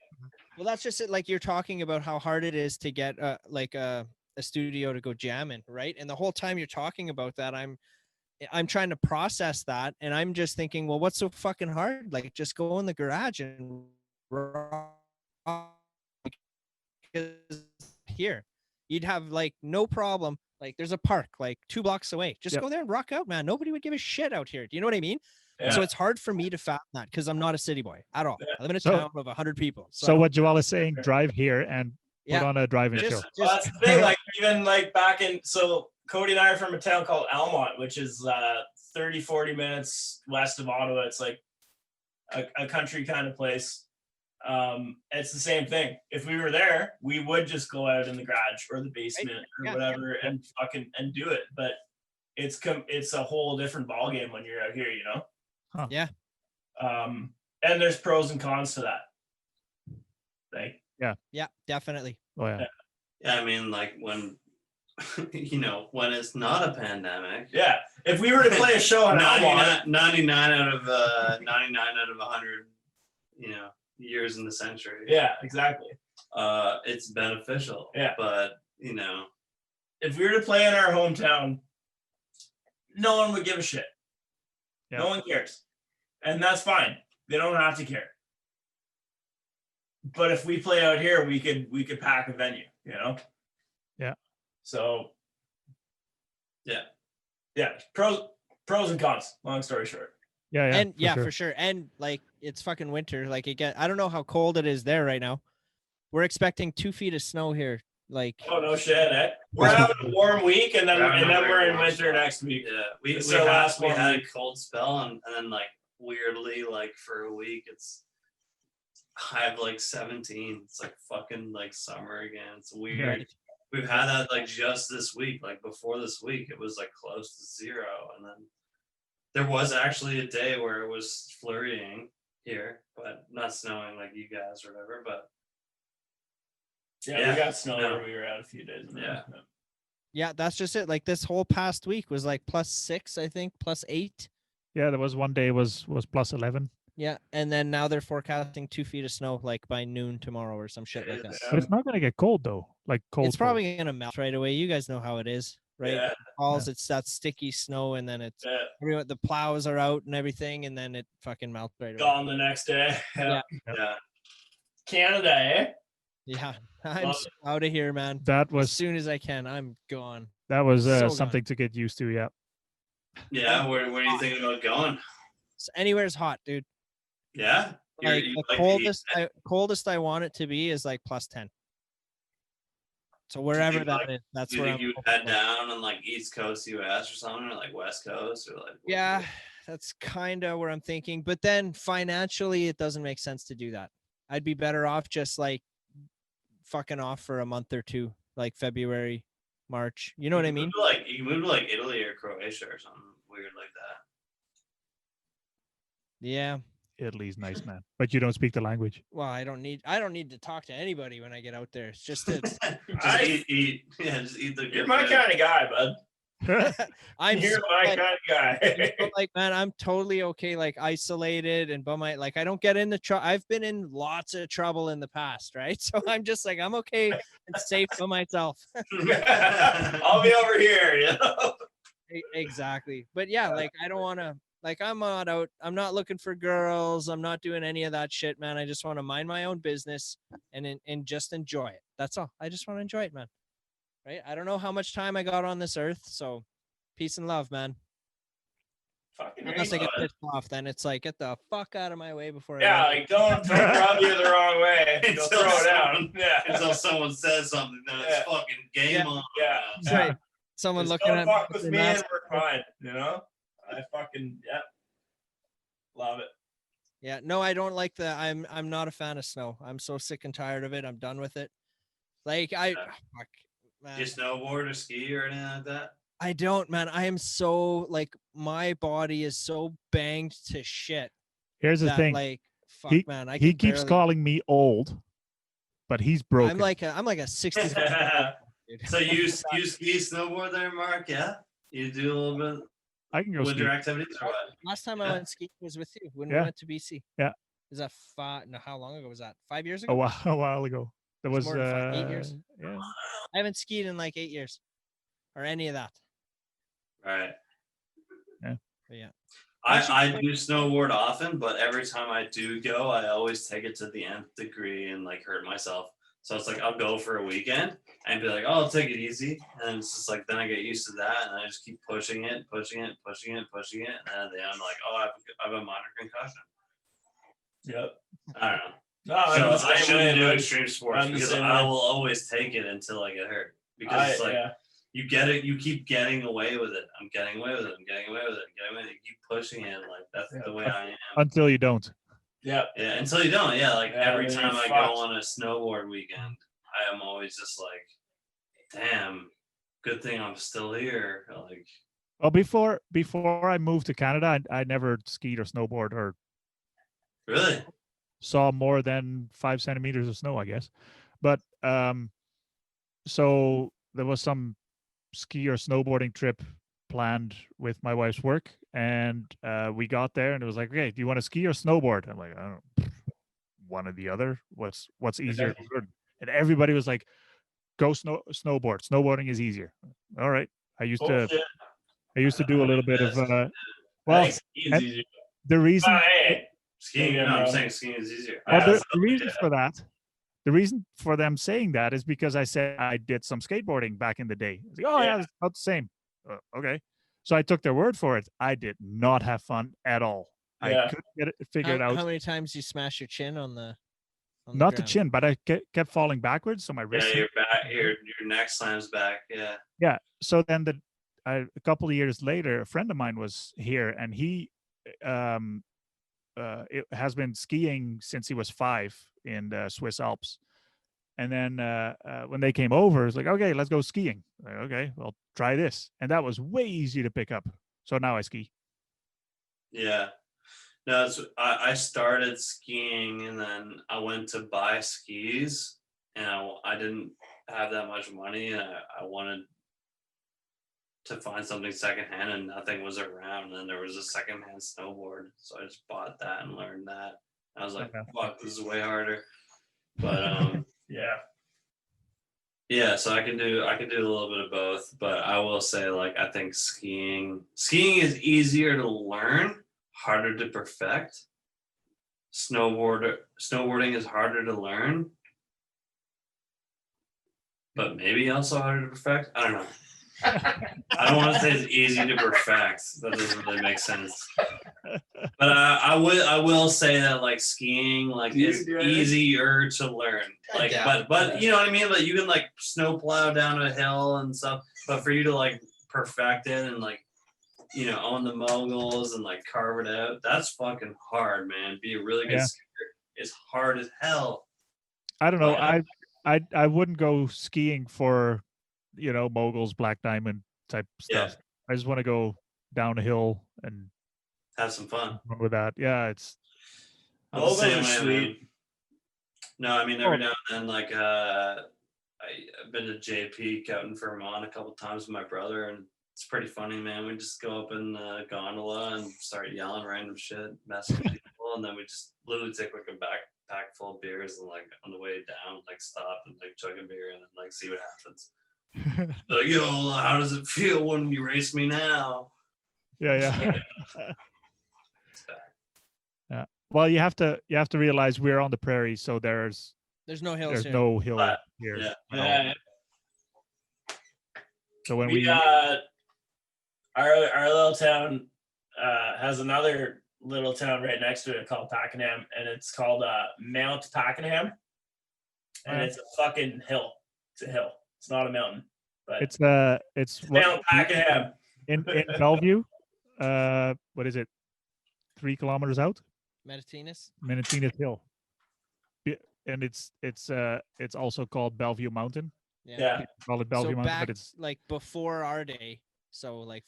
Speaker 3: Well, that's just it. Like you're talking about how hard it is to get like a studio to go jam in, right? And the whole time you're talking about that, I'm trying to process that, and I'm just thinking, well, what's so fucking hard? Like just go in the garage and here you'd have like no problem. Like there's a park like 2 blocks away. Just
Speaker 4: Yep.
Speaker 3: go there and rock out, man. Nobody would give a shit out here. Do you know what I mean?
Speaker 2: Yeah.
Speaker 3: So it's hard for me to fathom that because I'm not a city boy at all. I live in a
Speaker 4: So-
Speaker 3: town of 100 people.
Speaker 4: So what Joel is saying, drive here and put on a drive-in show.
Speaker 3: just,
Speaker 2: Well, that's the thing. Like even like back in, so Cody and I are from a town called Almont, which is 30-40 minutes west of Ottawa. It's like a country kind of place. It's the same thing. If we were there, we would just go out in the garage or the basement or
Speaker 3: Yeah,
Speaker 2: whatever and fucking and do it. But it's a whole different ballgame when you're out here, you know?
Speaker 4: Huh.
Speaker 3: Yeah.
Speaker 2: And there's pros and cons to that. Like,
Speaker 3: yeah, definitely.
Speaker 4: Oh yeah.
Speaker 1: Yeah, I mean, like when when it's not a pandemic.
Speaker 2: yeah, if we were to play a show in Almont,
Speaker 1: 99 out of 100, years in the century.
Speaker 2: Yeah, exactly.
Speaker 1: It's beneficial.
Speaker 2: Yeah.
Speaker 1: But you know,
Speaker 2: If we were to play in our hometown, no one would give a shit.
Speaker 4: Yeah.
Speaker 2: No one cares. And that's fine. They don't have to care. But if we play out here, we could pack a venue, you know?
Speaker 4: Yeah.
Speaker 2: So
Speaker 1: yeah.
Speaker 2: yeah, pros and cons, long story short.
Speaker 4: Yeah,
Speaker 3: and
Speaker 4: sure.
Speaker 3: for sure. And like it's fucking winter. Like I don't know how cold it is there right now. We're expecting 2 feet of snow here. Like
Speaker 2: Oh no shit, eh? We're having a warm week and then we're in winter next week.
Speaker 1: Yeah. We
Speaker 2: It's our last
Speaker 1: we
Speaker 2: warm
Speaker 1: had
Speaker 2: week.
Speaker 1: a cold spell and then like weirdly like for a week it's high of like 17. It's like fucking like summer again. It's weird.
Speaker 3: Right.
Speaker 1: We've had that like just this week. Like before this week, it was like close to 0, and then there was actually a day where it was flurrying here, but not snowing like you guys or whatever. But
Speaker 2: Yeah, we got snow where we were at a few days ago.
Speaker 1: Yeah.
Speaker 3: yeah, that's just it. Like this whole past week was like +6, I think, +8.
Speaker 4: Yeah, there was one day was +11.
Speaker 3: Yeah, and then now they're forecasting 2 feet of snow like by noon tomorrow or some shit like that.
Speaker 4: But it's not gonna get cold though. Like cold.
Speaker 3: It's probably gonna melt right away. You guys know how it is, right?
Speaker 2: Yeah.
Speaker 3: It falls, it's that sticky snow, and then it's
Speaker 2: Yeah.
Speaker 3: the plows are out and everything, and then it fucking melts right away.
Speaker 2: Gone the next day.
Speaker 3: Yeah.
Speaker 1: yeah,
Speaker 2: Canada, eh?
Speaker 3: Yeah, I'm
Speaker 2: Love
Speaker 3: out of here, man.
Speaker 4: That
Speaker 3: As
Speaker 4: was
Speaker 3: soon as I can, I'm gone.
Speaker 4: so
Speaker 3: gone.
Speaker 4: something to get used to. Yeah.
Speaker 1: yeah. Where are you thinking about going?
Speaker 3: So anywhere's hot, dude.
Speaker 1: Yeah,
Speaker 3: Like
Speaker 1: You
Speaker 3: the
Speaker 1: like to eat-
Speaker 3: coldest I want it to be is like +10. So wherever
Speaker 1: think,
Speaker 3: that
Speaker 1: like,
Speaker 3: is, that's
Speaker 1: Do you
Speaker 3: where
Speaker 1: think
Speaker 3: I'm
Speaker 1: you would head down on like East Coast US or something, or like West Coast, or like
Speaker 3: Yeah, that's kind of where I'm thinking. But then financially, it doesn't make sense to do that. I'd be better off just like fucking off for a month or two, like February, March. You know what I mean?
Speaker 1: You can move to like Italy or Croatia or something weird like that.
Speaker 3: Yeah.
Speaker 4: Italy's nice, man. But you don't speak the language.
Speaker 3: Well, I don't need to talk to anybody when I get out there. It's just it's
Speaker 1: Just eat. Yeah, just eat the.
Speaker 2: You're
Speaker 1: good
Speaker 2: my
Speaker 1: food.
Speaker 2: kind of guy, bud.
Speaker 3: I'm
Speaker 2: You're
Speaker 3: so,
Speaker 2: my
Speaker 3: like,
Speaker 2: kind of guy.
Speaker 3: so, like, man, I'm totally okay, like isolated and by my like I don't get into trouble. I've been in lots of trouble in the past, right? So I'm just like I'm okay and safe by myself.
Speaker 2: I'll be over here, you know.
Speaker 3: Exactly. But yeah, like I don't want to like I'm not looking for girls. I'm not doing any of that shit, man. I just want to mind my own business and just enjoy it. That's all. I just want to enjoy it, man. Right? I don't know how much time I got on this earth, so peace and love, man.
Speaker 2: Fucking
Speaker 3: Unless I
Speaker 2: right,
Speaker 3: get
Speaker 2: bud.
Speaker 3: pissed off, then it's like get the fuck out of my way before
Speaker 2: Yeah,
Speaker 3: I
Speaker 2: like don't rub you the wrong way. Don't
Speaker 1: Until
Speaker 2: throw it down. Yeah.
Speaker 1: Until someone says something, then it's
Speaker 2: Yeah.
Speaker 1: fucking game
Speaker 3: Yeah.
Speaker 1: on.
Speaker 2: Yeah.
Speaker 3: That's right. Someone
Speaker 2: Just
Speaker 3: looking
Speaker 2: don't
Speaker 3: at
Speaker 2: fuck
Speaker 3: me
Speaker 2: with
Speaker 3: their
Speaker 2: me and
Speaker 3: mask.
Speaker 2: we're fine, you know? I fucking love it.
Speaker 3: Yeah, no, I don't like the I'm not a fan of snow. I'm so sick and tired of it. I'm done with it. Like fuck, man.
Speaker 1: Do you snowboard or ski or anything like that?
Speaker 3: I don't, man. I am so like my body is so banged to shit
Speaker 4: Here's the
Speaker 3: that
Speaker 4: thing.
Speaker 3: like fuck,
Speaker 4: He-
Speaker 3: man. I
Speaker 4: he
Speaker 3: can
Speaker 4: keeps
Speaker 3: barely-
Speaker 4: calling me old, but he's broken.
Speaker 3: I'm like a 60. Dude.
Speaker 1: So you ski snowboard there, Mark? Yeah, you do a little bit
Speaker 4: I can go ski.
Speaker 1: winter activities or what?
Speaker 3: Last time I
Speaker 1: Yeah.
Speaker 3: went skiing was with you when
Speaker 4: Yeah.
Speaker 3: we went to BC.
Speaker 4: Yeah.
Speaker 3: Is that how long ago was that? 5 years
Speaker 4: a
Speaker 3: ago?
Speaker 4: while ago. There
Speaker 3: It's
Speaker 4: was
Speaker 3: more than 8 years.
Speaker 4: Yeah.
Speaker 3: I haven't skied in like 8 years or any of that.
Speaker 1: Right.
Speaker 3: But yeah.
Speaker 1: I do snowboard often, but every time I do go, I always take it to the nth degree and like hurt myself. So it's like I'll go for a weekend and be like, oh, I'll take it easy. And it's just like then I get used to that and I just keep pushing it. And then at the end I'm like, oh, I have a minor concussion.
Speaker 2: Yep.
Speaker 1: I don't know.
Speaker 2: No, I'm the
Speaker 1: So I
Speaker 2: same
Speaker 1: shouldn't
Speaker 2: way,
Speaker 1: do
Speaker 2: bud.
Speaker 1: extreme sports
Speaker 2: I'm the
Speaker 1: because
Speaker 2: same
Speaker 1: I
Speaker 2: way.
Speaker 1: will always take it until I get hurt. Because it's like
Speaker 2: Yeah.
Speaker 1: you get it, you keep getting away with it. I'm getting away with it. You keep pushing it. Like that's the way I am.
Speaker 4: Until you don't.
Speaker 2: Yep.
Speaker 1: Yeah, until you don't. Yeah, like
Speaker 2: Yeah,
Speaker 1: every
Speaker 2: then
Speaker 1: time
Speaker 2: you're
Speaker 1: I
Speaker 2: fucked.
Speaker 1: go on a snowboard weekend, I am always just like, damn, good thing I'm still here. Like,
Speaker 4: Well, before I moved to Canada, I never skied or snowboard or
Speaker 1: really?
Speaker 4: saw more than 5 centimeters of snow, I guess. But so there was some ski or snowboarding trip planned with my wife's work, and we got there, and it was like, okay, do you want to ski or snowboard? I'm like, I don't. one or the other. What's easier to learn? And everybody was like, go snowboard. Snowboarding is easier. All right. I used to do a little bit of well,
Speaker 2: I think skiing's
Speaker 4: and
Speaker 2: easier.
Speaker 4: the reason
Speaker 2: Hey,
Speaker 1: Skiing.
Speaker 2: Yeah,
Speaker 1: No, I'm
Speaker 2: bro.
Speaker 1: saying skiing is easier.
Speaker 4: well,
Speaker 1: Yeah,
Speaker 4: the reason for that, the reason for them saying that is because I said I did some skateboarding back in the day. It's like, oh yeah,
Speaker 2: Yeah.
Speaker 4: it's about the same. Okay, so I took their word for it. I did not have fun at all.
Speaker 2: Yeah.
Speaker 4: I couldn't get it figured out.
Speaker 3: How many times you smash your chin on the
Speaker 4: Not the
Speaker 3: ground?
Speaker 4: chin, but I kept falling backwards, so my
Speaker 1: yeah,
Speaker 4: wrist.
Speaker 1: your back, your neck slams back. Yeah.
Speaker 4: Yeah. So then a couple of years later, a friend of mine was here, and he it has been skiing since he was 5 in the Swiss Alps. And then when they came over, it's like, okay, let's go skiing. Like, okay, well, try this. And that was way easy to pick up. So now I ski.
Speaker 1: Yeah. No, I started skiing and then I went to buy skis and I didn't have that much money and I wanted to find something secondhand and nothing was around. And then there was a secondhand snowboard. So I just bought that and learned that. I was like, fuck, this is way harder. But
Speaker 2: Yeah.
Speaker 1: yeah, so I can do a little bit of both, but I will say like I think skiing is easier to learn, harder to perfect. Snowboarding is harder to learn, but maybe also harder to perfect. I don't know. I don't want to say it's easy to perfect. That doesn't really make sense. But I will say that like skiing like is easier to learn. Like but you know what I mean? Like you can like snow plow down a hill and stuff, but for you to like perfect it and like you know own the moguls and like carve it out, that's fucking hard, man. Be a really good skier. It's hard as hell.
Speaker 4: I don't know. I wouldn't go skiing for, you know, moguls, black diamond type stuff. I just want to go down a hill and
Speaker 1: have some fun
Speaker 4: with that. Yeah, it's
Speaker 2: moguls are sweet.
Speaker 1: Man. No, I mean every now and then, like I've been to JP out in Vermont a couple times with my brother, and it's pretty funny, man. We just go up in the gondola and start yelling random shit, messing with people, and then we just literally take like a backpack full of beers and like on the way down, like stop and like chug a beer and then like see what happens. Like, yo, how does it feel when you race me now?
Speaker 4: Yeah. Yeah. Well, you have to realize we're on the prairie, so there's
Speaker 3: no hills.
Speaker 4: There's no hill here.
Speaker 2: Yeah.
Speaker 4: So when
Speaker 2: our little town has another little town right next to it called Pakenham, and it's called Mount Pakenham, and it's a fucking hill. It's a hill. It's not a mountain, but
Speaker 4: it's
Speaker 2: Mount Pakenham
Speaker 4: in Bellevue. What is it? 3 kilometers out. Menetinas Hill. And it's also called Bellevue Mountain.
Speaker 2: Yeah.
Speaker 4: Call it Bellevue Mountain,
Speaker 3: back,
Speaker 4: but it's
Speaker 3: like before our day. So like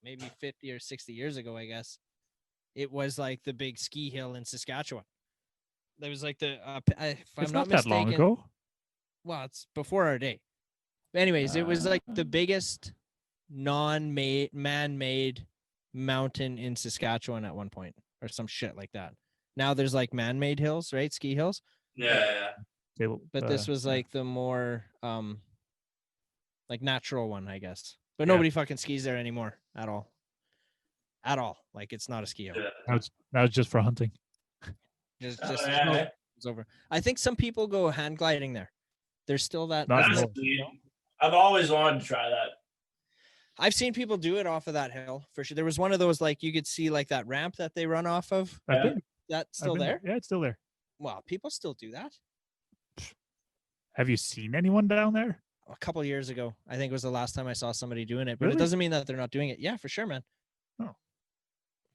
Speaker 3: maybe 50 or 60 years ago, I guess. It was like the big ski hill in Saskatchewan. There was like the if I'm not mistaken,
Speaker 4: that long ago.
Speaker 3: Well, it's before our day. But anyways, it was like the biggest man-made mountain in Saskatchewan at one point, or some shit like that. Now there's like man-made hills, right? Ski hills.
Speaker 1: Yeah.
Speaker 3: But this was like the more like natural one, I guess. But nobody fucking skis there anymore at all. Like it's not a ski hill.
Speaker 4: Yeah. Now it's just for hunting.
Speaker 3: It's over. I think some people go hand gliding there. There's still that.
Speaker 2: I've always wanted to try that.
Speaker 3: I've seen people do it off of that hill for sure. There was one of those, like you could see like that ramp that they run off of. That's still there?
Speaker 4: Yeah, it's still there.
Speaker 3: Wow, people still do that.
Speaker 4: Have you seen anyone down there?
Speaker 3: A couple of years ago, I think it was the last time I saw somebody doing it. But
Speaker 4: Really?
Speaker 3: It doesn't mean that they're not doing it. Yeah, for sure, man.
Speaker 4: Oh.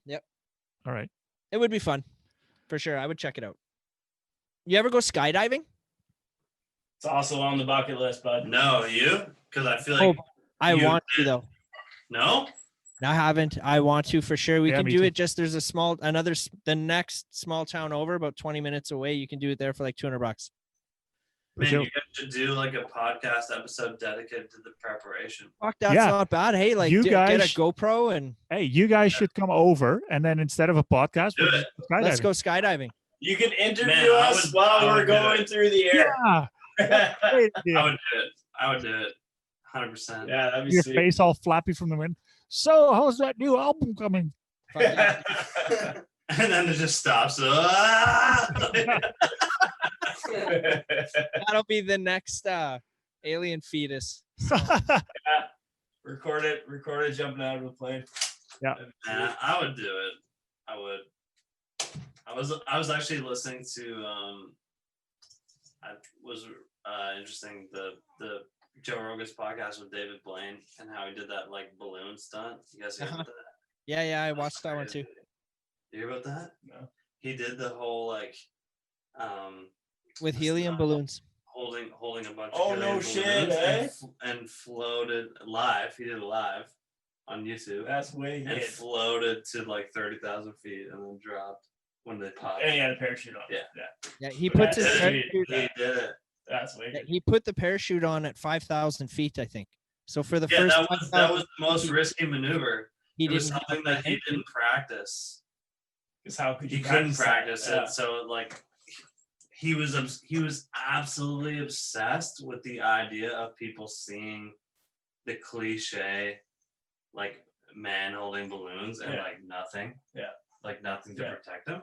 Speaker 3: Yep.
Speaker 4: All right.
Speaker 3: It would be fun, for sure. I would check it out. You ever go skydiving?
Speaker 2: It's also on the bucket list, bud.
Speaker 1: No, you? Because I feel like
Speaker 3: I want to though.
Speaker 1: No?
Speaker 3: I haven't. I want to for sure. We can
Speaker 4: me
Speaker 3: do
Speaker 4: too.
Speaker 3: it. Just there's the next small town over, about 20 minutes away. You can do it there for like $200.
Speaker 1: Man, you guys should do like a podcast episode dedicated to the preparation.
Speaker 3: Fuck, that's not bad. Hey, like
Speaker 4: you guys
Speaker 3: get a GoPro and
Speaker 4: you guys should come over, and then instead of a podcast,
Speaker 1: Do it.
Speaker 3: let's go skydiving.
Speaker 2: You can interview
Speaker 1: Man, I
Speaker 2: us
Speaker 1: would-
Speaker 2: while
Speaker 1: I
Speaker 2: we're
Speaker 1: would do
Speaker 2: going
Speaker 1: it.
Speaker 2: through the air.
Speaker 4: Yeah. Great idea.
Speaker 1: I would do it. 100%.
Speaker 2: Yeah, that'd be
Speaker 4: Your
Speaker 2: sweet.
Speaker 4: face all flappy from the wind. So, how's that new album coming?
Speaker 1: And then it just stops. Ah!
Speaker 3: That'll be the next alien fetus.
Speaker 2: Record it jumping out of a plane.
Speaker 1: Man, I would do it. I would. I was actually listening to I was interesting the Joe Rogan's podcast with David Blaine and how he did that like balloon stunt. You guys hear about that?
Speaker 3: Yeah, I watched that one too.
Speaker 1: You hear about that?
Speaker 2: No.
Speaker 1: He did the whole like
Speaker 3: With helium balloons.
Speaker 1: holding a bunch
Speaker 2: Oh,
Speaker 1: of
Speaker 2: no
Speaker 1: helium
Speaker 2: shit,
Speaker 1: balloons
Speaker 2: eh?
Speaker 1: and floated live. He did it live on YouTube.
Speaker 2: That's way
Speaker 1: And
Speaker 2: good.
Speaker 1: floated to like 30,000 feet and then dropped when they popped.
Speaker 2: And he had a parachute on.
Speaker 1: Yeah.
Speaker 3: Yeah, he puts his
Speaker 2: That's
Speaker 3: parachute.
Speaker 1: He did it.
Speaker 2: That's way
Speaker 3: Yeah,
Speaker 2: good.
Speaker 3: he put the parachute on at 5,000 feet, I think. So for the
Speaker 1: Yeah,
Speaker 3: first
Speaker 1: that was the most risky maneuver.
Speaker 3: he
Speaker 1: It was
Speaker 3: didn't
Speaker 1: something that he didn't practice.
Speaker 2: Because how could you
Speaker 1: He couldn't
Speaker 2: that?
Speaker 1: practice
Speaker 2: Yeah.
Speaker 1: it, so like he was absolutely obsessed with the idea of people seeing the cliche like man holding balloons and
Speaker 2: Yeah.
Speaker 1: like nothing.
Speaker 2: Yeah.
Speaker 1: Like nothing to
Speaker 2: Yeah.
Speaker 1: protect him.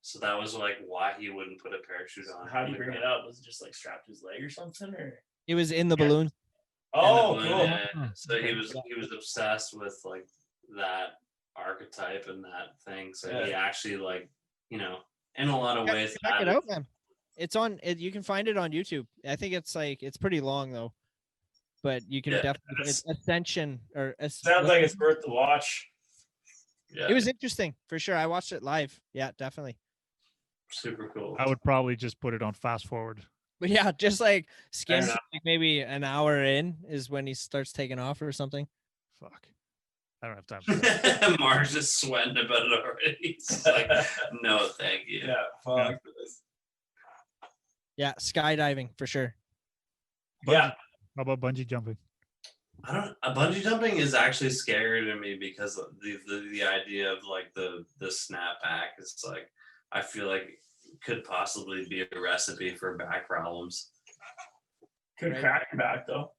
Speaker 1: So that was like why he wouldn't put a parachute on.
Speaker 2: How do you bring it up? Was it just like strapped to his leg or something? Or
Speaker 3: It was in the
Speaker 1: Yeah.
Speaker 3: balloon.
Speaker 2: oh,
Speaker 1: balloon,
Speaker 2: cool.
Speaker 1: yeah. So
Speaker 3: Okay.
Speaker 1: he was obsessed with like that archetype and that thing. So
Speaker 2: Yeah.
Speaker 1: he actually like, you know, in a lot of ways
Speaker 3: Check it out, man. It's on it, you can find it on YouTube. I think it's like it's pretty long though. But you can
Speaker 1: Yeah,
Speaker 3: definitely it's Ascension or
Speaker 2: Sounds like it's worth the watch.
Speaker 1: Yeah,
Speaker 3: it was interesting for sure. I watched it live. Yeah, definitely.
Speaker 1: super cool.
Speaker 4: I would probably just put it on fast forward.
Speaker 3: But yeah, just like skim
Speaker 1: enough.
Speaker 3: like maybe an hour in is when he starts taking off or something.
Speaker 4: Fuck. I don't have time for that.
Speaker 1: Mark's just sweating about it already. He's like, no, thank you.
Speaker 2: Yeah, fuck this.
Speaker 3: Yeah, skydiving for sure.
Speaker 2: Yeah.
Speaker 4: How about bungee jumping?
Speaker 1: Bungee jumping is actually scary to me because of the idea of like the snapback is like I feel like it could possibly be a recipe for back problems.
Speaker 2: Could crack your back though.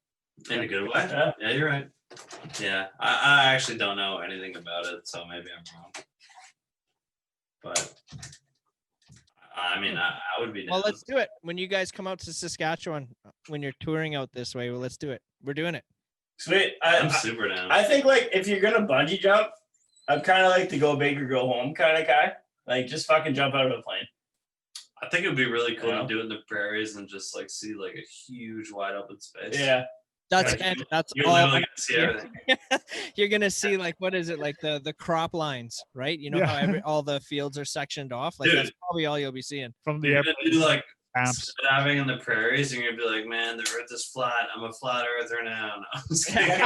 Speaker 1: In a good way.
Speaker 2: Yeah.
Speaker 1: Yeah, you're right. Yeah, I actually don't know anything about it, so maybe I'm wrong. But I mean, I would be down.
Speaker 3: Well, let's do it. When you guys come out to Saskatchewan, when you're touring out this way, well, let's do it. We're doing it.
Speaker 2: Sweet.
Speaker 1: I'm super down.
Speaker 2: I think like if you're gonna bungee jump, I'm kind of like the go big or go home kind of guy. Like just fucking jump out of a plane.
Speaker 1: I think it would be really cool
Speaker 2: Yeah.
Speaker 1: to do it in the prairies and just like see like a huge wide open space.
Speaker 2: Yeah.
Speaker 3: That's
Speaker 1: Like,
Speaker 3: that's
Speaker 1: You're
Speaker 3: all.
Speaker 1: literally gonna see everything.
Speaker 3: You're gonna see like what is it like the crop lines, right? You know
Speaker 4: Yeah.
Speaker 3: how all the fields are sectioned off. Like that's
Speaker 1: Dude.
Speaker 3: probably all you'll be seeing.
Speaker 4: From the
Speaker 1: You're
Speaker 4: airport
Speaker 1: gonna do like
Speaker 4: amps.
Speaker 1: skydiving in the prairies, and you're gonna be like, man, the earth is flat. I'm a flat earther now. No, I'm just kidding.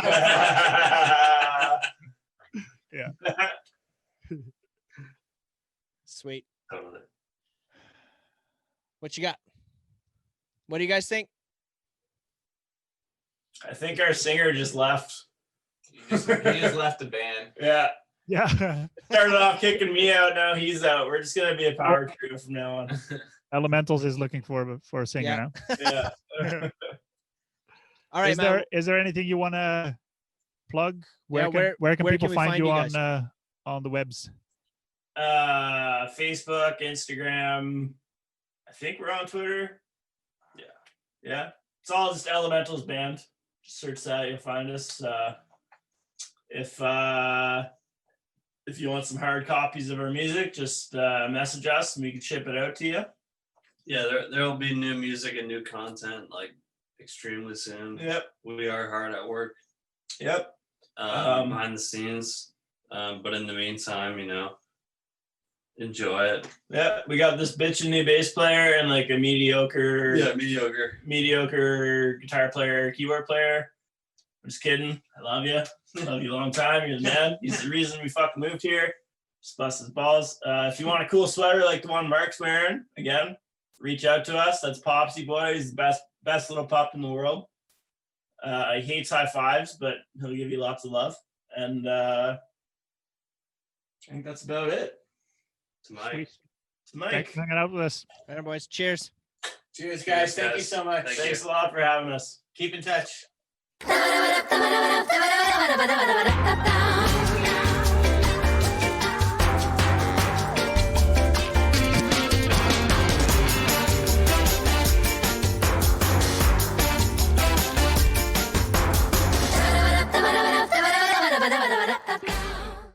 Speaker 3: Sweet.
Speaker 1: Totally.
Speaker 3: What you got? What do you guys think?
Speaker 2: I think our singer just left.
Speaker 6: He just left the band.
Speaker 2: Yeah.
Speaker 4: Yeah.
Speaker 2: Started off kicking me out. Now he's out. We're just gonna be a power trio from now on.
Speaker 4: Elementals is looking for a singer
Speaker 3: Yeah.
Speaker 2: Yeah.
Speaker 4: now.
Speaker 3: All right, man.
Speaker 4: Is there anything you want to plug?
Speaker 3: Yeah,
Speaker 4: Where can
Speaker 3: where
Speaker 4: people
Speaker 3: can we
Speaker 4: find
Speaker 3: find
Speaker 4: you
Speaker 3: you
Speaker 4: on the webs?
Speaker 2: Facebook, Instagram. I think we're on Twitter.
Speaker 1: Yeah.
Speaker 2: Yeah. It's all just Elementals Band. Just search that, you'll find us. If you want some hard copies of our music, just message us and we can ship it out to you.
Speaker 1: Yeah, there'll be new music and new content like extremely soon.
Speaker 2: Yep.
Speaker 1: We are hard at work
Speaker 2: Yep.
Speaker 1: behind the scenes, but in the meantime, you know, enjoy it.
Speaker 2: Yeah. We got this bitchin' new bass player and like a mediocre guitar player, keyboard player. I'm just kidding. I love you. Love you a long time. You're the man. He's the reason we fucking moved here. Just bust his balls. If you want a cool sweater like the one Mark's wearing, again, reach out to us. That's Popsy Boy. He's the best little pup in the world. He hates high fives, but he'll give you lots of love. And I think that's about it.
Speaker 1: Tonight.
Speaker 4: Sweet.
Speaker 2: Mike.
Speaker 4: Thanks for hanging out with us.
Speaker 3: All right, boys. Cheers.
Speaker 6: Cheers, guys. Thank you
Speaker 1: guys.
Speaker 6: so much.
Speaker 1: Thank
Speaker 2: Thanks a lot for having us.
Speaker 6: Keep in touch.
Speaker 7: Da-ba-da-ba-da-ba-da-ba-da-ba-da-ba-da-ba-da-ba-da-ba-da-ba-da-ba-da.